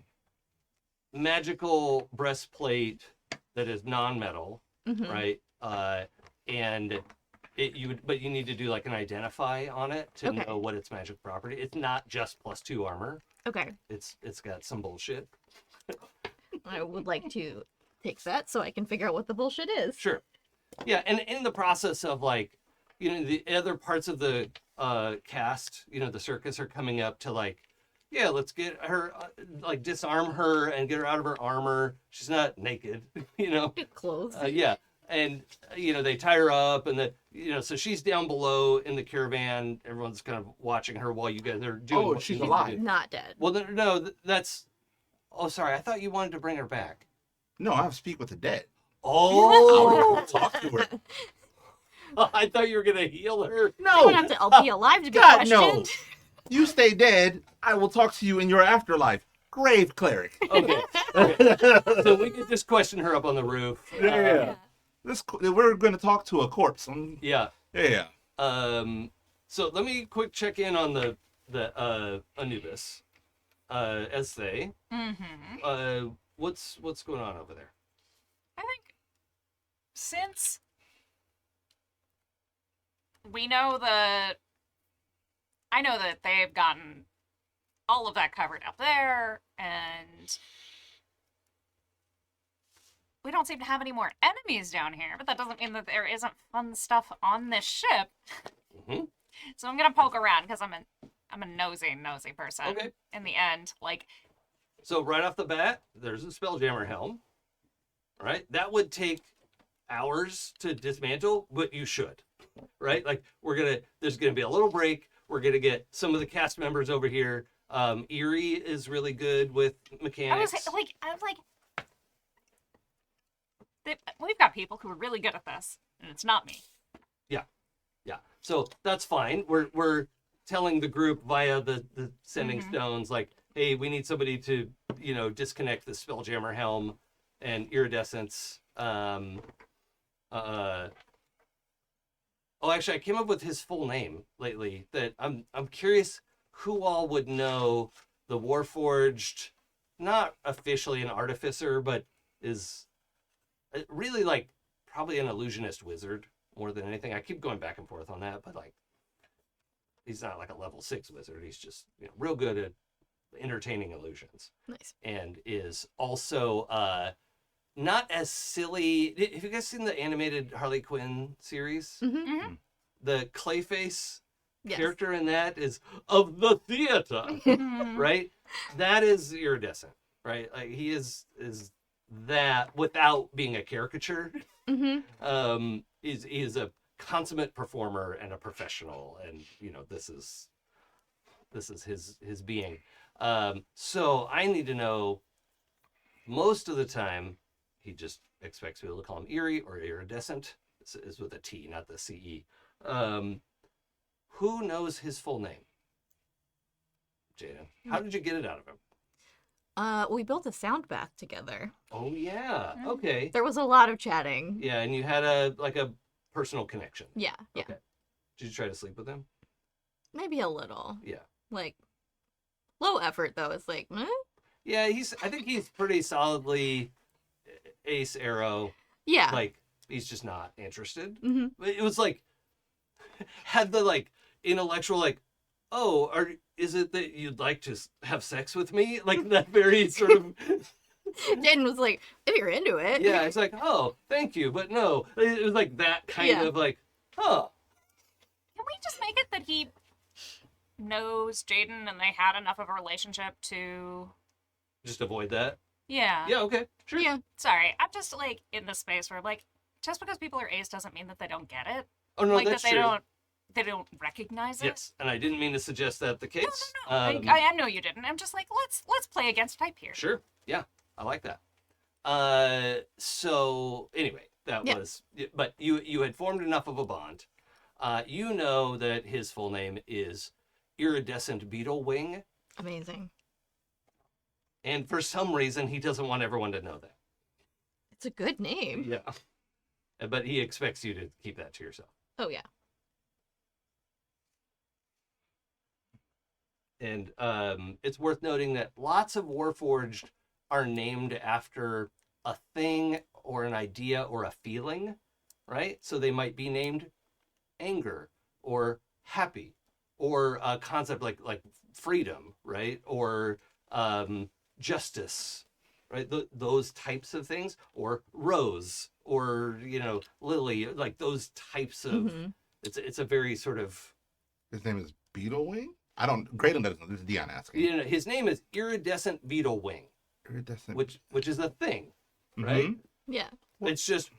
magical breastplate that is non-metal, Mhm. right? And but you need to do like an identify on it to Okay. know what its magic property. It's not just +2 armor. Okay. It's got some bullshit. I would like to take that so I can figure out what the bullshit is. Sure. Yeah, and in the process of like, the other parts of the cast, the circus are coming up to like, yeah, let's get her, like disarm her and get her out of her armor. She's not naked, Clothes. Yeah. And, they tie her up and so she's down below in the caravan. Everyone's kind of watching her while you guys are doing Oh, what she's you need to alive. do. Not dead. Well, no, that's, oh, sorry. I thought you wanted to bring her back. No, I have to speak with the dead. Oh, Talk to her. I thought you were going to heal her. You don't have No, to be alive to be God, questioned. no. You stay dead. I will talk to you in your afterlife. Grave cleric. Okay. So we could just question her up on the roof. Yeah. We're going to talk to a corpse. Yeah. Yeah. So let me quick check in on the Anubis. Ezthe. Mm-hmm. What's going on over there? I think since we know I know that they've gotten all of that covered up there, and we don't seem to have any more enemies down here, but that doesn't mean that there isn't fun stuff on this ship. Mm-hmm. So I'm gonna poke around because I'm a nosy person. Okay. In the end, like, So right off the bat, there's a Spelljammer helm. Right? That would take hours to dismantle, but you should. Right? Like there's gonna be a little break. We're gonna get some of the cast members over here. Eerie is really good with mechanics. we've got people who are really good at this, and it's not me. Yeah, so that's fine. We're telling the group via the sending Mhm. stones, like, hey, we need somebody to disconnect the Spelljammer helm and iridescence. Oh, actually, I came up with his full name lately. That I'm curious who all would know the Warforged, not officially an artificer, but is really like probably an illusionist wizard more than anything. I keep going back and forth on that, but like he's not like a level 6 wizard. He's just real good at entertaining illusions. Nice. And is also not as silly. Have you guys seen the animated Harley Quinn series? Mm-hmm. The Clayface Yes. character in that is of the theater, right? That is iridescent, right? Like he is that without being a caricature. Mm-hmm. He is a consummate performer and a professional, and this is his being. So I need to know. Most of the time, he just expects people to call him Eerie or iridescent. This is with a T, not the CE. Who knows his full name? Jaden, how did you get it out of him? We built a sound bath together. Oh yeah, okay. There was a lot of chatting. Yeah, and you had a personal connection. Yeah. Okay. Did you try to sleep with him? Maybe a little. Yeah. Like, low effort, though. It's like, Yeah, I think he's pretty solidly ace arrow. yeah. Like, he's just not interested. Mm-hmm. But it was like, had the like intellectual like, oh, is it that you'd like to have sex with me? Like that very sort of. Jaden was like, if you're into it. Yeah, it's like, oh, thank you, but no. It was like that kind of like, huh. Can we just make it that he knows Jaden and they had enough of a relationship to... Just avoid that. Yeah. Yeah, okay, sure. Yeah. Sorry, I'm just like in this space where like, just because people are ace doesn't mean that they don't get it. Oh no, like that's that they true. don't recognize it. Yes, and I didn't mean to suggest that the case. No. I know you didn't. I'm just like, let's play against type here. Sure. Yeah, I like that. So anyway, that was. But you had formed enough of a bond. You know that his full name is iridescent beetle wing. Amazing. And for some reason, he doesn't want everyone to know that. It's a good name. Yeah. But he expects you to keep that to yourself. Oh, yeah. And it's worth noting that lots of Warforged are named after a thing or an idea or a feeling, right? So they might be named anger or happy or a concept like freedom, right? Or justice, right? Those types of things, or rose, or lily, like those types of. Mhm. It's a very sort of. His name is Beetlewing? I don't. Gralen doesn't know. This is Dion asking. His name is Iridescent Beetle Wing, Iridescent. which is a thing, right? Mhm. Yeah. It's just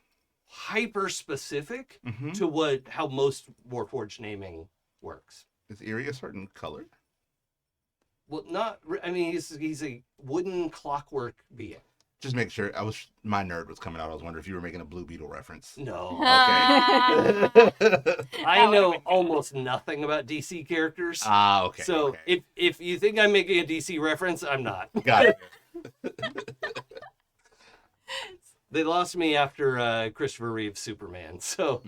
hyper specific Mhm. to how most Warforged naming works. Is Eerie a certain color? Well, I mean, he's a wooden clockwork being. Just make sure. My nerd was coming out. I was wondering if you were making a Blue Beetle reference. No. Okay. I would've know been good. almost nothing about DC characters. Okay. So okay. if you think I'm making a DC reference, I'm not. Got it. They lost me after Christopher Reeve's Superman, so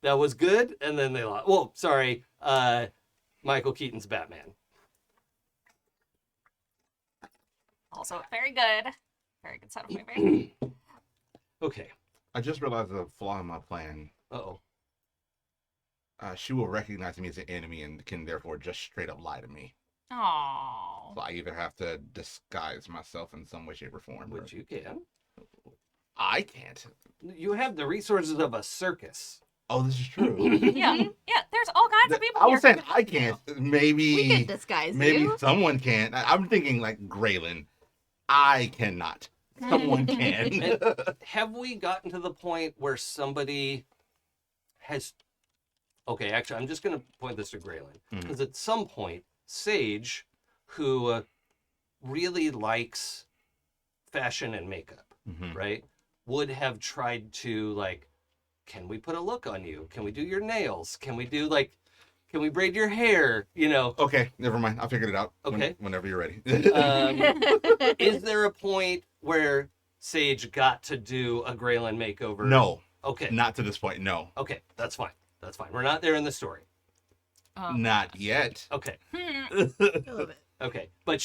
that was good, and then they lost. Well, sorry, Michael Keaton's Batman. Also very good. Very good set of movie. Okay. I just realized a flaw in my plan. Uh-oh. She will recognize me as an enemy and can therefore just straight up lie to me. Aww. So I either have to disguise myself in some way, shape, or form. Which you can. I can't. You have the resources of a circus. Oh, this is true. Yeah. Yeah, there's all kinds of people I here. was saying I can't. Maybe. We could disguise Maybe you. someone can. I'm thinking like Gralen. I cannot. Someone can. Have we gotten to the point where somebody has... Okay, actually, I'm just going to point this to Gralen. Because at some point, Sage, who really likes fashion and makeup, Mhm. right, would have tried to, like, can we put a look on you? Can we do your nails? Can we can we braid your hair? Okay, never mind. I figured it out. Okay. Whenever you're ready. Is there a point where Sage got to do a Gralen makeover? No, Okay. not to this point. No, Okay, that's fine. That's fine. We're not there in the story. not yet. Okay. I love it. Okay. But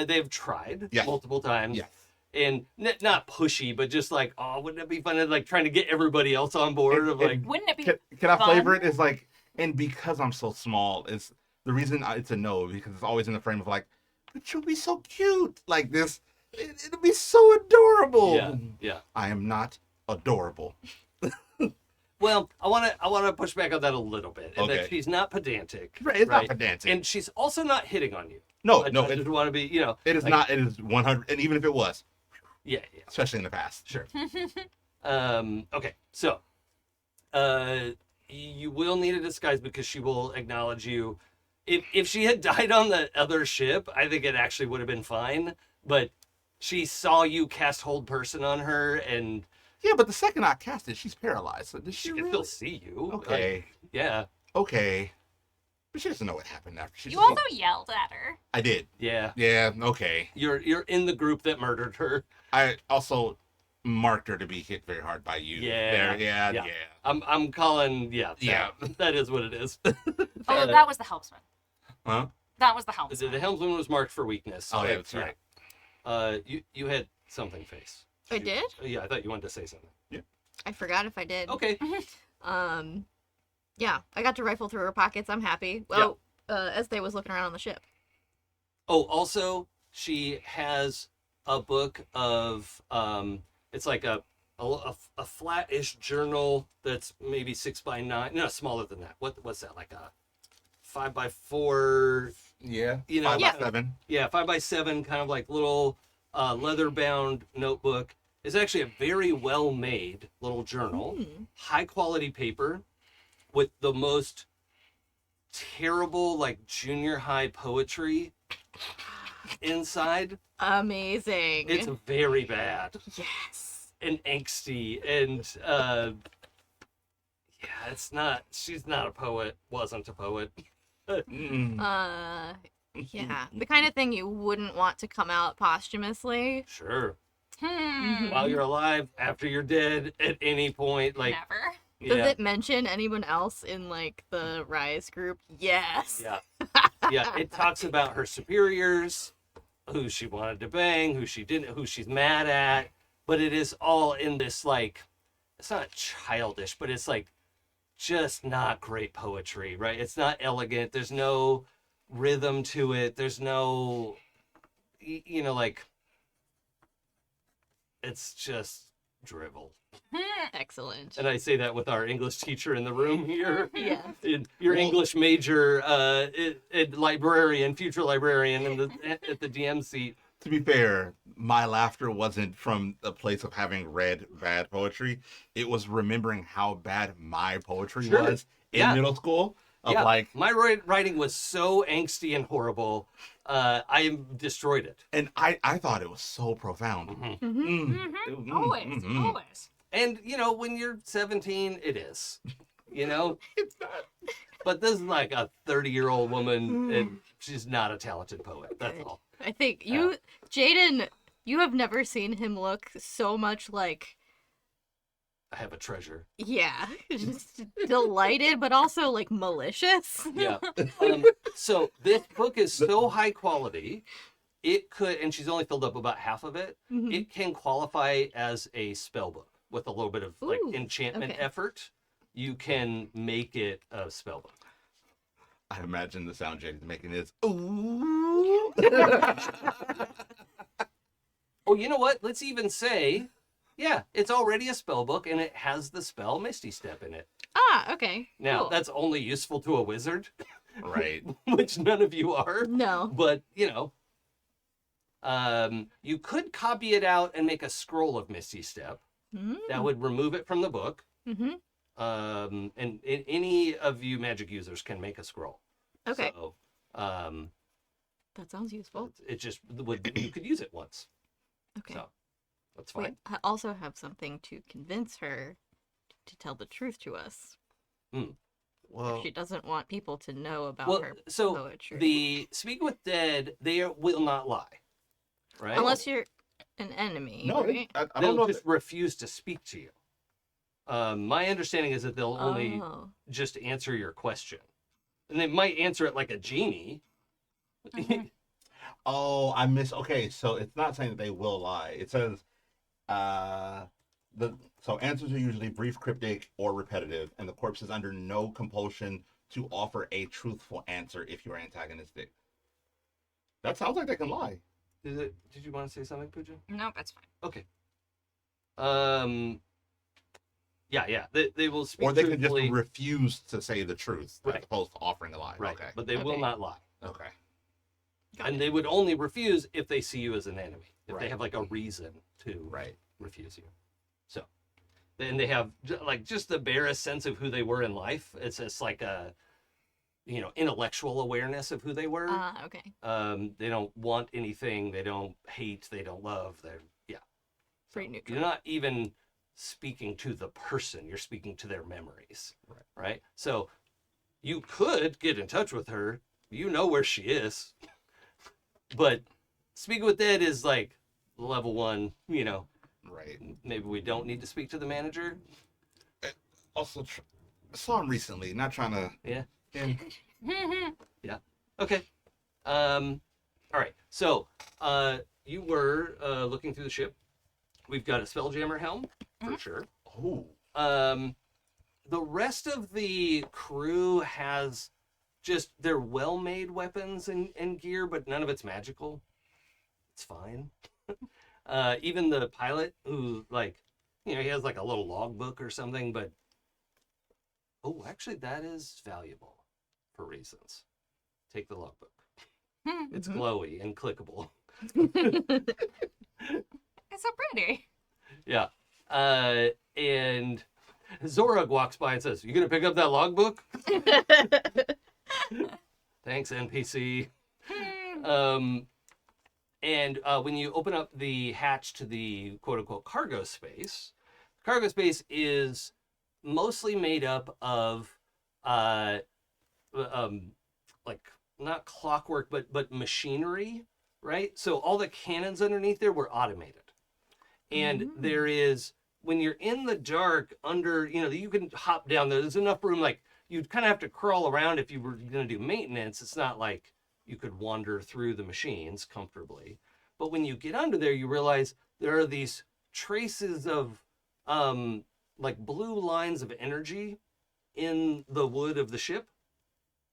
they've tried Yes. multiple times. Yes. And not pushy, but just like, oh, wouldn't it be fun to like trying to get everybody else on board of like, Wouldn't it be Can I fun? flavor it as like, and because I'm so small, is the reason it's a no, because it's always in the frame of like, but you'll be so cute. Like this, it'll be so adorable. yeah. I am not adorable. Well, I want to push back on that a little bit. And that Okay. she's not pedantic. Right, it's right? not pedantic. And she's also not hitting on you. No, I no, just want to be, it is like- not. It is 100. And even if it was, Yeah. especially in the past. Sure. Okay, so you will need a disguise because she will acknowledge you. If she had died on the other ship, I think it actually would have been fine. But she saw you cast Hold Person on her, and Yeah, but the second I cast it, she's paralyzed. So does she she can really? still see you. Okay. Like, yeah. Okay. But she doesn't know what happened after. She You just- also yelled at her. I did. Yeah. Yeah. Okay. You're in the group that murdered her. I also marked her to be hit very hard by you. Yeah, There. Yeah. yeah. Yeah. I'm calling. Yeah. Yeah. That is what it is. Oh, that was the helmsman. Huh? That was the The helmsman. helmsman was marked for weakness. Oh, yeah, but, that's right. You had something face. I did? Yeah, I thought you wanted to say something. I forgot if I did. Okay. Yeah, I got to rifle through her pockets. I'm happy. Well, Ezthe was looking around on the ship. Oh, also, she has a book of it's like a flat-ish journal that's maybe 6x9. No, smaller than that. What's that? Like a 5x4. Yeah. You know, 5x7. Yeah, 5x7, kind of like little leather-bound notebook. It's actually a very well-made little journal, high-quality paper, with the most terrible, like junior high poetry inside. Amazing. It's very bad Yes. and angsty, and yeah, it's not. She's not a poet. Wasn't a poet. Yeah, the kind of thing you wouldn't want to come out posthumously. Sure. Hmm. While you're alive, after you're dead, at any point, like Never. Does yeah, it mention anyone else in like the Rise group? Yes. yeah, yeah. It talks about her superiors, who she wanted to bang, who she didn't, who she's mad at, but it is all in this like, it's not childish, but it's like just not great poetry, right? It's not elegant. There's no rhythm to it. There's no, you know, like it's just drivel. Excellent. And I say that with our English teacher in the room here. Yeah. Your Well- English major, librarian, future librarian at the DM seat. To be fair, my laughter wasn't from a place of having read bad poetry. It was remembering how bad my poetry Sure. was in Yeah. middle school. Of Yeah, like, my writing was so angsty and horrible. I destroyed it. and I thought it was so profound. Mhm. Mm-hmm. Always. Always. And you know, when you're 17, it is. You know, It's not. but this is like a 30-year-old woman, and she's not a talented poet. That's all. I think Jaden, you have never seen him look so much like, I have a treasure. yeah, just delighted, but also like malicious. Yeah. So this book is so high quality, it could, and she's only filled up about half of it. Mhm. It can qualify as a spell book with a little bit of like Ooh, enchantment okay. effort. You can make it a spell book. I imagine the sound Jaden's making is ooh. Oh, you know what? Let's even say, yeah, it's already a spell book and it has the spell Misty Step in it. Ah, okay. Now, cool. that's only useful to a wizard, Right. which none of you are. No. But, you know, you could copy it out and make a scroll of Misty Step. That would remove it from the book. Mm-hmm. And any of you magic users can make a scroll. Okay. So, That sounds useful. it just would, you could use it once. Okay. So, that's Wait, fine. I also have something to convince her to tell the truth to us. Well, She doesn't want people to know about Well, her so poetry. the Speak with Dead, will not lie. Right? Unless you're an enemy, no, right? I They'll don't know. just refuse to speak to you. My understanding is that they'll only Oh. just answer your question. And they might answer it like a genie. Oh, I miss. Okay, so it's not saying that they will lie. It says, so answers are usually brief, cryptic, or repetitive, and the corpse is under no compulsion to offer a truthful answer if you are antagonistic. That sounds like they can lie. Did you want to say something, Pooja? Nope, that's fine. Okay. Yeah. They will speak Or they could just truthfully, refuse to say the truth as Right. opposed to offering a lie. right? Okay. But they will Okay. not lie. Okay. Got And it. they would only refuse if they see you as an enemy. If they Right. have like a reason to Right. refuse you. So then they have like just the barest sense of who they were in life. It's just like a, you know, intellectual awareness of who they were. Ah, okay. They don't want anything. They don't hate. They don't love. They're Pretty neutral. You're not even speaking to the person. You're speaking to their memories. Right. So you could get in touch with her. You know where she is. But Speak with Dead is like level 1, you know. Right. Maybe we don't need to speak to the manager. Also, saw him recently. Not trying to. Yeah. Yeah. Okay. All right. So, you were looking through the ship. We've got a Spelljammer helm for sure. Oh. The rest of the crew has just they're well-made weapons and gear, but none of it's magical. It's fine. Even the pilot, who like, you know, he has like a little logbook or something, but actually, that is valuable for reasons. Take the logbook. It's glowy and clickable. It's so pretty. Yeah. And Zorug walks by and says, "You gonna pick up that logbook?" Thanks, NPC. And when you open up the hatch to the quote-unquote cargo space mostly made up of like not clockwork, but machinery, right? So all the cannons underneath there were automated. And there is, when you're in the dark under, you can hop down there. There's enough room, like you'd kind of have to crawl around if you were going to do maintenance. It's not like you could wander through the machines comfortably. But when you get under there, you realize there are these traces of like blue lines of energy in the wood of the ship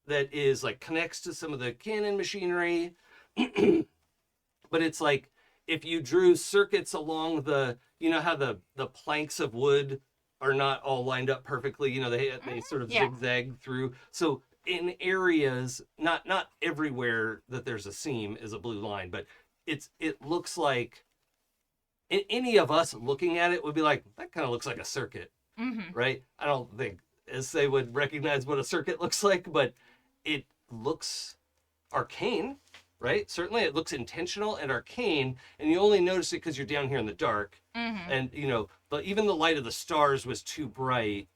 that is like connects to some of the cannon machinery. But it's like if you drew circuits along the, how the planks of wood are not all lined up perfectly, they sort of zigzag through. So in areas, not everywhere that there's a seam is a blue line, but it looks like any of us looking at it would be like, that kind of looks like a circuit, right? I don't think Ezthe would recognize what a circuit looks like, but it looks arcane, right? Certainly it looks intentional and arcane, and you only notice it because you're down here in the dark. And, but even the light of the stars was too bright.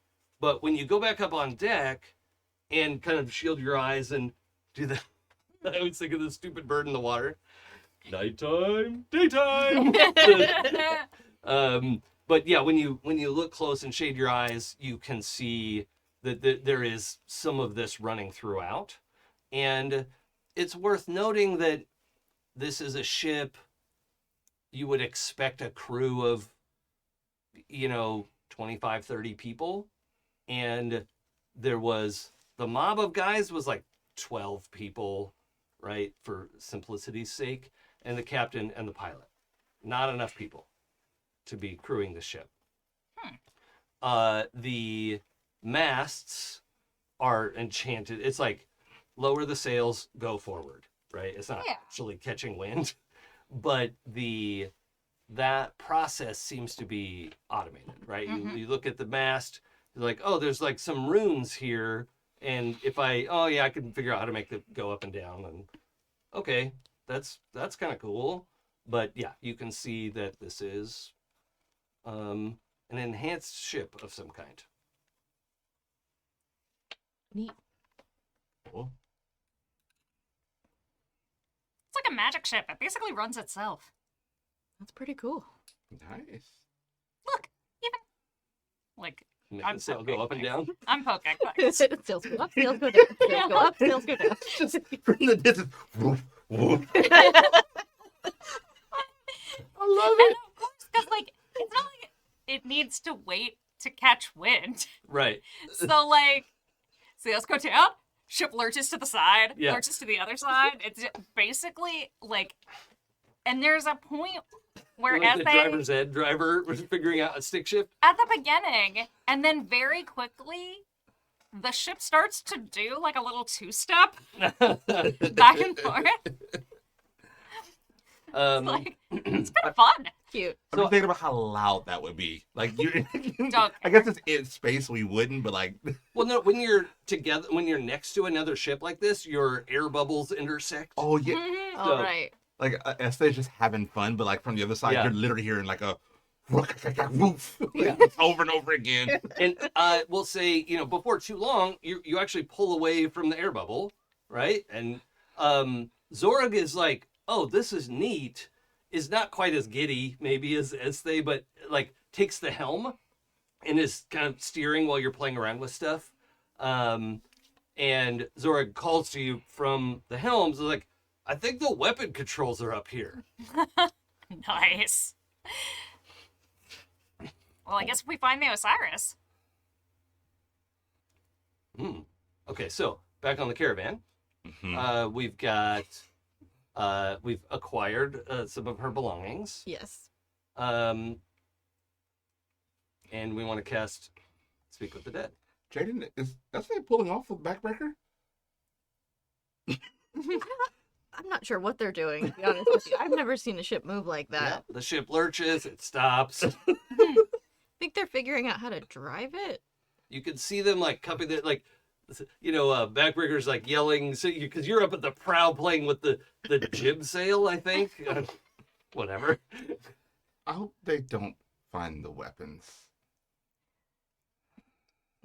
But when you go back up on deck and kind of shield your eyes and do the, I always think of the stupid bird in the water. Nighttime, daytime. But yeah, when you look close and shade your eyes, you can see that there is some of this running throughout. And it's worth noting that this is a ship you would expect a crew of, 25, 30 people. And there was, the mob of guys was like 12 people, right? For simplicity's sake. And the captain and the pilot. Not enough people to be crewing the ship. The masts are enchanted. It's like, lower the sails, go forward, right? It's not actually catching wind, but that process seems to be automated, right? You look at the mast, you're like, oh, there's like some runes here, and if I can figure out how to make it go up and down, and okay, that's kind of cool. But yeah, you can see that this is an enhanced ship of some kind. Neat. Cool. It's like a magic ship. It basically runs itself. That's pretty cool. Nice. Look, even like Make I'm the sail poking go up and things. down. I'm poking. Sails go up, sails go down. Sails go up, sails go down. Just from the distance. Woof, woof. I love And it. of course, because like it's not like it needs to wait to catch wind. Right. So like, sails go down, ship lurches to the side, Yeah. lurches to the other side. It's basically like, and there's a point where Like as the they driver's ed driver was figuring out a stick shift. at the beginning, and then very quickly, the ship starts to do like a little two-step back and forth. Like, it's kind of fun. Cute. I'm just thinking about how loud that would be. Like, Don't I guess it's in space we wouldn't, but like, Well, no, when you're together, when you're next to another ship like this, your air bubbles intersect. oh yeah, Mhm. All right. like Esthe's just having fun, but like from the other side, Yeah. you're literally hearing like a woof, Yeah. over and over again. And we'll say, before too long, you actually pull away from the air bubble, right? And Zorg is like, oh, this is neat. Is not quite as giddy, maybe, as they, but like takes the helm and is kind of steering while you're playing around with stuff. And Zorg calls to you from the helms, like, I think the weapon controls are up here. Nice. Well, I guess if we find the Osiris. Okay, so back on the caravan. Mhm. We've acquired some of her belongings. Yes. And we want to cast Speak with the Dead. Jaden, is Esthe pulling off the backbreaker? I'm not sure what they're doing, to be honest with you. I've never seen a ship move like that. Yeah, the ship lurches, it stops. I think they're figuring out how to drive it. You can see them like cupping their backbreakers like yelling, so because you're up at the prow playing with the jib sail, I think. Whatever. I hope they don't find the weapons.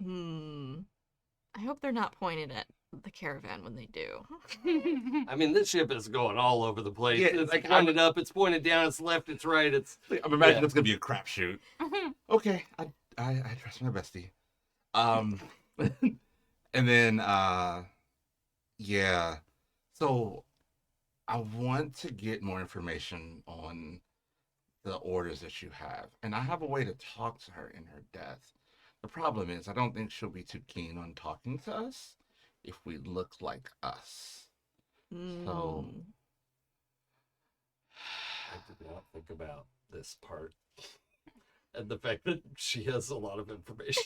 I hope they're not pointed at the caravan when they do. I mean, this ship is going all over the place. Yeah, It's like, pointed up, it's pointed down, it's left, it's right. It's I'm imagining Yeah. it's gonna be a crapshoot. Okay, I trust my bestie. And then yeah. So I want to get more information on the orders that you have, and I have a way to talk to her in her death. The problem is, I don't think she'll be too keen on talking to us if we look like us. So I did not think about this part. And the fact that she has a lot of information.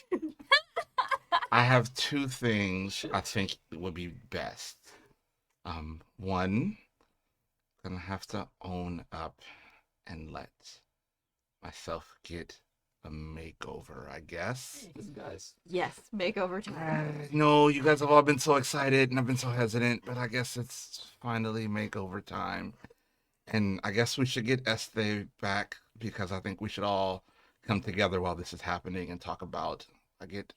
I have two things I think would be best. One, gonna have to own up and let myself get a makeover, I guess. These guys. Yes, makeover time. No, you guys have all been so excited and I've been so hesitant, but I guess it's finally makeover time. And I guess we should get Ezthe back because I think we should all come together while this is happening and talk about, I get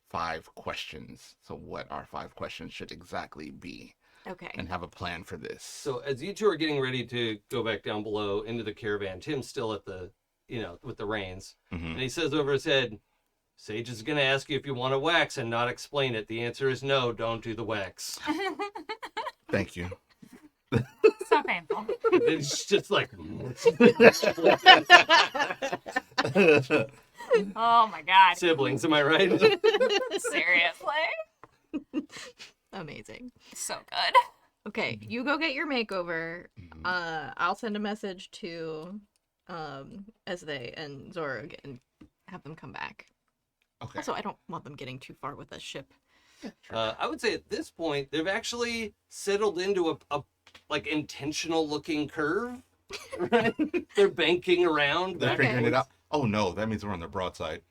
5 questions. So what our 5 questions should exactly be Okay. and have a plan for this. So as you two are getting ready to go back down below into the caravan, Tim's still at the, with the reins. Mhm. And he says over his head, Sage is going to ask you if you want to wax and not explain it. The answer is no, don't do the wax. Thank you. So painful. And then it's just like, Oh my god. siblings, am I right? Seriously? Amazing. So good. Okay, you go get your makeover. Mhm. I'll send a message to Ezthe and Zorg and have them come back. Okay. Also, I don't want them getting too far with the ship. I would say at this point, they've actually settled into a like intentional looking curve. Right? They're banking around. They're back figuring and it out. forth. Oh no, that means we're on the broadside.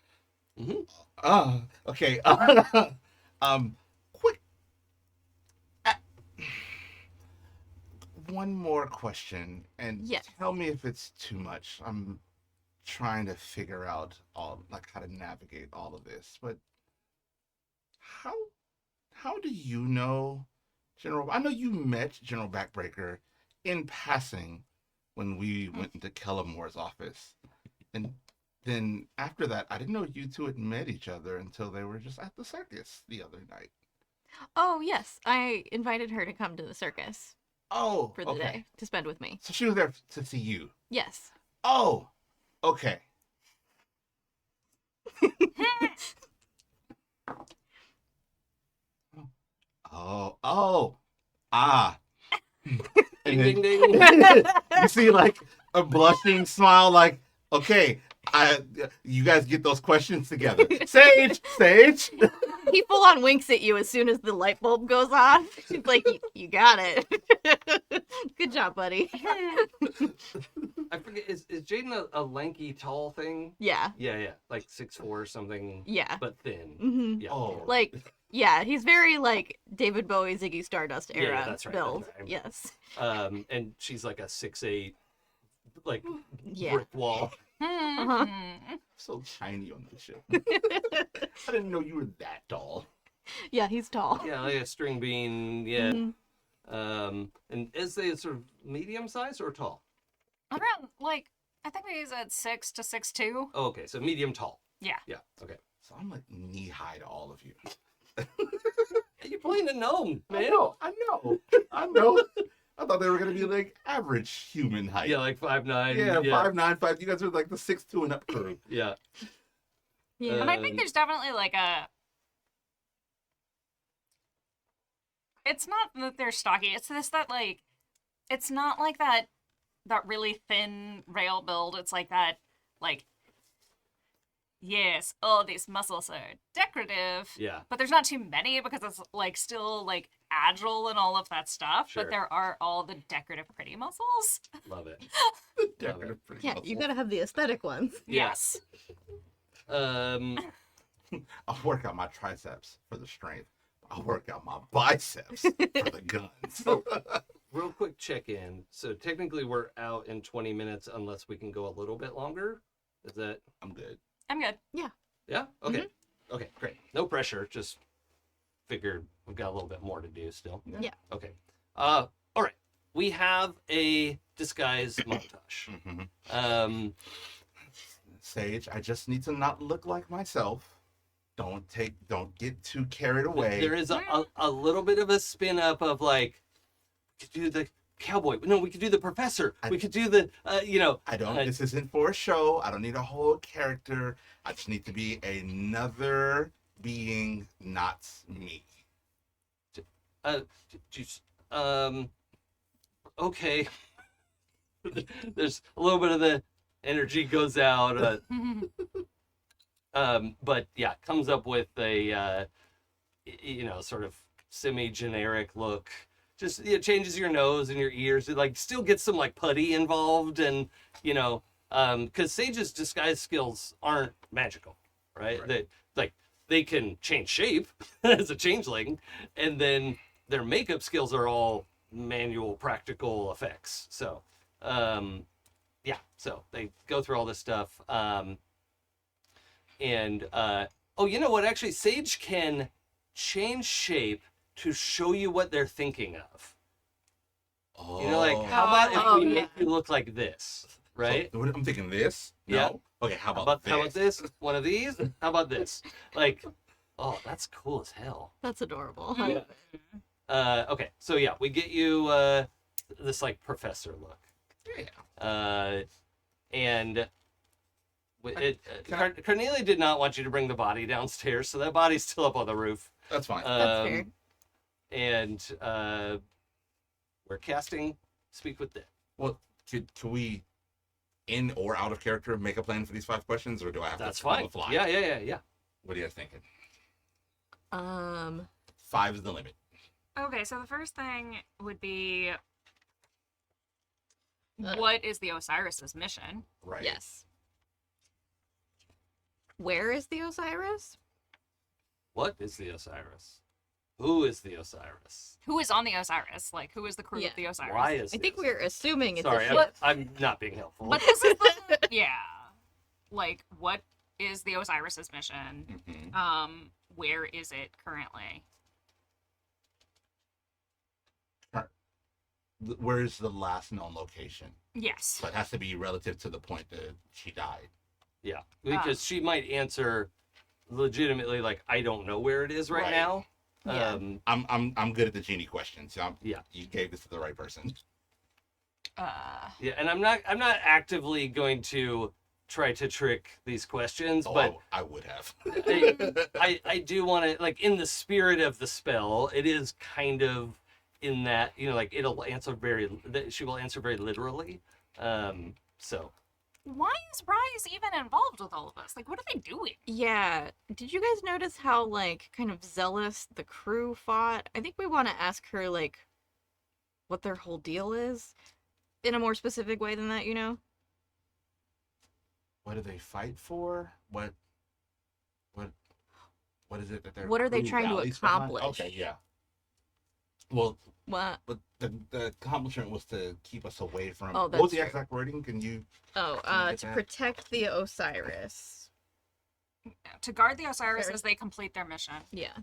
Mhm. Okay. Quick. One more question, and Yes. tell me if it's too much. I'm trying to figure out how to navigate all of this, but how do you know General? I know you met General Backbreaker in passing when we went into Kellamor's office, and then after that, I didn't know you two had met each other until they were just at the circus the other night. Oh, yes. I invited her to come to the circus Oh, for the okay. day to spend with me. So she was there to see you. Yes. Oh, okay. Ah. Ding, And ding, then ding. you see like a blushing smile, like, okay, you guys get those questions together. Sage. He full on winks at you as soon as the light bulb goes on. He's like, you got it. Good job, buddy. I forget, is Jaden a lanky, tall thing? Yeah. Yeah. Like 6'4" or something, Yeah. but thin. hmm Yeah. Oh. Like, yeah, he's very like David Bowie, Ziggy Stardust Yeah, era that's right, build. that's right. Yes. And she's like a 6'8", like Yeah. brick wall. Uh-huh. So tiny on the ship. I didn't know you were that tall. Yeah, he's tall. Yeah, like a string bean. Yeah. Mhm. And is they sort of medium size or tall? Around, I think we use at 6 to 6'2". Oh, okay, so medium tall. Yeah. Yeah. Okay. So I'm like knee high to all of you. Hey, you're playing a gnome, man. I know. I thought they were gonna be like average human height. Yeah, like 5'9". Yeah, 5'9", 5. You guys are like the 6'2" and up crew. Yeah. Yeah. And I think there's definitely it's not that they're stocky, it's this that it's not like that really thin rail build. It's like that, yes, all these muscles are decorative. Yeah. But there's not too many because it's still agile and all of that stuff. Sure. But there are all the decorative pretty muscles. Love it. Decorative pretty Yeah, you gotta have the aesthetic ones. Yes. Um, I'll work out my triceps for the strength. I'll work out my biceps for the guns. Oh. Real quick check-in. So technically we're out in 20 minutes unless we can go a little bit longer. Is that? I'm good. I'm good. Yeah? Okay. Okay, great. No pressure. Just figured we've got a little bit more to do still. Yeah. Okay. All right. We have a disguise montage. Mhm. Sage, I just need to not look like myself. Don't get too carried away. There is a little bit of a spin up of like, we could do the cowboy. No, we could do the professor. We could do the, I don't. This isn't for a show. I don't need a whole character. I just need to be another being, not me. Okay. There's a little bit of the energy goes out. But yeah, comes up with a, sort of semi-generic look. Just changes your nose and your ears. It like still gets some like putty involved, and because Sage's disguise skills aren't magical, right? They can change shape as a changeling, and then their makeup skills are all manual, practical effects. So, so they go through all this stuff. You know what? Actually, Sage can change shape to show you what they're thinking of. Oh. How about if we yeah. make you look like this, right? So, I'm thinking this. No. Yeah. Okay. How about this? One of these? How about this? Like, oh, that's cool as hell. That's adorable. Yeah. Okay, so yeah, we get you this like professor look. Yeah. Cornelia did not want you to bring the body downstairs, so that body's still up on the roof. That's fine. That's fair. And we're casting Speak with Dead. Well, could we, in or out of character, make a plan for these 5 questions, or do I have That's to on fine. the fly? Yeah. What are you guys thinking? 5 is the limit. Okay, so the first thing would be, what is the Osiris's mission? Right. Yes. Where is the Osiris? What is the Osiris? Who is the Osiris? Who is on the Osiris? Like, who is the crew of the Osiris? Why is I think the we're assuming it's Sorry, a ship. I'm not being helpful. But this is the, yeah. Like, what is the Osiris's mission? Mm-hmm. Where is it currently? Where's the last known location? Yes. So it has to be relative to the point that she died. Yeah, because she might answer legitimately like, I don't know where it is right now. Yeah. I'm good at the genie questions. So Yeah. You gave this to the right person. Yeah, and I'm not actively going to try to trick these questions, but I would have. I do want to, like, in the spirit of the spell, it is kind of in that, like it'll answer she will answer very literally. So Why is Rise even involved with all of this? Like, what are they doing? Yeah. Did you guys notice how, like, kind of zealous the crew fought? I think we want to ask her, like, what their whole deal is in a more specific way than that, What do they fight for? What is it that they're? What are they crew trying to rallies behind? accomplish? Okay, yeah. Well, What? but the accomplishment was to keep us away from. Oh, what that's was the fair. exact wording? Can you? Oh, Something like to that. protect the Osiris. To guard the Osiris Fair. as they complete their mission. Yeah.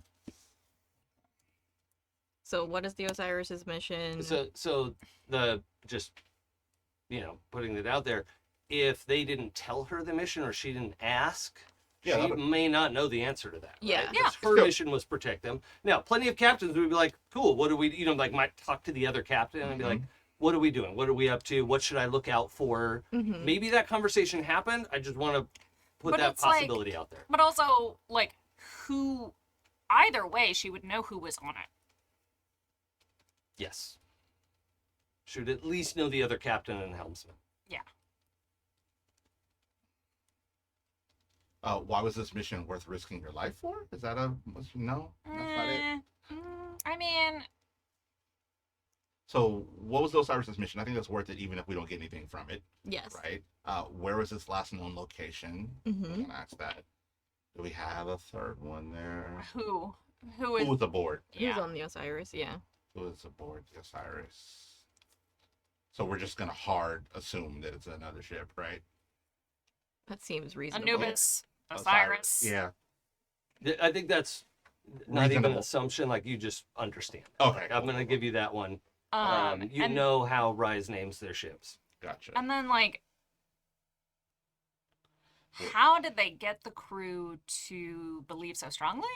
So what is the Osiris's mission? so the just putting it out there, if they didn't tell her the mission or she didn't ask, Yeah, she that may not know the answer to that. Yeah. right? 'Cause her mission was protect them. Now, plenty of captains would be like, cool, what do we, might talk to the other captain and be like, what are we doing? What are we up to? What should I look out for? Mhm. Maybe that conversation happened. I just want to put But that it's like- possibility out there. But also, like, who, either way, she would know who was on it. Yes. Should at least know the other captain and helmsman. Yeah. Why was this mission worth risking your life for? Is that no? That's not it. I mean, So, what was the Osiris's mission? I think that's worth it, even if we don't get anything from it, Yes. right? Where was this last known location? Mm-hmm. I'm gonna ask that. Do we have a third one there? who Who is, was aboard? Who's yeah. on the Osiris? Yeah. Who is aboard the Osiris? So we're just gonna hard assume that it's another ship, right? That seems reasonable. Anubis, Osiris. Yeah. I think that's not even an reasonable. assumption, like you just understand. Okay. I'm gonna give you that one. You and, know how Rise names their ships. Gotcha. and then like, how did they get the crew to believe so strongly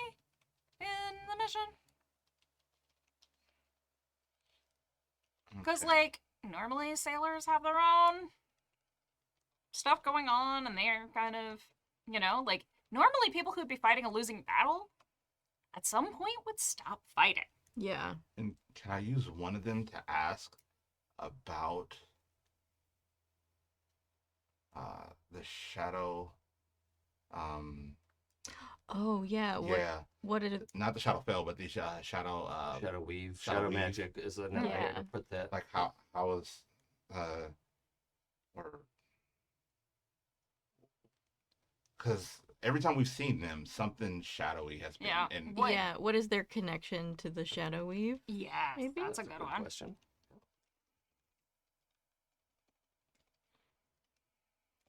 in the mission? Because, Okay. like, normally sailors have their own stuff going on, and they're kind of, like, normally people who'd be fighting a losing battle at some point would stop fighting. Yeah. And can I use one of them to ask about the shadow? Oh yeah. Yeah, What did it? not the shadow fell, but the shadow. Shadow Weave, Shadow Shadow Weave. Magic is another way Yeah. to put that. Like how was or because every time we've seen them, something shadowy has been. Yeah. And What- Yeah. What is their connection to the Shadow Weave? Yeah, Maybe? that's a good one. question.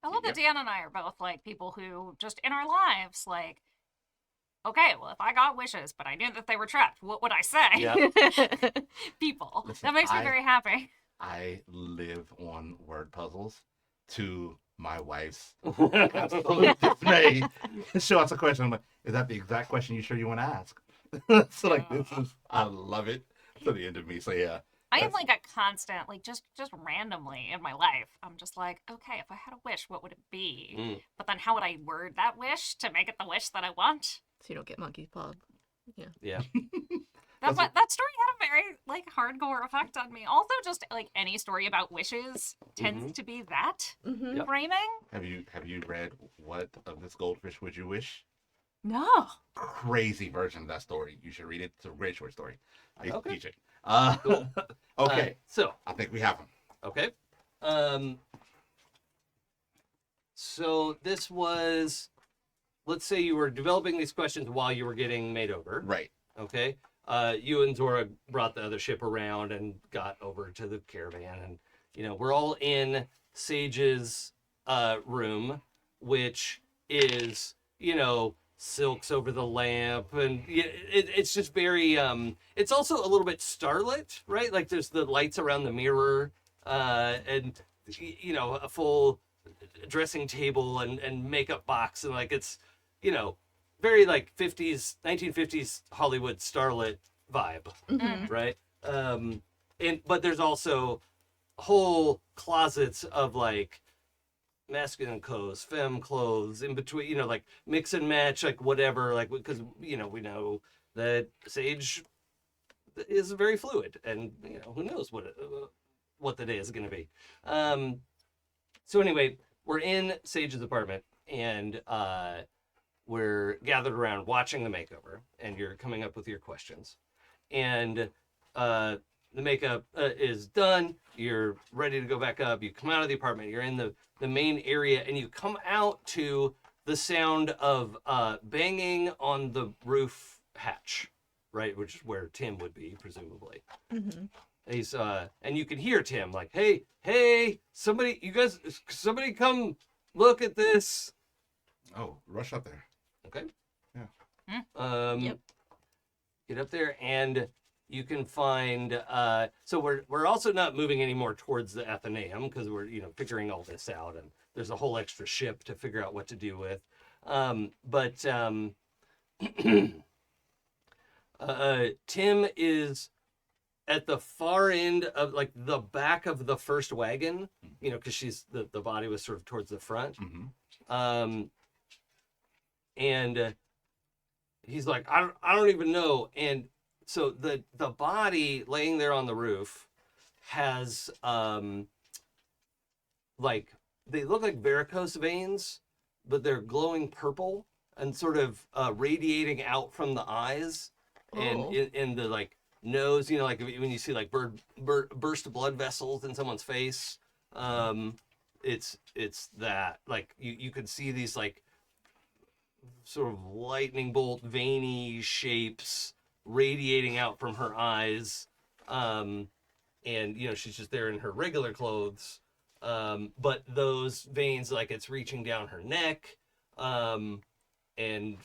I love that Yep. Dan and I are both, like, people who just in our lives, like, okay, well, if I got wishes, but I knew that they were trapped, what would I say? Yeah. People. Listen, that makes me I- very happy. I live on word puzzles to my wife's absolute dismay. She'll ask a question. I'm like, is that the exact question you sure you want to ask? So like, this is, I love it to the end of me. So yeah. I am That's- like a constant, like just randomly in my life. I'm just like, okay, if I had a wish, what would it be? Mm. But then how would I word that wish to make it the wish that I want? So you don't get monkey's paw. Yeah. That, That's- that story had a very like hardcore effect on me. Also, just like any story about wishes tends to be that Mm-hmm. Yep. framing. Have you read What of This Goldfish Would You Wish? No. Crazy version of that story. You should read it. It's a great short story. I used to Okay. teach it. Cool. Okay. So, I think we have them. okay. So this was, let's say you were developing these questions while you were getting made over. Right. Okay. You and Zora brought the other ship around and got over to the caravan, and we're all in Sage's room, which is silks over the lamp, and it's just very it's also a little bit starlit, right? Like there's the lights around the mirror, and a full dressing table and makeup box, and like it's very like 1950s Hollywood starlit vibe, Mm-hmm. right? But there's also whole closets of like masculine clothes, femme clothes, in between, like mix and match, like whatever, like because we know that Sage is very fluid, and who knows what the day is going to be. So anyway, we're in Sage's apartment, and we're gathered around watching the makeover, and you're coming up with your questions, and the makeup is done. You're ready to go back up. You come out of the apartment. You're in the main area, and you come out to the sound of banging on the roof hatch, right, which is where Tim would be, presumably. Mm-hmm. He's and you can hear Tim like, hey, somebody come look at this. Oh, rush up there. Okay. Yeah. Yep. Get up there, and you can find. So we're also not moving anymore towards the Athenaeum because we're figuring all this out, and there's a whole extra ship to figure out what to do with. But Tim is at the far end of like the back of the first wagon, because she's the body was sort of towards the front. Mm-hmm. And he's like, I don't even know. And so the body laying there on the roof has like they look like varicose veins, but they're glowing purple and sort of radiating out from the eyes and Oh. in the like nose, like when you see like burst blood vessels in someone's face. It's that like you could see these like sort of lightning bolt veiny shapes radiating out from her eyes, and she's just there in her regular clothes, but those veins, like it's reaching down her neck, and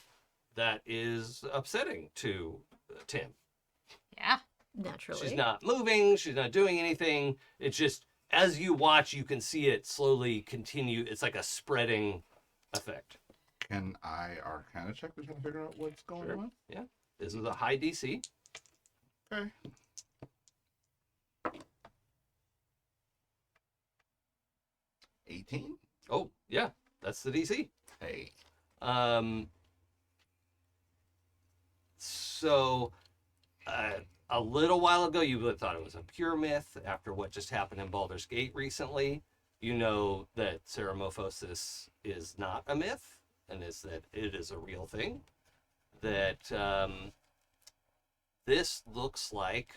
that is upsetting to Tim. Yeah. Naturally. She's not moving. She's not doing anything. It's just, as you watch, you can see it slowly continue. It's like a spreading effect. Can I Arcana check to try to figure out what's going Sure. on? Yeah. This is a high DC. Okay. 18? Oh, yeah. That's the DC. Hey. So, a little while ago, you would have thought it was a pure myth. After what just happened in Baldur's Gate recently, you know that Ceramophosis is not a myth, and is that it is a real thing. That this looks like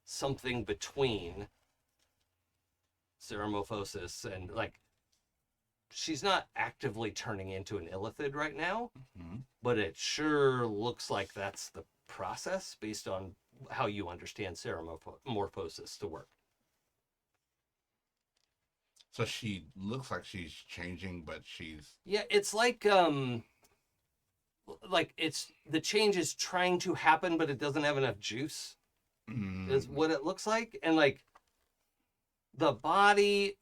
something between Ceramophosis and, like, she's not actively turning into an illithid right now, but it sure looks like that's the process based on how you understand Ceramorphosis to work. So she looks like she's changing, but she's... Yeah, it's like it's the change is trying to happen, but it doesn't have enough juice, is what it looks like. And like the body,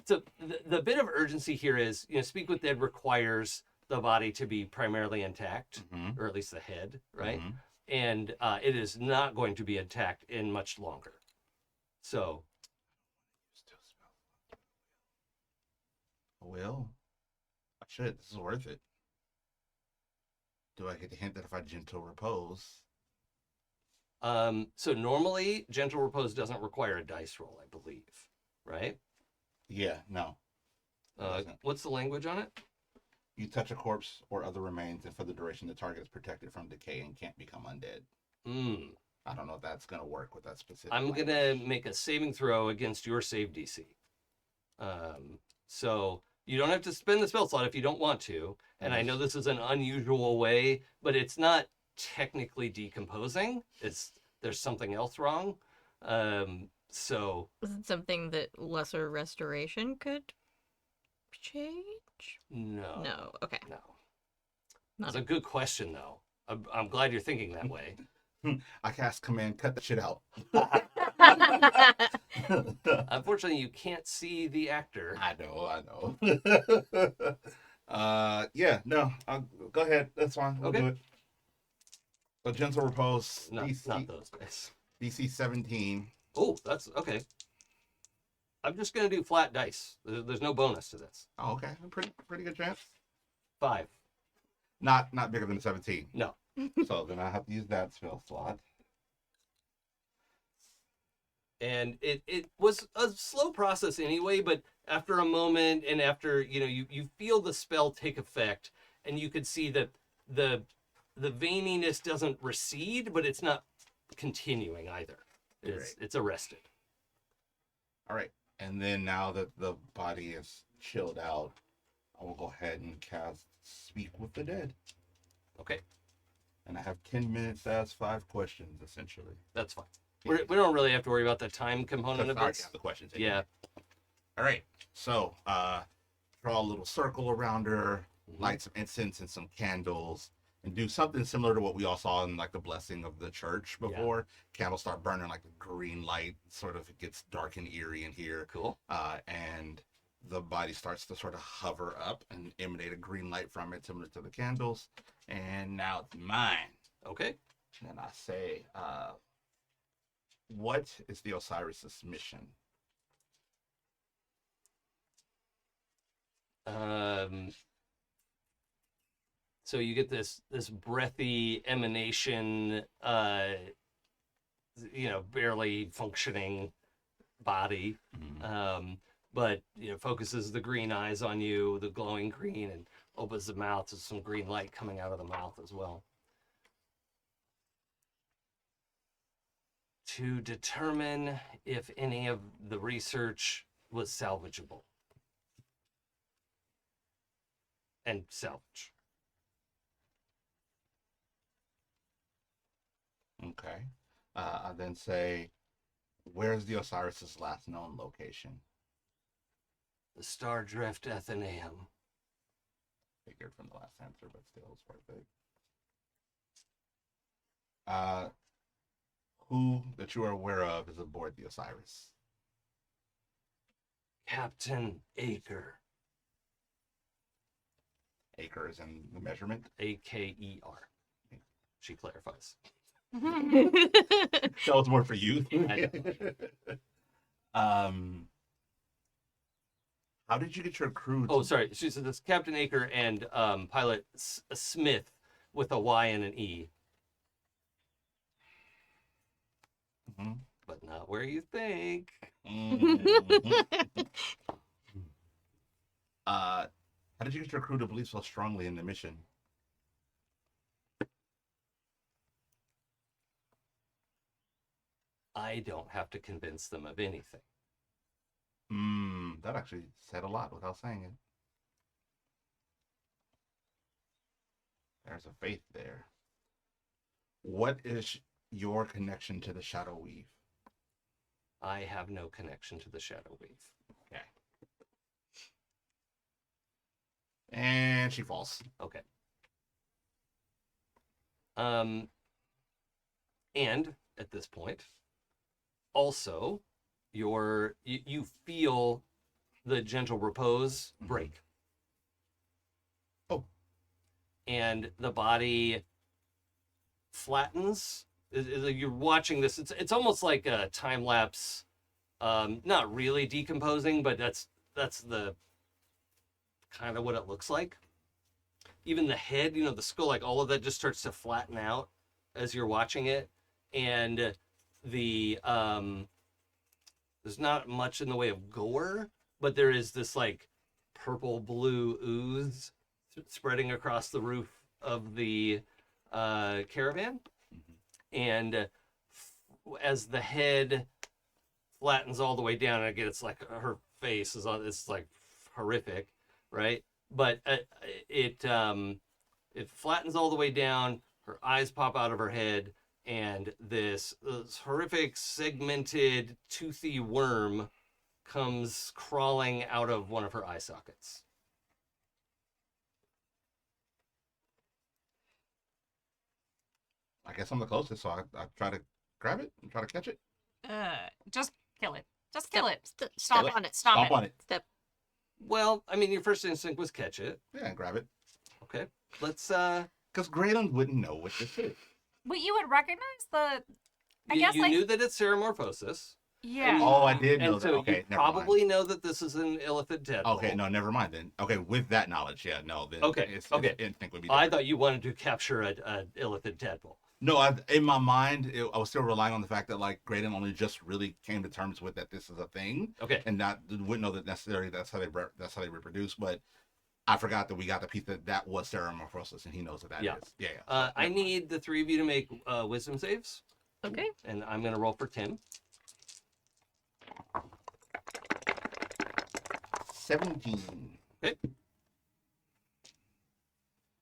so the bit of urgency here is, Speak with Dead requires the body to be primarily intact, or at least the head, right? And it is not going to be intact in much longer. So. Well, I should. This is worth it. Do I get the hint that if I gentle repose? So normally, gentle repose doesn't require a dice roll, I believe, right? Yeah, no. What's the language on it? You touch a corpse or other remains, and for the duration, the target is protected from decay and can't become undead. I don't know if that's going to work with that specific I'm language. going to make a saving throw against your save DC. So you don't have to spend the spell slot if you don't want to. And I know this is an unusual way, but it's not technically decomposing. There's something else wrong. So is it something that lesser restoration could change? no. No. Okay. No. Not That's a good question, though. I'm glad you're thinking that way. I cast command, cut the shit out. Unfortunately, you can't see the actor. I know. Yeah, no, go ahead. That's fine. We'll do it. So gentle repose. Not DC, those guys. DC 17. Oh, that's okay. I'm just gonna do flat dice. There's no bonus to this. Oh, okay. Pretty good chance. 5. Not bigger than 17. No. So then I have to use that spell slot. And it was a slow process anyway, but after a moment and after, you feel the spell take effect, and you could see that the veininess doesn't recede, but it's not continuing either. It's arrested. All right. And then now that the body is chilled out, I will go ahead and cast Speak with the Dead. Okay. And I have 10 minutes to ask 5 questions, essentially. That's fine. We don't really have to worry about the time component of this. The questions. Yeah. All right. So, draw a little circle around her, light some incense and some candles, and do something similar to what we all saw in like the blessing of the church before. Candles start burning like a green light, sort of it gets dark and eerie in here. Cool. And the body starts to sort of hover up and emanate a green light from it, similar to the candles. And now it's mine. Okay. And I say, what is the Osiris' mission? So you get this breathy emanation, barely functioning body, but focuses the green eyes on you, the glowing green, and opens the mouth. There's some green light coming out of the mouth as well. To determine if any of the research was salvageable. And salvage. Okay. I then say, where's the Osiris' last known location? The Star Drift Athenaeum. Figured from the last answer, but still, it's worth it. Who that you are aware of is aboard the Osiris? Captain Aker. Acre is in the measurement. Aker. She clarifies. That was more for you. How did you get your crew? Oh, sorry. She said it's Captain Aker and pilot Smith with a Y and an E. Mhm. But not where you think. How did you get your crew to believe so strongly in the mission? I don't have to convince them of anything. That actually said a lot without saying it. There's a faith there. What is your connection to the Shadow Weave? I have no connection to the Shadow Weave. Okay. And she falls. Okay. And at this point, also, you feel the gentle repose break. Oh. And the body flattens. You're watching this. It's almost like a time lapse. Not really decomposing, but that's the kind of what it looks like. Even the head, the skull, like all of that just starts to flatten out as you're watching it. And the there's not much in the way of gore, but there is this like purple blue ooze spreading across the roof of the caravan. And as the head flattens all the way down, and again, it's like her face is on. It's like horrific, right? But it flattens all the way down. Her eyes pop out of her head, and this horrific, segmented, toothy worm comes crawling out of one of her eye sockets. I guess I'm the closest, so I try to grab it and try to catch it. Just kill it. Just kill it. Stop Stop on it. Stop Stomp it. on it. Step. Well, I mean, your first instinct was catch it. Yeah, and grab it. Okay, let's. Because Gralen wouldn't know what this is. But you would recognize the. I You, guess you like knew that it's Ceramorphosis. yeah. Oh, I did know And that. so Okay, you never mind. probably know that this is an illithid tadpole. Okay, no, never mind then. Okay, with that knowledge, yeah, no. Then Okay, okay. Instinct would be I different. thought you wanted to capture a illithid tadpole. No, in my mind, I was still relying on the fact that like Gralen only just really came to terms with that this is a thing, Okay. and wouldn't know that necessarily that's how they reproduce. But I forgot that we got the piece that was Ceramorphosis, and he knows what that Yeah. is. Yeah. I need the three of you to make wisdom saves, Okay. and I'm going to roll for Tim. 17. Okay.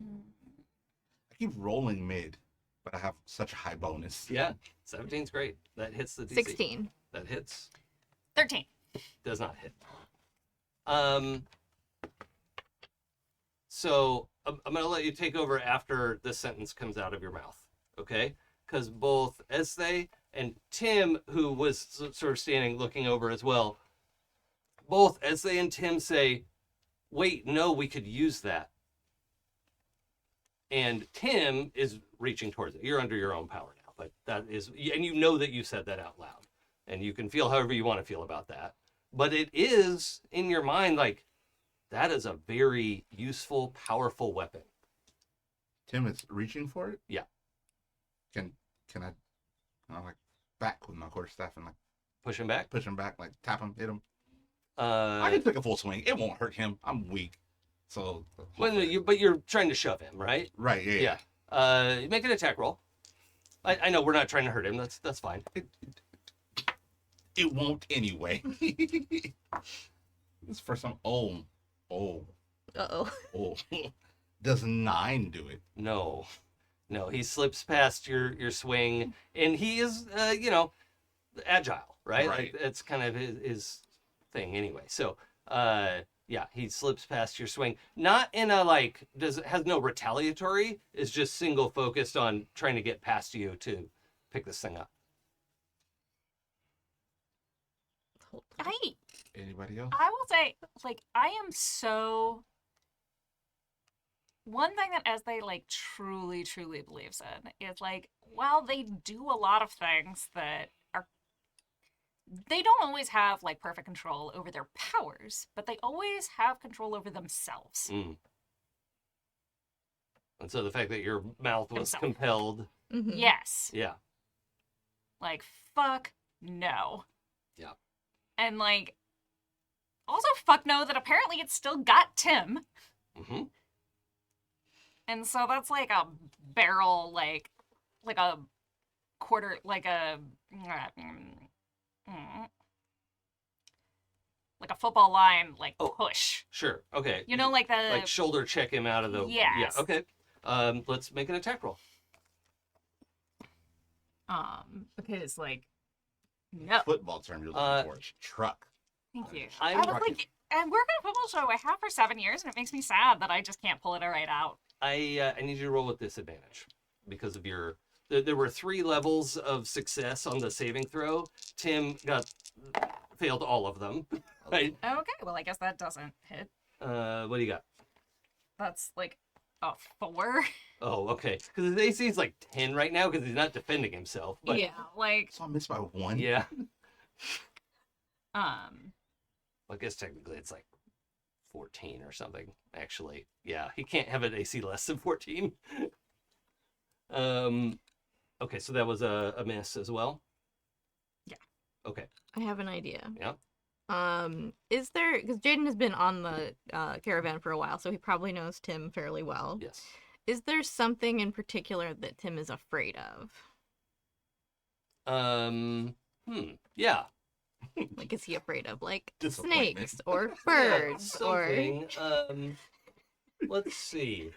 I keep rolling mid, but I have such a high bonus. Yeah, 17's great. That hits the DC. 16. That hits. 13. Does not hit. So I'm going to let you take over after this sentence comes out of your mouth, okay? Because both Ezthe and Tim, who was sort of standing looking over as well, both Ezthe and Tim say, wait, no, we could use that. And Tim is reaching towards it. You're under your own power now, but that is, and you know that you said that out loud, and you can feel however you want to feel about that. But it is in your mind like, that is a very useful, powerful weapon. Tim is reaching for it? Yeah. Can I like back with my quarterstaff and like Push him back. push him back, like tap him, hit him? I can take a full swing. It won't hurt him. I'm weak. So Well, no, but you're trying to shove him, right? right, yeah. Make an attack roll. I know we're not trying to hurt him. That's fine. It won't anyway. It's for some Uh-oh. Does 9 do it? No, he slips past your swing, and he is, agile, right? Right. Like, that's kind of his thing anyway. So, Yeah, he slips past your swing. Not in a like has no retaliatory. Is just single focused on trying to get past you to pick this thing up. Anybody else? I will say, like, I am so. One thing that Ezthe like truly, truly believes in is like, while they do a lot of things that are, they don't always have like perfect control over their powers, but they always have control over themselves. Mm. And so the fact that your mouth was Himself. compelled. Mhm. Yes. Yeah. Like, fuck no. Yeah. And like, also fuck no that apparently it's still got Tim. Mm-hmm. And so that's like a barrel, like a quarter, like a football line, like Oh. push. Sure. Okay. You know, like the like shoulder check him out of the. Yes. Yeah. Okay. Let's make an attack roll. because like no. Football term you're looking for. Truck. Thank you. I'm I was rocking- like, and we're gonna football show I have for 7 years, and it makes me sad that I just can't pull it right out. I need you to roll with disadvantage because of your. There were 3 levels of success on the saving throw. Tim failed all of them. Right. Okay, well I guess that doesn't hit. What do you got? That's like a 4. Oh, okay. Because his AC is like 10 right now because he's not defending himself. But Yeah, like So I missed by 1. yeah. um I guess technically it's like 14 or something. Actually, yeah, he can't have an AC less than 14. Okay, so that was a miss as well. Yeah. Okay. I have an idea. Yeah. Is there, because Jaden has been on the caravan for a while, so he probably knows Tim fairly well. Yes. Is there something in particular that Tim is afraid of? Yeah. Like, is he afraid of like Disappointment. snakes or birds or? Something. Let's see.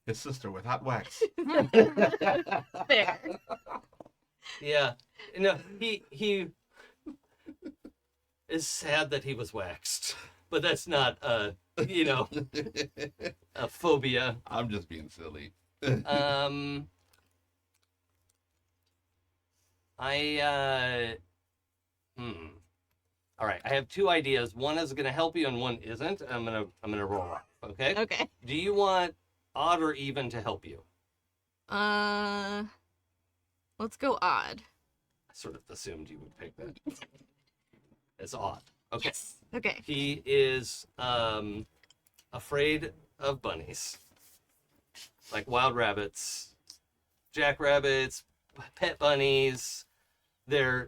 His sister with hot wax. Fair. Yeah. No, he is sad that he was waxed, but that's not a phobia. I'm just being silly. All right, I have 2 ideas. One is going to help you, and one isn't. I'm gonna roll off. Okay. Okay. Do you want odd or even to help you? Let's go odd. I sort of assumed you would pick that. It's odd. Okay. Yes. Okay. He is afraid of bunnies, like wild rabbits, jackrabbits, pet bunnies.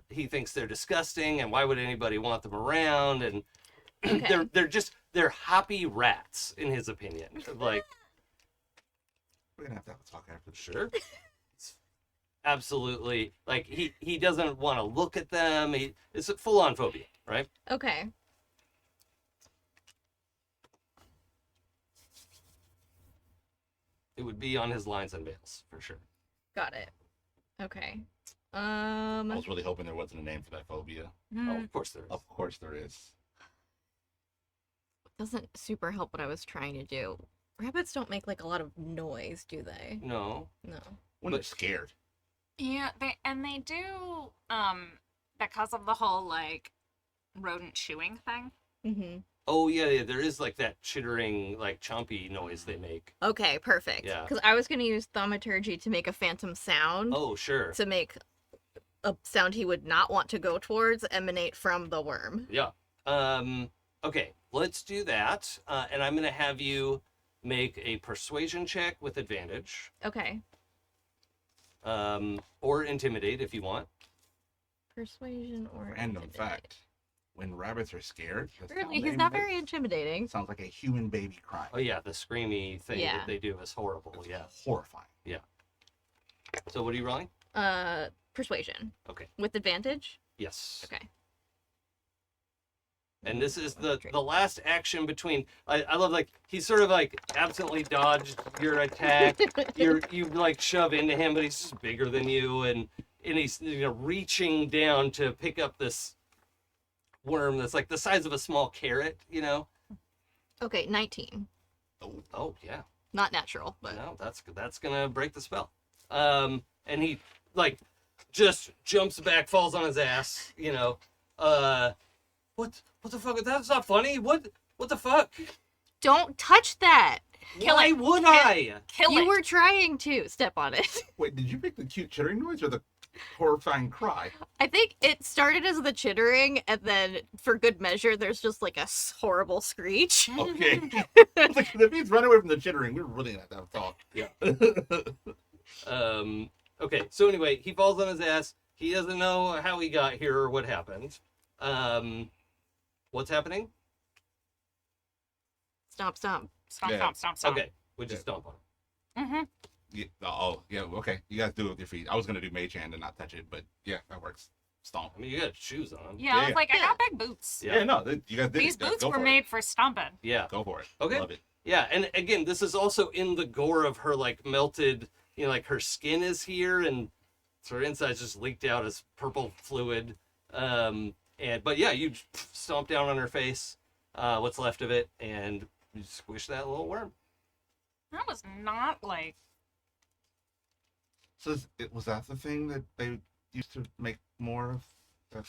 He thinks they're disgusting, and why would anybody want them around? And Okay. they're happy rats in his opinion. Like, We're gonna have to have a talk after the show. sure, absolutely. Like he doesn't want to look at them. It's a full on phobia, right? Okay. It would be on his lines and veils for sure. Got it. Okay. I was really hoping there wasn't a name for that phobia. Oh, of course there is. Of course there is. Doesn't super help what I was trying to do. Rabbits don't make like a lot of noise, do they? No. No. When But- they're scared. Yeah, they do because of the whole like rodent chewing thing. Mm-hmm. Oh yeah, there is like that chittering, like chompy noise they make. Okay, perfect. Yeah. Because I was going to use thaumaturgy to make a phantom sound Oh sure. to make a sound he would not want to go towards emanate from the worm. Yeah. Okay, let's do that. And I'm gonna have you make a persuasion check with advantage, Okay. or intimidate if you want. Persuasion or Random intimidate. fact. When rabbits are scared, the Really, sound he's they not make very intimidating. sounds like a human baby crying. Oh yeah, the screamy thing Yeah. that they do is horrible. Yeah. Horrifying. So what are you rolling? Persuasion. Okay. With advantage? Yes. Okay. And this is the last action between. I love like he sort of like absently dodged your attack. You like shove into him, but he's just bigger than you, and he's reaching down to pick up this worm that's like the size of a small carrot, you know. Okay, 19. Oh yeah. Not natural, but No, that's gonna break the spell. And he like just jumps back, falls on his ass. You know, what the fuck? That's not funny. What the fuck? don't touch that. Kill Why it. would I? Kill You it. were trying to step on it. Wait, did you make the cute chittering noise or the horrifying cry? I think it started as the chittering, and then for good measure, there's just like a horrible screech. Okay. Like, that means run away from the chittering. We were really gonna have to talk. Yeah. Okay. So anyway, he falls on his ass. He doesn't know how he got here or what happened. What's happening? Stomp, stomp. Stomp, Yeah. stomp, stomp, stomp. Okay, we just stomp on him. Mm-hmm. Yeah, okay. You guys do it with your feet. I was gonna do mage hand and not touch it, but yeah, that works. Stomp. I mean, you got shoes on. Yeah, I Yeah. was like, I got big boots. Yeah. Yeah, no, you guys did These it. Go boots for were it. made for stomping. Yeah. Go for it. Okay. Love it. Yeah, and again, this is also in the gore of her like melted, you know, like her skin is here and her insides just leaked out as purple fluid. But yeah, you stomp down on her face, what's left of it, and you squish that little worm. That was not like. So was that the thing that they used to make more of? That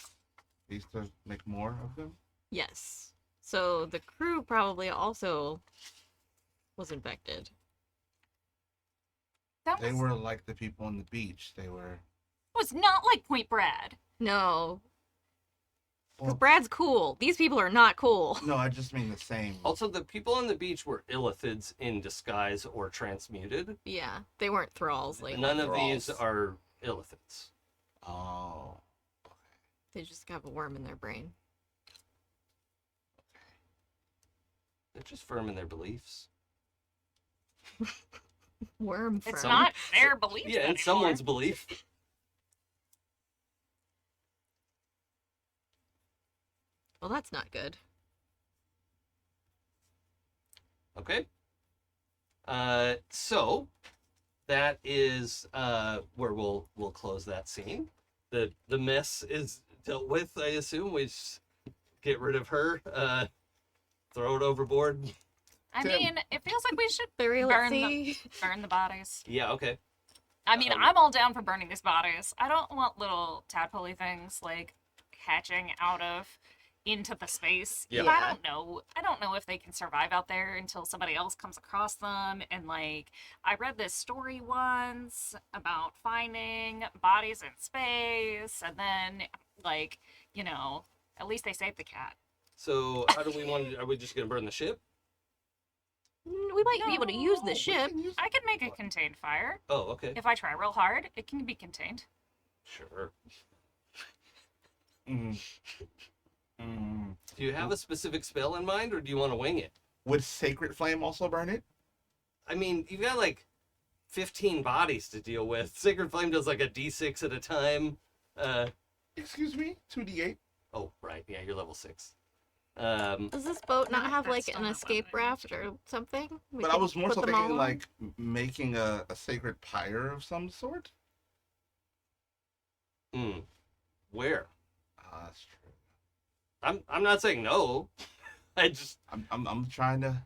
they used to make more of them? Yes. So the crew probably also was infected. That They was, were like the people on the beach. They were. was not like Point Brad. No. Because Well, Brad's cool. These people are not cool. no, I just mean the same. Also, the people on the beach were illithids in disguise or transmuted. Yeah, they weren't thralls. Like None of thralls. these are illithids. Oh. they just have a worm in their brain. They're just firm in their beliefs. Worm It's firm. not their belief. Yeah, in anymore. someone's belief. Well, that's not good. Okay. So that is where we'll close that scene. The mess is dealt with, I assume. We just get rid of her, throw it overboard. I Tim. mean, it feels like we should Burial Burn at sea. burn the bodies. Yeah, okay. I mean, Um, I'm all down for burning these bodies. I don't want little tadpoley things like hatching out of into the space. Yeah. I don't know. I don't know if they can survive out there until somebody else comes across them. And like, I read this story once about finding bodies in space, and then like, you know, at least they saved the cat. So how do we want to, are we just going to burn the ship? We might be able to use the we ship. can use- I could make a contained fire Oh, okay. if I try real hard. It can be contained. Sure. Mm. Mm. Do you have a specific spell in mind, or do you want to wing it? Would Sacred Flame also burn it? I mean, you've got like 15 bodies to deal with. Sacred Flame does like a d6 at a time. Excuse me? 2d8? Oh, right. Yeah, you're level 6. Does this boat not have That's like still an not what escape I raft or something? We But I could was more put so them all thinking on? like making a sacred pyre of some sort. Where? That's true. I'm not saying no. I just I'm trying to.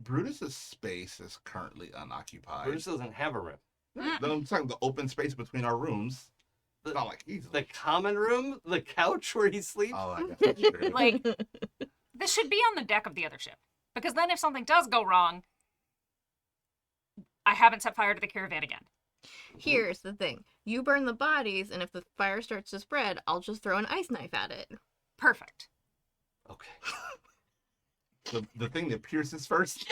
Brutus's space is currently unoccupied. Brutus doesn't have a room. Then I'm talking the open space between our rooms. It's not like he's The common room, the couch where he sleeps. Oh, I guess that's true. Like, this should be on the deck of the other ship. Because then if something does go wrong, I haven't set fire to the caravan again. Here's the thing. You burn the bodies, and if the fire starts to spread, I'll just throw an ice knife at it. Perfect. Okay. the thing that pierces first.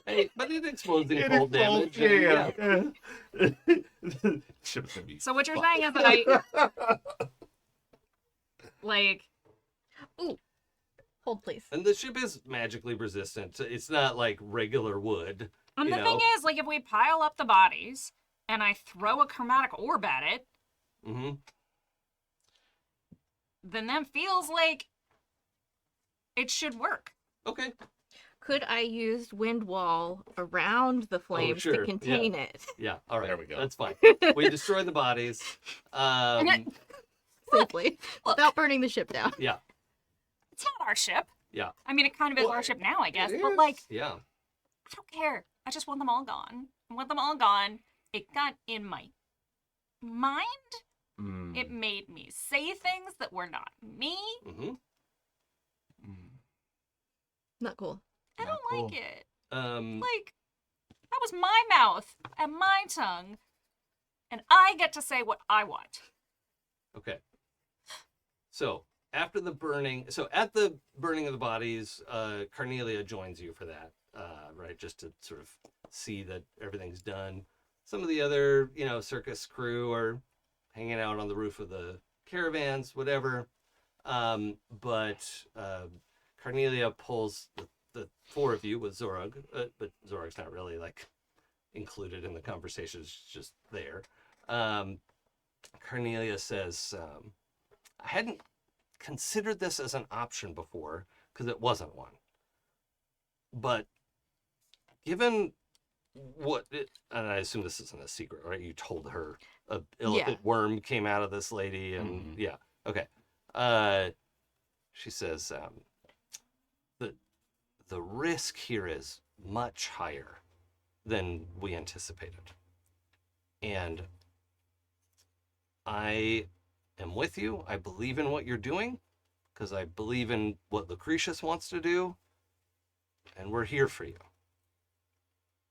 Hey, but it explodes in It cold explodes, damage. and yeah. Ship's gonna be So what you're fucked. saying is that I, like, Hold, please. And the ship is magically resistant. It's not like regular wood. and You the thing know. is, like, if we pile up the bodies and I throw a chromatic orb at it, Mm-hmm. then that feels like it should work. Okay. could I use wind wall around the flames sure, to contain it Yeah, all right. There we go. That's fine. We destroy the bodies. safely without burning the ship down? Yeah, It's not our ship. yeah, I mean, it kind of is Well, our ship now, I guess. it But is. like, yeah. I don't care. I just want them all gone. I want them all gone. It got in my mind. Mm, It made me say things that were not me. Mm-hmm. mm. Not cool. I Not don't cool. like it. Um, Like, that was my mouth and my tongue, and I get to say what I want. okay. So after the burning, so at the burning of the bodies, Carnelia joins you for that, right? Just to sort of see that everything's done. Some of the other, circus crew are hanging out on the roof of the caravans, whatever. But Carnelia pulls the four of you with Zorog, but Zorog's not really like included in the conversation; it's just there. Carnelia says, "I hadn't considered this as an option before because it wasn't one, but given and I assume this isn't a secret, right? You told her a illithid worm came out of this lady, and yeah, okay. She says, the risk here is much higher than we anticipated. And I am with you. I believe in what you're doing because I believe in what Lucretius wants to do, and we're here for you.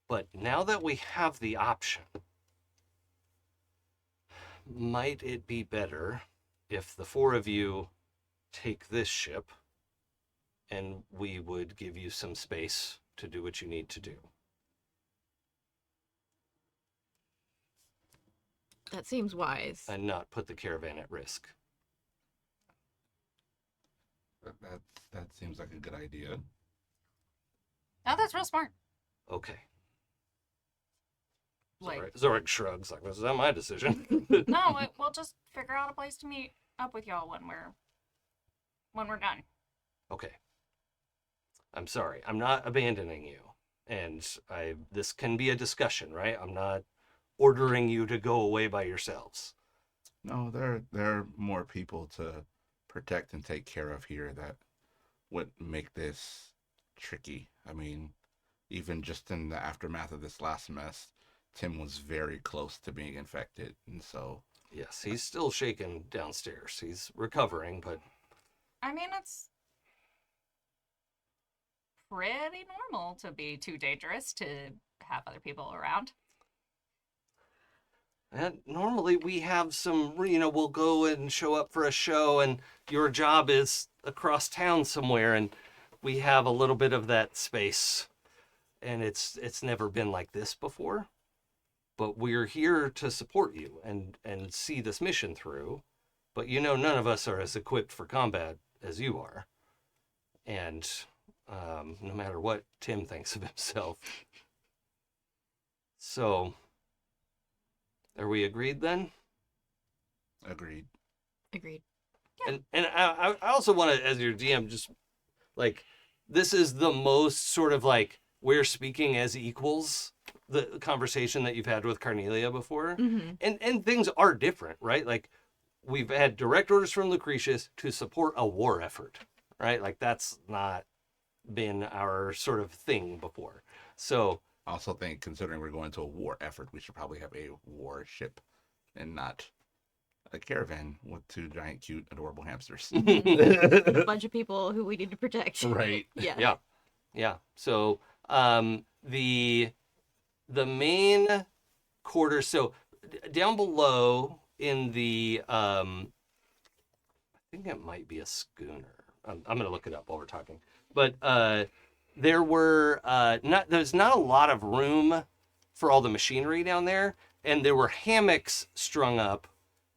But now that we have the option, might it be better if the four of you take this ship and we would give you some space to do what you need to do? That seems wise. And not put the caravan at risk. That seems like a good idea. Oh, that's real smart. Okay. Like, Zorg shrugs like, this is not my decision. no, we'll just figure out a place to meet up with y'all when we're done. Okay. I'm sorry. I'm not abandoning you. And this can be a discussion, right? I'm not ordering you to go away by yourselves. No, there are more people to protect and take care of here that would make this tricky. I mean, even just in the aftermath of this last mess, Tim was very close to being infected, and so... Yes, he's still shaken downstairs. He's recovering, but... I mean, it's pretty normal to be too dangerous to have other people around. And normally we have some, we'll go and show up for a show and your job is across town somewhere and we have a little bit of that space. And it's never been like this before. But we're here to support you and see this mission through. But none of us are as equipped for combat as you are. And no matter what Tim thinks of himself. So... Are we agreed then? Agreed. Agreed. And I also want to, as your DM, just like, this is the most sort of like, we're speaking as equals, the conversation that you've had with Carnelia before. Mm-hmm. And things are different, right? Like, we've had direct orders from Lucretius to support a war effort, right? Like, that's not been our sort of thing before. So... I also think, considering we're going to a war effort, we should probably have a warship and not a caravan with two giant, cute, adorable hamsters. A bunch of people who we need to protect. Right. Yeah. Yeah. So the main quarters. So down below in the I think it might be a schooner. I'm gonna look it up while we're talking. But there's not a lot of room for all the machinery down there, and there were hammocks strung up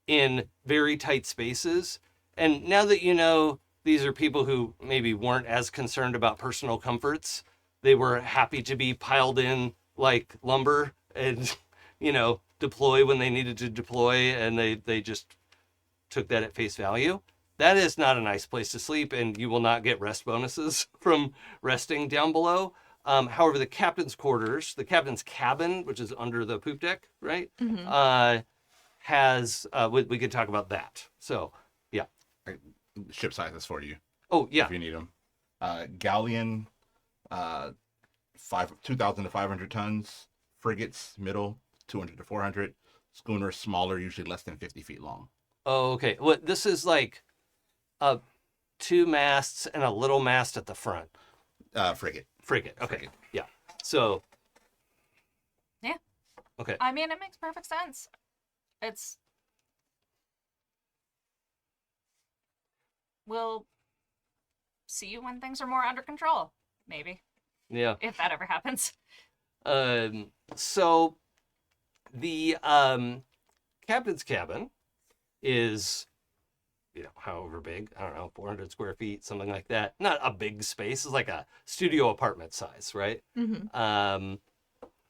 in very tight spaces. And now that these are people who maybe weren't as concerned about personal comforts, they were happy to be piled in like lumber and deploy when they needed to deploy, and they just took that at face value. that is not a nice place to sleep, and you will not get rest bonuses from resting down below. However, the captain's quarters, the captain's cabin, which is under the poop deck, right, has, we could talk about that. So, yeah. Ship sizes for you. Oh, yeah. If you need them. Galleon, 2,000 to 500 tons. Frigates, middle, 200 to 400. Schooners, smaller, usually less than 50 feet long. Oh, okay. Well, this is like 2 masts and a little mast at the front. Frigate. Frigate. Okay. Frigate. Yeah. So. Yeah. Okay. I mean, it makes perfect sense. We'll see you when things are more under control. Maybe. Yeah. If that ever happens. So the captain's cabin is, however big, I don't know, 400 square feet, something like that. Not a big space. It's like a studio apartment size, right?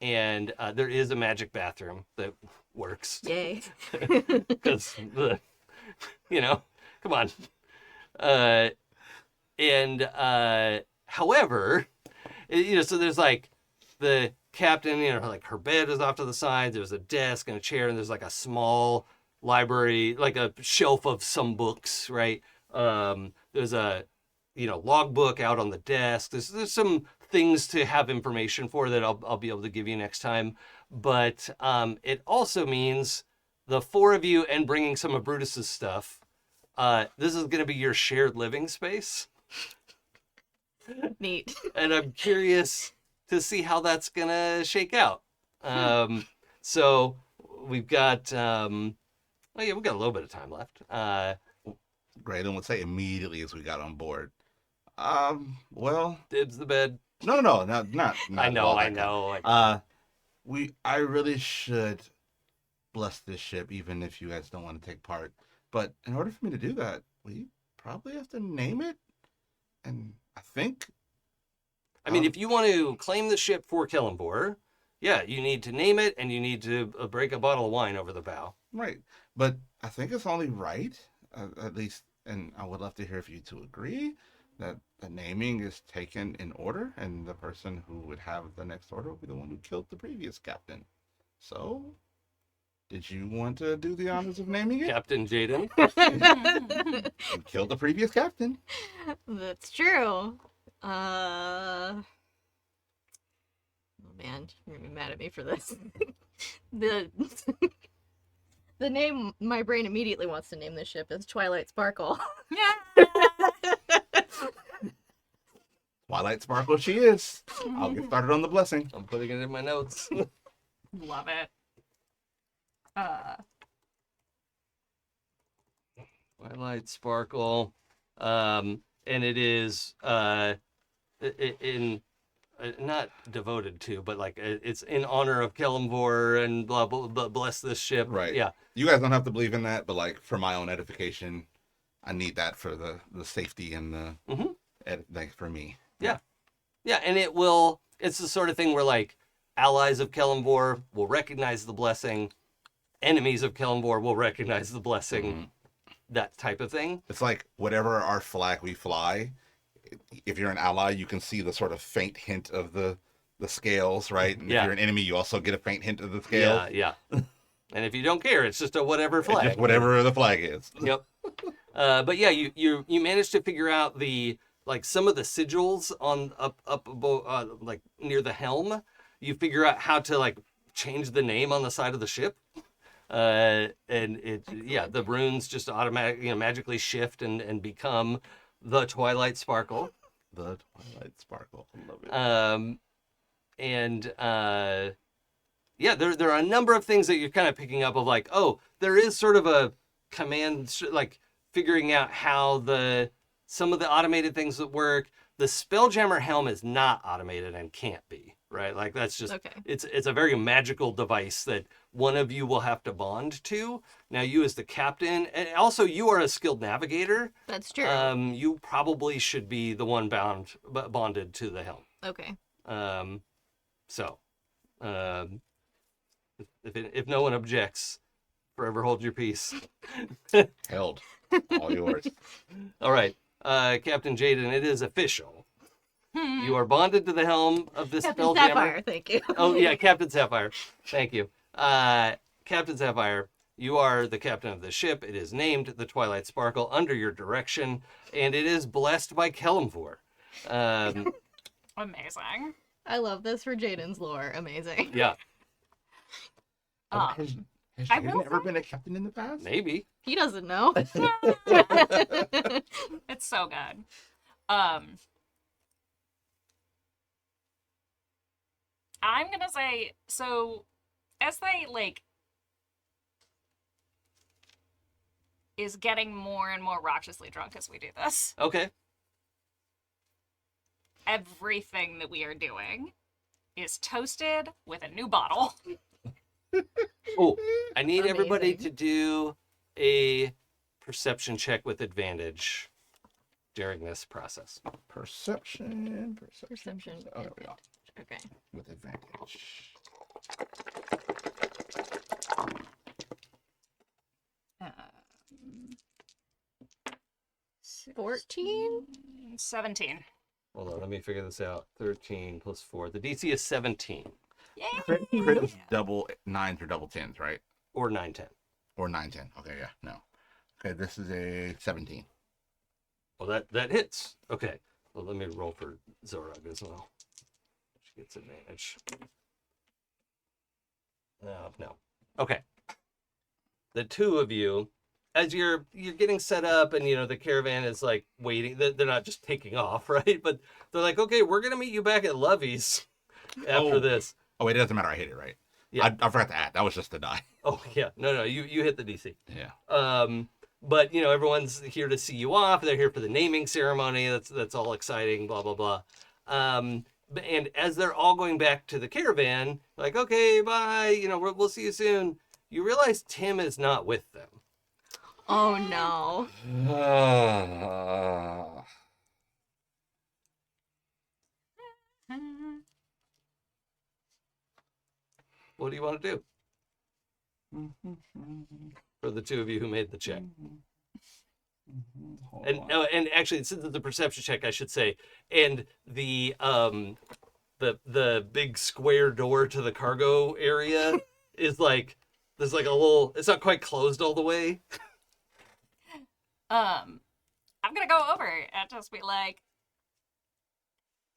And there is a magic bathroom that works. Yay. Because, come on. However, so there's like the captain, like her bed is off to the side. There's a desk and a chair, and there's like a small library, like a shelf of some books, right? There's a, logbook out on the desk. There's some things to have information for that I'll be able to give you next time. But it also means the 4 of you and bringing some of Brutus's stuff. This is going to be your shared living space. Neat. And I'm curious to see how that's going to shake out. So we've got, we've got a little bit of time left. Gralen would say immediately as we got on board. Well, Dibs the bed. No, not I know. I really should bless this ship, even if you guys don't want to take part. But in order for me to do that, we probably have to name it. And I think. I mean, if you want to claim the ship for Kellenvor, yeah, you need to name it, and you need to break a bottle of wine over the bow. Right, but I think it's only right, at least, and I would love to hear if you two agree that the naming is taken in order, and the person who would have the next order will be the one who killed the previous captain. So, did you want to do the honors of naming it? Captain Jaden. You killed the previous captain. That's true. Oh man, you're gonna be mad at me for this. The name my brain immediately wants to name this ship is Twilight Sparkle. Twilight Sparkle she is. I'll get started on the blessing. I'm putting it in my notes. Love it. Twilight Sparkle. And it is not devoted to, but like it's in honor of Kellenvor and blah, blah, blah, bless this ship. Right. Yeah. You guys don't have to believe in that, but like for my own edification, I need that for the safety and the like for me. Yeah. Yeah, and it's the sort of thing where like allies of Kellenvor will recognize the blessing, enemies of Kellenvor will recognize the blessing, that type of thing. It's like whatever our flag we fly, if you're an ally, you can see the sort of faint hint of the scales, right? And if you're an enemy, you also get a faint hint of the scales. Yeah. And if you don't care, it's just a whatever flag. It's just whatever the flag is. Yep. But yeah, you managed to figure out some of the sigils on up above, like near the helm. You figure out how to like change the name on the side of the ship. And the runes just automatically, magically shift and become the Twilight Sparkle. The Twilight Sparkle. I love it. There are a number of things that you're kind of picking up of like, oh, there is sort of a command, like figuring out how some of the automated things that work. The Spelljammer helm is not automated and can't be, right? Like that's just, it's a very magical device that one of you will have to bond to. Now you as the captain, and also you are a skilled navigator. That's true. You probably should be the one bonded to the helm. Okay. If no one objects, Forever hold your peace. Held. All yours. All right, Captain Jaden, it is official. You are bonded to the helm of this Captain Spelljammer. Sapphire, thank you. Oh yeah, Captain Sapphire. Thank you. Captain Sapphire, you are the captain of the ship. It is named the Twilight Sparkle under your direction, and it is blessed by Kelemvor. Amazing. I love this for Jaden's lore. Amazing. Yeah, Has I Jaden will ever say- been a captain in the past? maybe. He doesn't know. It's so good. I'm gonna say, so as they is getting more and more raucously drunk as we do this. Okay. Everything that we are doing is toasted with a new bottle. Oh, I need everybody Amazing. to do a perception check with advantage during this process. Perception. Oh, there we go. Okay. With advantage. Um, 14? 17. Hold on, let me figure this out. 13 plus 4. The DC is 17 Yay! Crit is double 9s or double 10s, right? or 9/10. Or 9-10. Okay, yeah, no. Okay, this is a 17. Well, that hits. Okay. Well, let me roll for Zorog as well. She gets advantage. No. Okay. The two of you, as you're getting set up, and the caravan is like waiting. They're not just taking off, right? But they're like, okay, we're gonna meet you back at Lovey's after Oh. this. Oh, wait, it doesn't matter. I hit it, right? Yeah. I forgot to add. That was just a die. Oh yeah, no, you hit the DC. Yeah. But everyone's here to see you off. They're here for the naming ceremony. That's all exciting. Blah blah blah. And as they're all going back to the caravan, like, okay, bye. We'll see you soon. You realize Tim is not with them. Oh no. What do you want to do for the two of you who made the check? And actually, since it's a perception check, I should say, and the big square door to the cargo area is like there's like a little. It's not quite closed all the way. I'm gonna go over and just be like,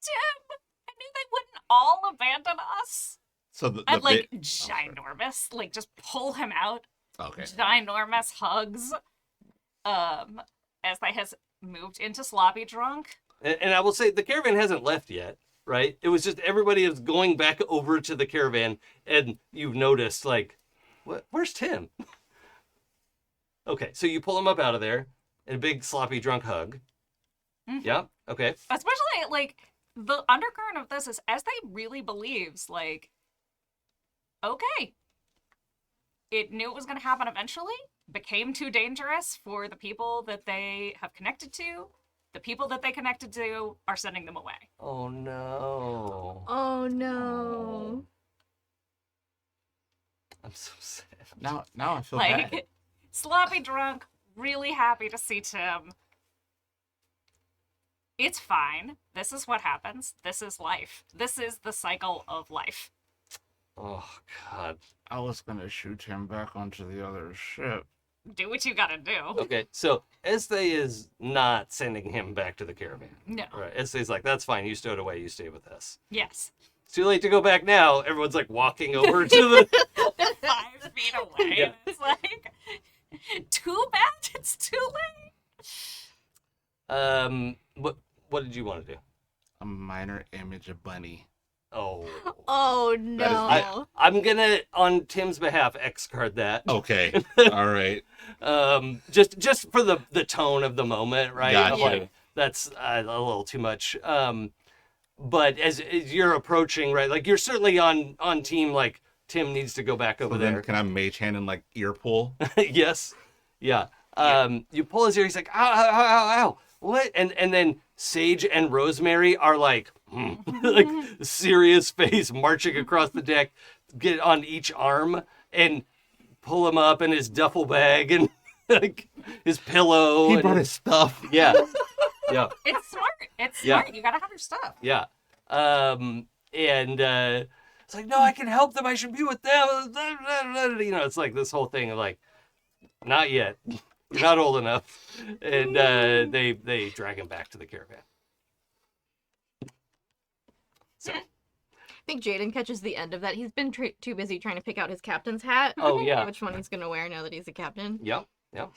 Tim, I knew they wouldn't all abandon us. So the And bit- ginormous, just pull him out. Okay. Ginormous hugs. As they has moved into sloppy drunk. And I will say the caravan hasn't left yet, right? It was just everybody is going back over to the caravan, and you've noticed like, where's Tim? Okay, so you pull him up out of there, and a big sloppy drunk hug. Mhm. Yeah. Okay. Especially the undercurrent of this is as they really believes okay, it knew it was going to happen eventually, became too dangerous for the people that they have connected to. The people that they connected to are sending them away. Oh no. Oh no. I'm so sad. Now I feel bad. Sloppy drunk, really happy to see Tim. It's fine. This is what happens. This is life. This is the cycle of life. Oh God. I was gonna shoot him back onto the other ship. Do what you gotta do. Okay, so Ezthe is not sending him back to the caravan. No. All right, Esthe's like, that's fine. You stowed away. You stay with us. Yes. It's too late to go back now. Everyone's like walking over to the. 5 feet away. Yeah. It's like, too bad it's too late. What did you want to do? A minor image of Bunny. Oh. Oh That no. I'm gonna, on Tim's behalf, X card that. Okay. All right. Just for the tone of the moment, right? Gotcha. Like, that's a little too much. But as you're approaching, right? Like you're certainly on team. Like Tim needs to go back over So then there. can I mage hand and ear pull? Yes. Yeah. You pull his ear. He's like, ow, ow, ow, ow, ow. What? And then Sage and Rosemary are like, like serious face marching across the deck, get on each arm, and pull him up in his duffel bag and like his pillow. He and brought his stuff. Yeah. Yeah. It's smart. It's Yeah. smart. You gotta have your stuff. Yeah. It's like, no, I can help them. I should be with them. You know, it's like this whole thing of like, not yet. You're not old enough. And they drag him back to the caravan. So, I think Jaden catches the end of that. He's been too busy trying to pick out his captain's hat. oh yeah. Which one he's going to wear now that he's a captain. Yep. Yep.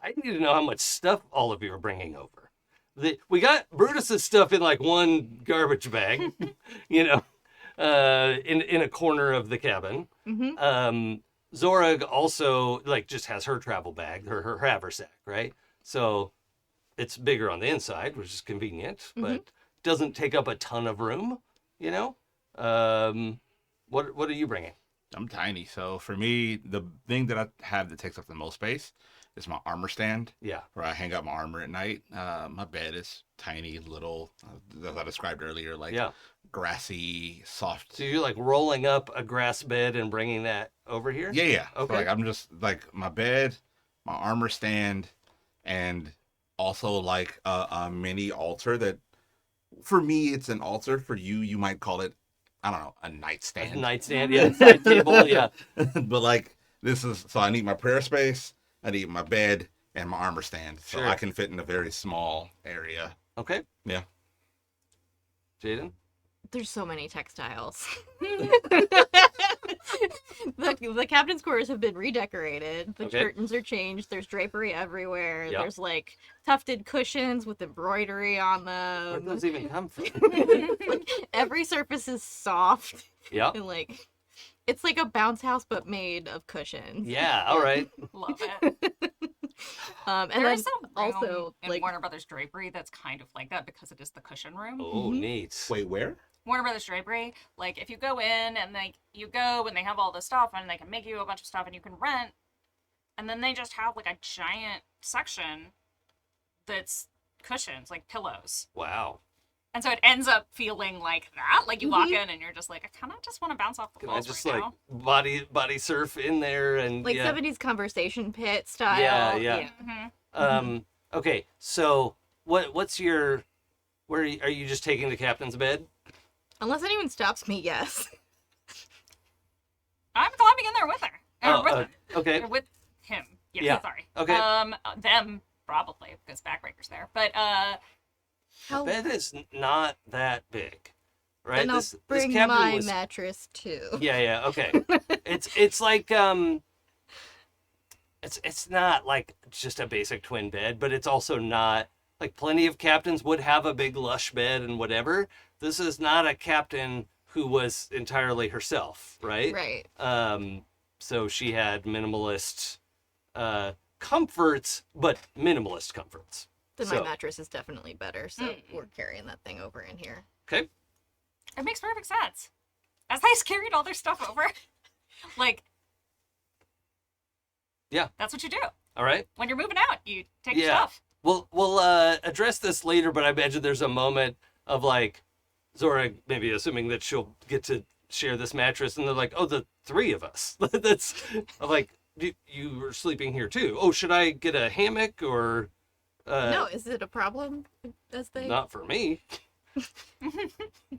I need to know how much stuff all of you are bringing over. We got Brutus's stuff in like one garbage bag, you know, in a corner of the cabin. Mm-hmm. Zorag also like just has her travel bag, her haversack, right? So it's bigger on the inside, which is convenient, but doesn't take up a ton of room, you know? What are you bringing? I'm tiny, so for me, the thing that I have that takes up the most space is my armor stand, Yeah. where I hang out my armor at night. My bed is tiny, little, as I described earlier, like Yeah. grassy, soft. So you're like rolling up a grass bed and bringing that over here? Yeah. Okay. So, like I'm just like my bed, my armor stand, and also like a mini altar that, for me, it's an altar. For you, you might call it, I don't know, a nightstand. Nightstand, yeah. Side table, yeah. But like this is, so I need my prayer space, I need my bed, and my armor stand, so Sure. I can fit in a very small area. Okay. Yeah. Jaden? There's so many textiles. The captain's quarters have been redecorated. The Okay. curtains are changed. There's drapery everywhere. Yep. There's like tufted cushions with embroidery on Where'd them. those even come from? Like, every surface is soft Yep. and like it's like a bounce house but made of cushions. Yeah, all right. Love it. And There then is some also room in like Warner Brothers Drapery that's kind of like that because it is the cushion room. Oh, Mhm. neat. Wait, where? Warner Brothers Drapery, like if you go in and like you go and they have all this stuff and they can make you a bunch of stuff and you can rent, and then they just have like a giant section that's cushions, like pillows. Wow. And so it ends up feeling like that. Like you walk Mhm. in and you're just like, I kind of just want to bounce off the Can I walls just right like now. body surf in there and like yeah. 70s conversation pit style. Yeah. Mm-hmm. Okay, so what's your are you just taking the captain's bed? Unless anyone stops me, yes. I'm climbing in there with her. Oh, With her. okay. Or with him. Yes, Yeah. sorry. Okay. Them probably because backbreaker's there. But The bed is not that big, right? Then I'll This bring cabin my was mattress too. Yeah, okay. It's like it's not like just a basic twin bed, but it's also not like plenty of captains would have a big lush bed and whatever. This is not a captain who was entirely herself, right? Right. So she had minimalist comforts, but minimalist comforts. Then So- my mattress is definitely better, so we're carrying that thing over in here. Okay. it makes perfect sense. As they carried all their stuff over, like, Yeah. that's what you do. All right. When you're moving out, you take your Yeah. stuff. We'll address this later, but I imagine there's a moment of like Zora maybe assuming that she'll get to share this mattress, and they're like, "Oh, the three of us." That's I'm like you were sleeping here too. Oh, should I get a hammock or? No, is it a problem? As they Not for me.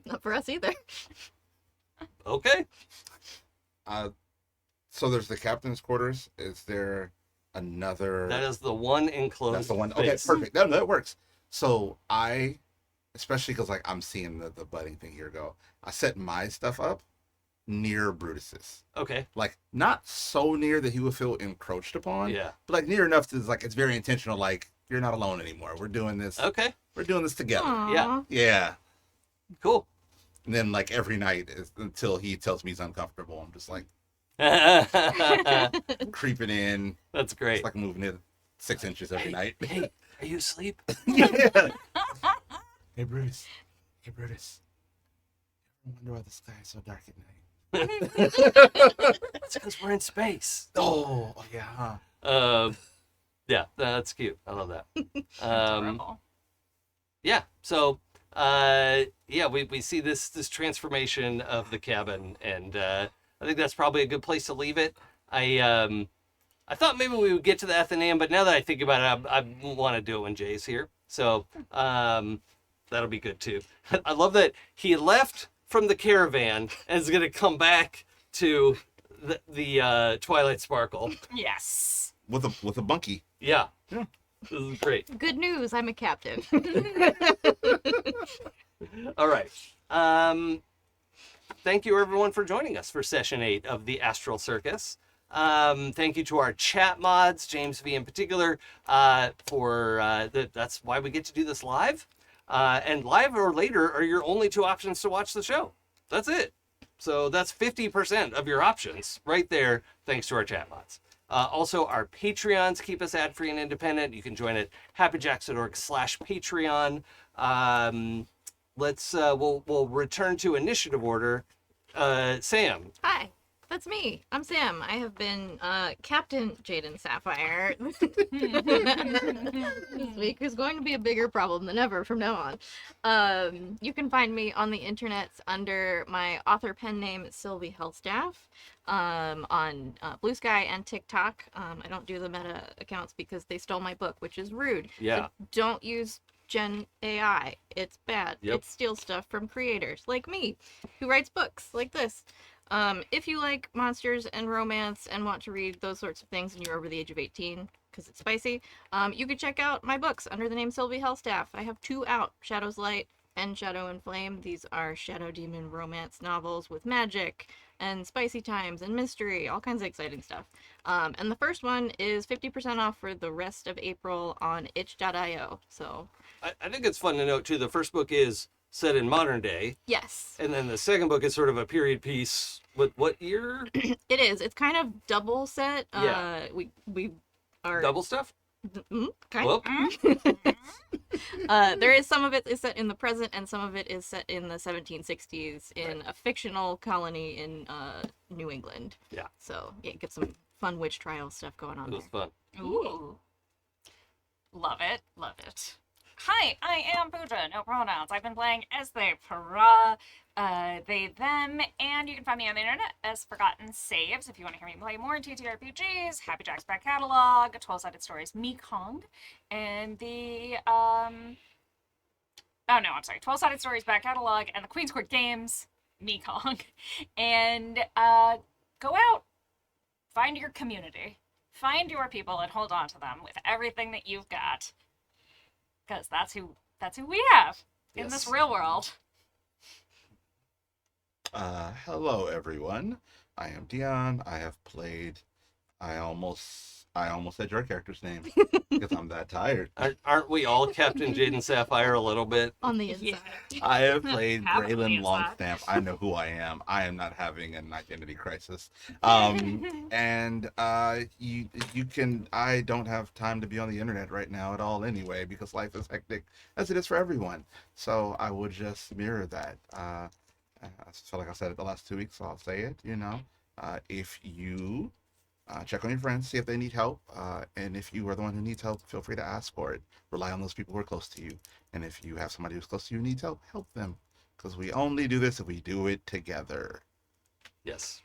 not for us either. Okay. So there's the captain's quarters. Is there another? That is the one enclosed. That's the one. space. Okay, perfect. No, that works. So I, especially because like I'm seeing the budding thing here go. I set my stuff up near Brutus's. Okay. Like not so near that he would feel encroached upon. Yeah. But like near enough to like it's very intentional. Like you're not alone anymore. We're doing this. Okay. We're doing this together. Aw. Yeah. Cool. And then like every night until he tells me he's uncomfortable, I'm just like That's creeping in. great. It's like moving it 6 inches every night. Hey, are you asleep? Yeah. Hey Brutus. Hey Brutus. I wonder why the sky is so dark at night. It's because we're in space. Oh yeah. Huh? Yeah, that's cute. I love that. Adorable. Yeah. So, yeah, we see this transformation of the cabin, and I think that's probably a good place to leave it. I thought maybe we would get to the Athenaeum, but now that I think about it, I want to do it when Jay's here. So that'll be good too. I love that he left from the caravan and is going to come back to the Twilight Sparkle. Yes. With a bunkie. Yeah. Yeah. This is great. Good news, I'm a captain. All right. Thank you, everyone, for joining us for Session 8 of the Astral Circus. Thank you to our chat mods, James V in particular, for that's why we get to do this live. And live or later are your only two options to watch the show. That's it. So that's 50% of your options right there, thanks to our chat mods. Also, our Patreons keep us ad-free and independent. You can join at happyjacks.org/Patreon. We'll return to initiative order. Sam. Hi, that's me. I'm Sam. I have been Captain Jaden Sapphire this week. Is going to be a bigger problem than ever from now on. You can find me on the internet under my author pen name, Sylvie Hellstaff, on Blue Sky and TikTok. I don't do the meta accounts because they stole my book, which is rude. Yeah. So don't use Gen AI. It's bad. Yep. It steals stuff from creators like me, who writes books like this. If you like monsters and romance and want to read those sorts of things and you're over the age of 18, because it's spicy, you can check out my books under the name Sylvie Hellstaff. I have 2 out, Shadow's Light and Shadow and Flame. These are Shadow Demon romance novels with magic and spicy times and mystery, all kinds of exciting stuff. And the first one is 50% off for the rest of April on itch.io. So I think it's fun to note, too, the first book is set in modern day. yes. And then the second book is sort of a period piece. What year? It is. It's kind of double set. Yeah. We are Double stuff? kind Whoop. there is some of it is set in the present and some of it is set in the 1760s in a fictional colony in New England. Yeah. So yeah, get some fun witch trial stuff going on It was there. fun. Ooh. Love it. Love it. Hi, I am Pooja, no pronouns. I've been playing Ezthe Perah, they, them, and you can find me on the internet as Forgotten Saves if you want to hear me play more TTRPGs, Happy Jack's back catalog, 12-sided stories, Mekong, and the, 12-sided stories back catalog, and the Queen's Court games, Mekong. And go out, find your community, find your people, and hold on to them with everything that you've got. Because that's who we have in this real world. Hello everyone. I am Dion. I have played. I almost said your character's name because I'm that tired. Aren't we all Captain Jaden Sapphire a little bit? On the inside. I have played Happily Gralen inside. Longstamp. I know who I am. I am not having an identity crisis. And you can. I don't have time to be on the internet right now at all anyway because life is hectic as it is for everyone. So I would just mirror that. I feel like I said it the last 2 weeks, so I'll say it. If you check on your friends, see if they need help, and if you are the one who needs help, feel free to ask for it. Rely on those people who are close to you, and if you have somebody who's close to you who needs help, help them, because we only do this if we do it together. Yes.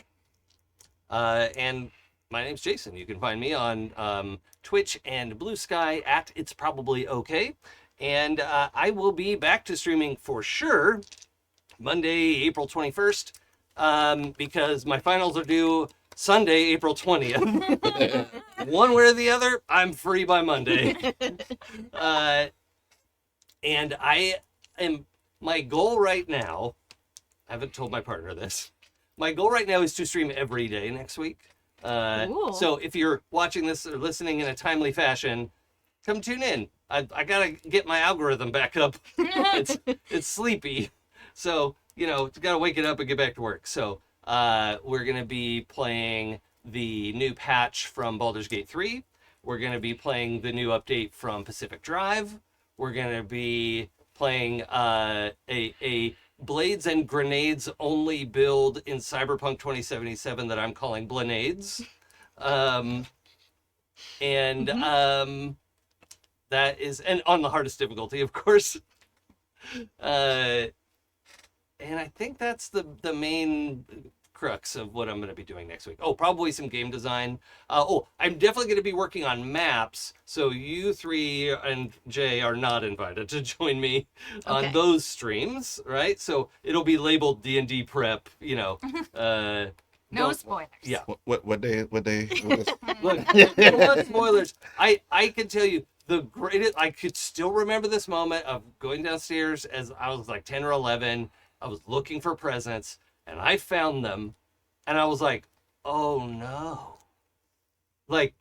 And my name's Jason. You can find me on Twitch and Blue Sky at It's Probably Okay. And I will be back to streaming for sure Monday, April 21st, because my finals are due Sunday, April 20th. One way or the other, I'm free by Monday. And my goal right now, I haven't told my partner this, my goal right now is to stream every day next week. Cool. So if you're watching this or listening in a timely fashion, come tune in. I gotta get my algorithm back up. It's sleepy. So, gotta wake it up and get back to work. So we're gonna be playing the new patch from Baldur's Gate 3. We're gonna be playing the new update from Pacific Drive. We're gonna be playing a blades and grenades only build in Cyberpunk 2077 that I'm calling Blenades. That is, and on the hardest difficulty, of course. And I think that's the main crux of what I'm going to be doing next week. Oh, probably some game design. I'm definitely going to be working on maps. So you three and Jay are not invited to join me on Okay. those streams, right? So it'll be labeled D&D prep, No don't- spoilers. Yeah. What day? What is- Look, you know what, spoilers. I can tell you the greatest. I could still remember this moment of going downstairs as I was like 10 or 11. I was looking for presents and I found them, and I was like, "Oh no!" Like,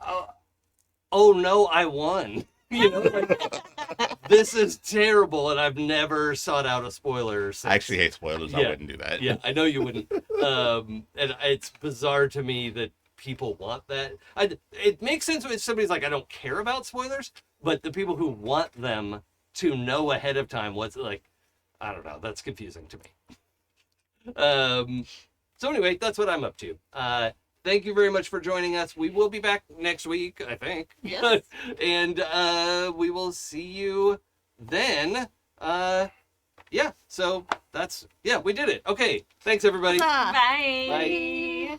oh no, I won. You know, like, this is terrible, and I've never sought out a spoiler. Since. I actually hate spoilers. I Yeah. wouldn't do that. Yeah, I know you wouldn't. And it's bizarre to me that people want that. It makes sense when somebody's like, I don't care about spoilers, but the people who want them to know ahead of time what's like, I don't know. That's confusing to me. So anyway, that's what I'm up to. Thank you very much for joining us. We will be back next week, I think. Yes. And we will see you then. Yeah, so we did it. Okay, thanks everybody. Huzzah. Bye. Bye.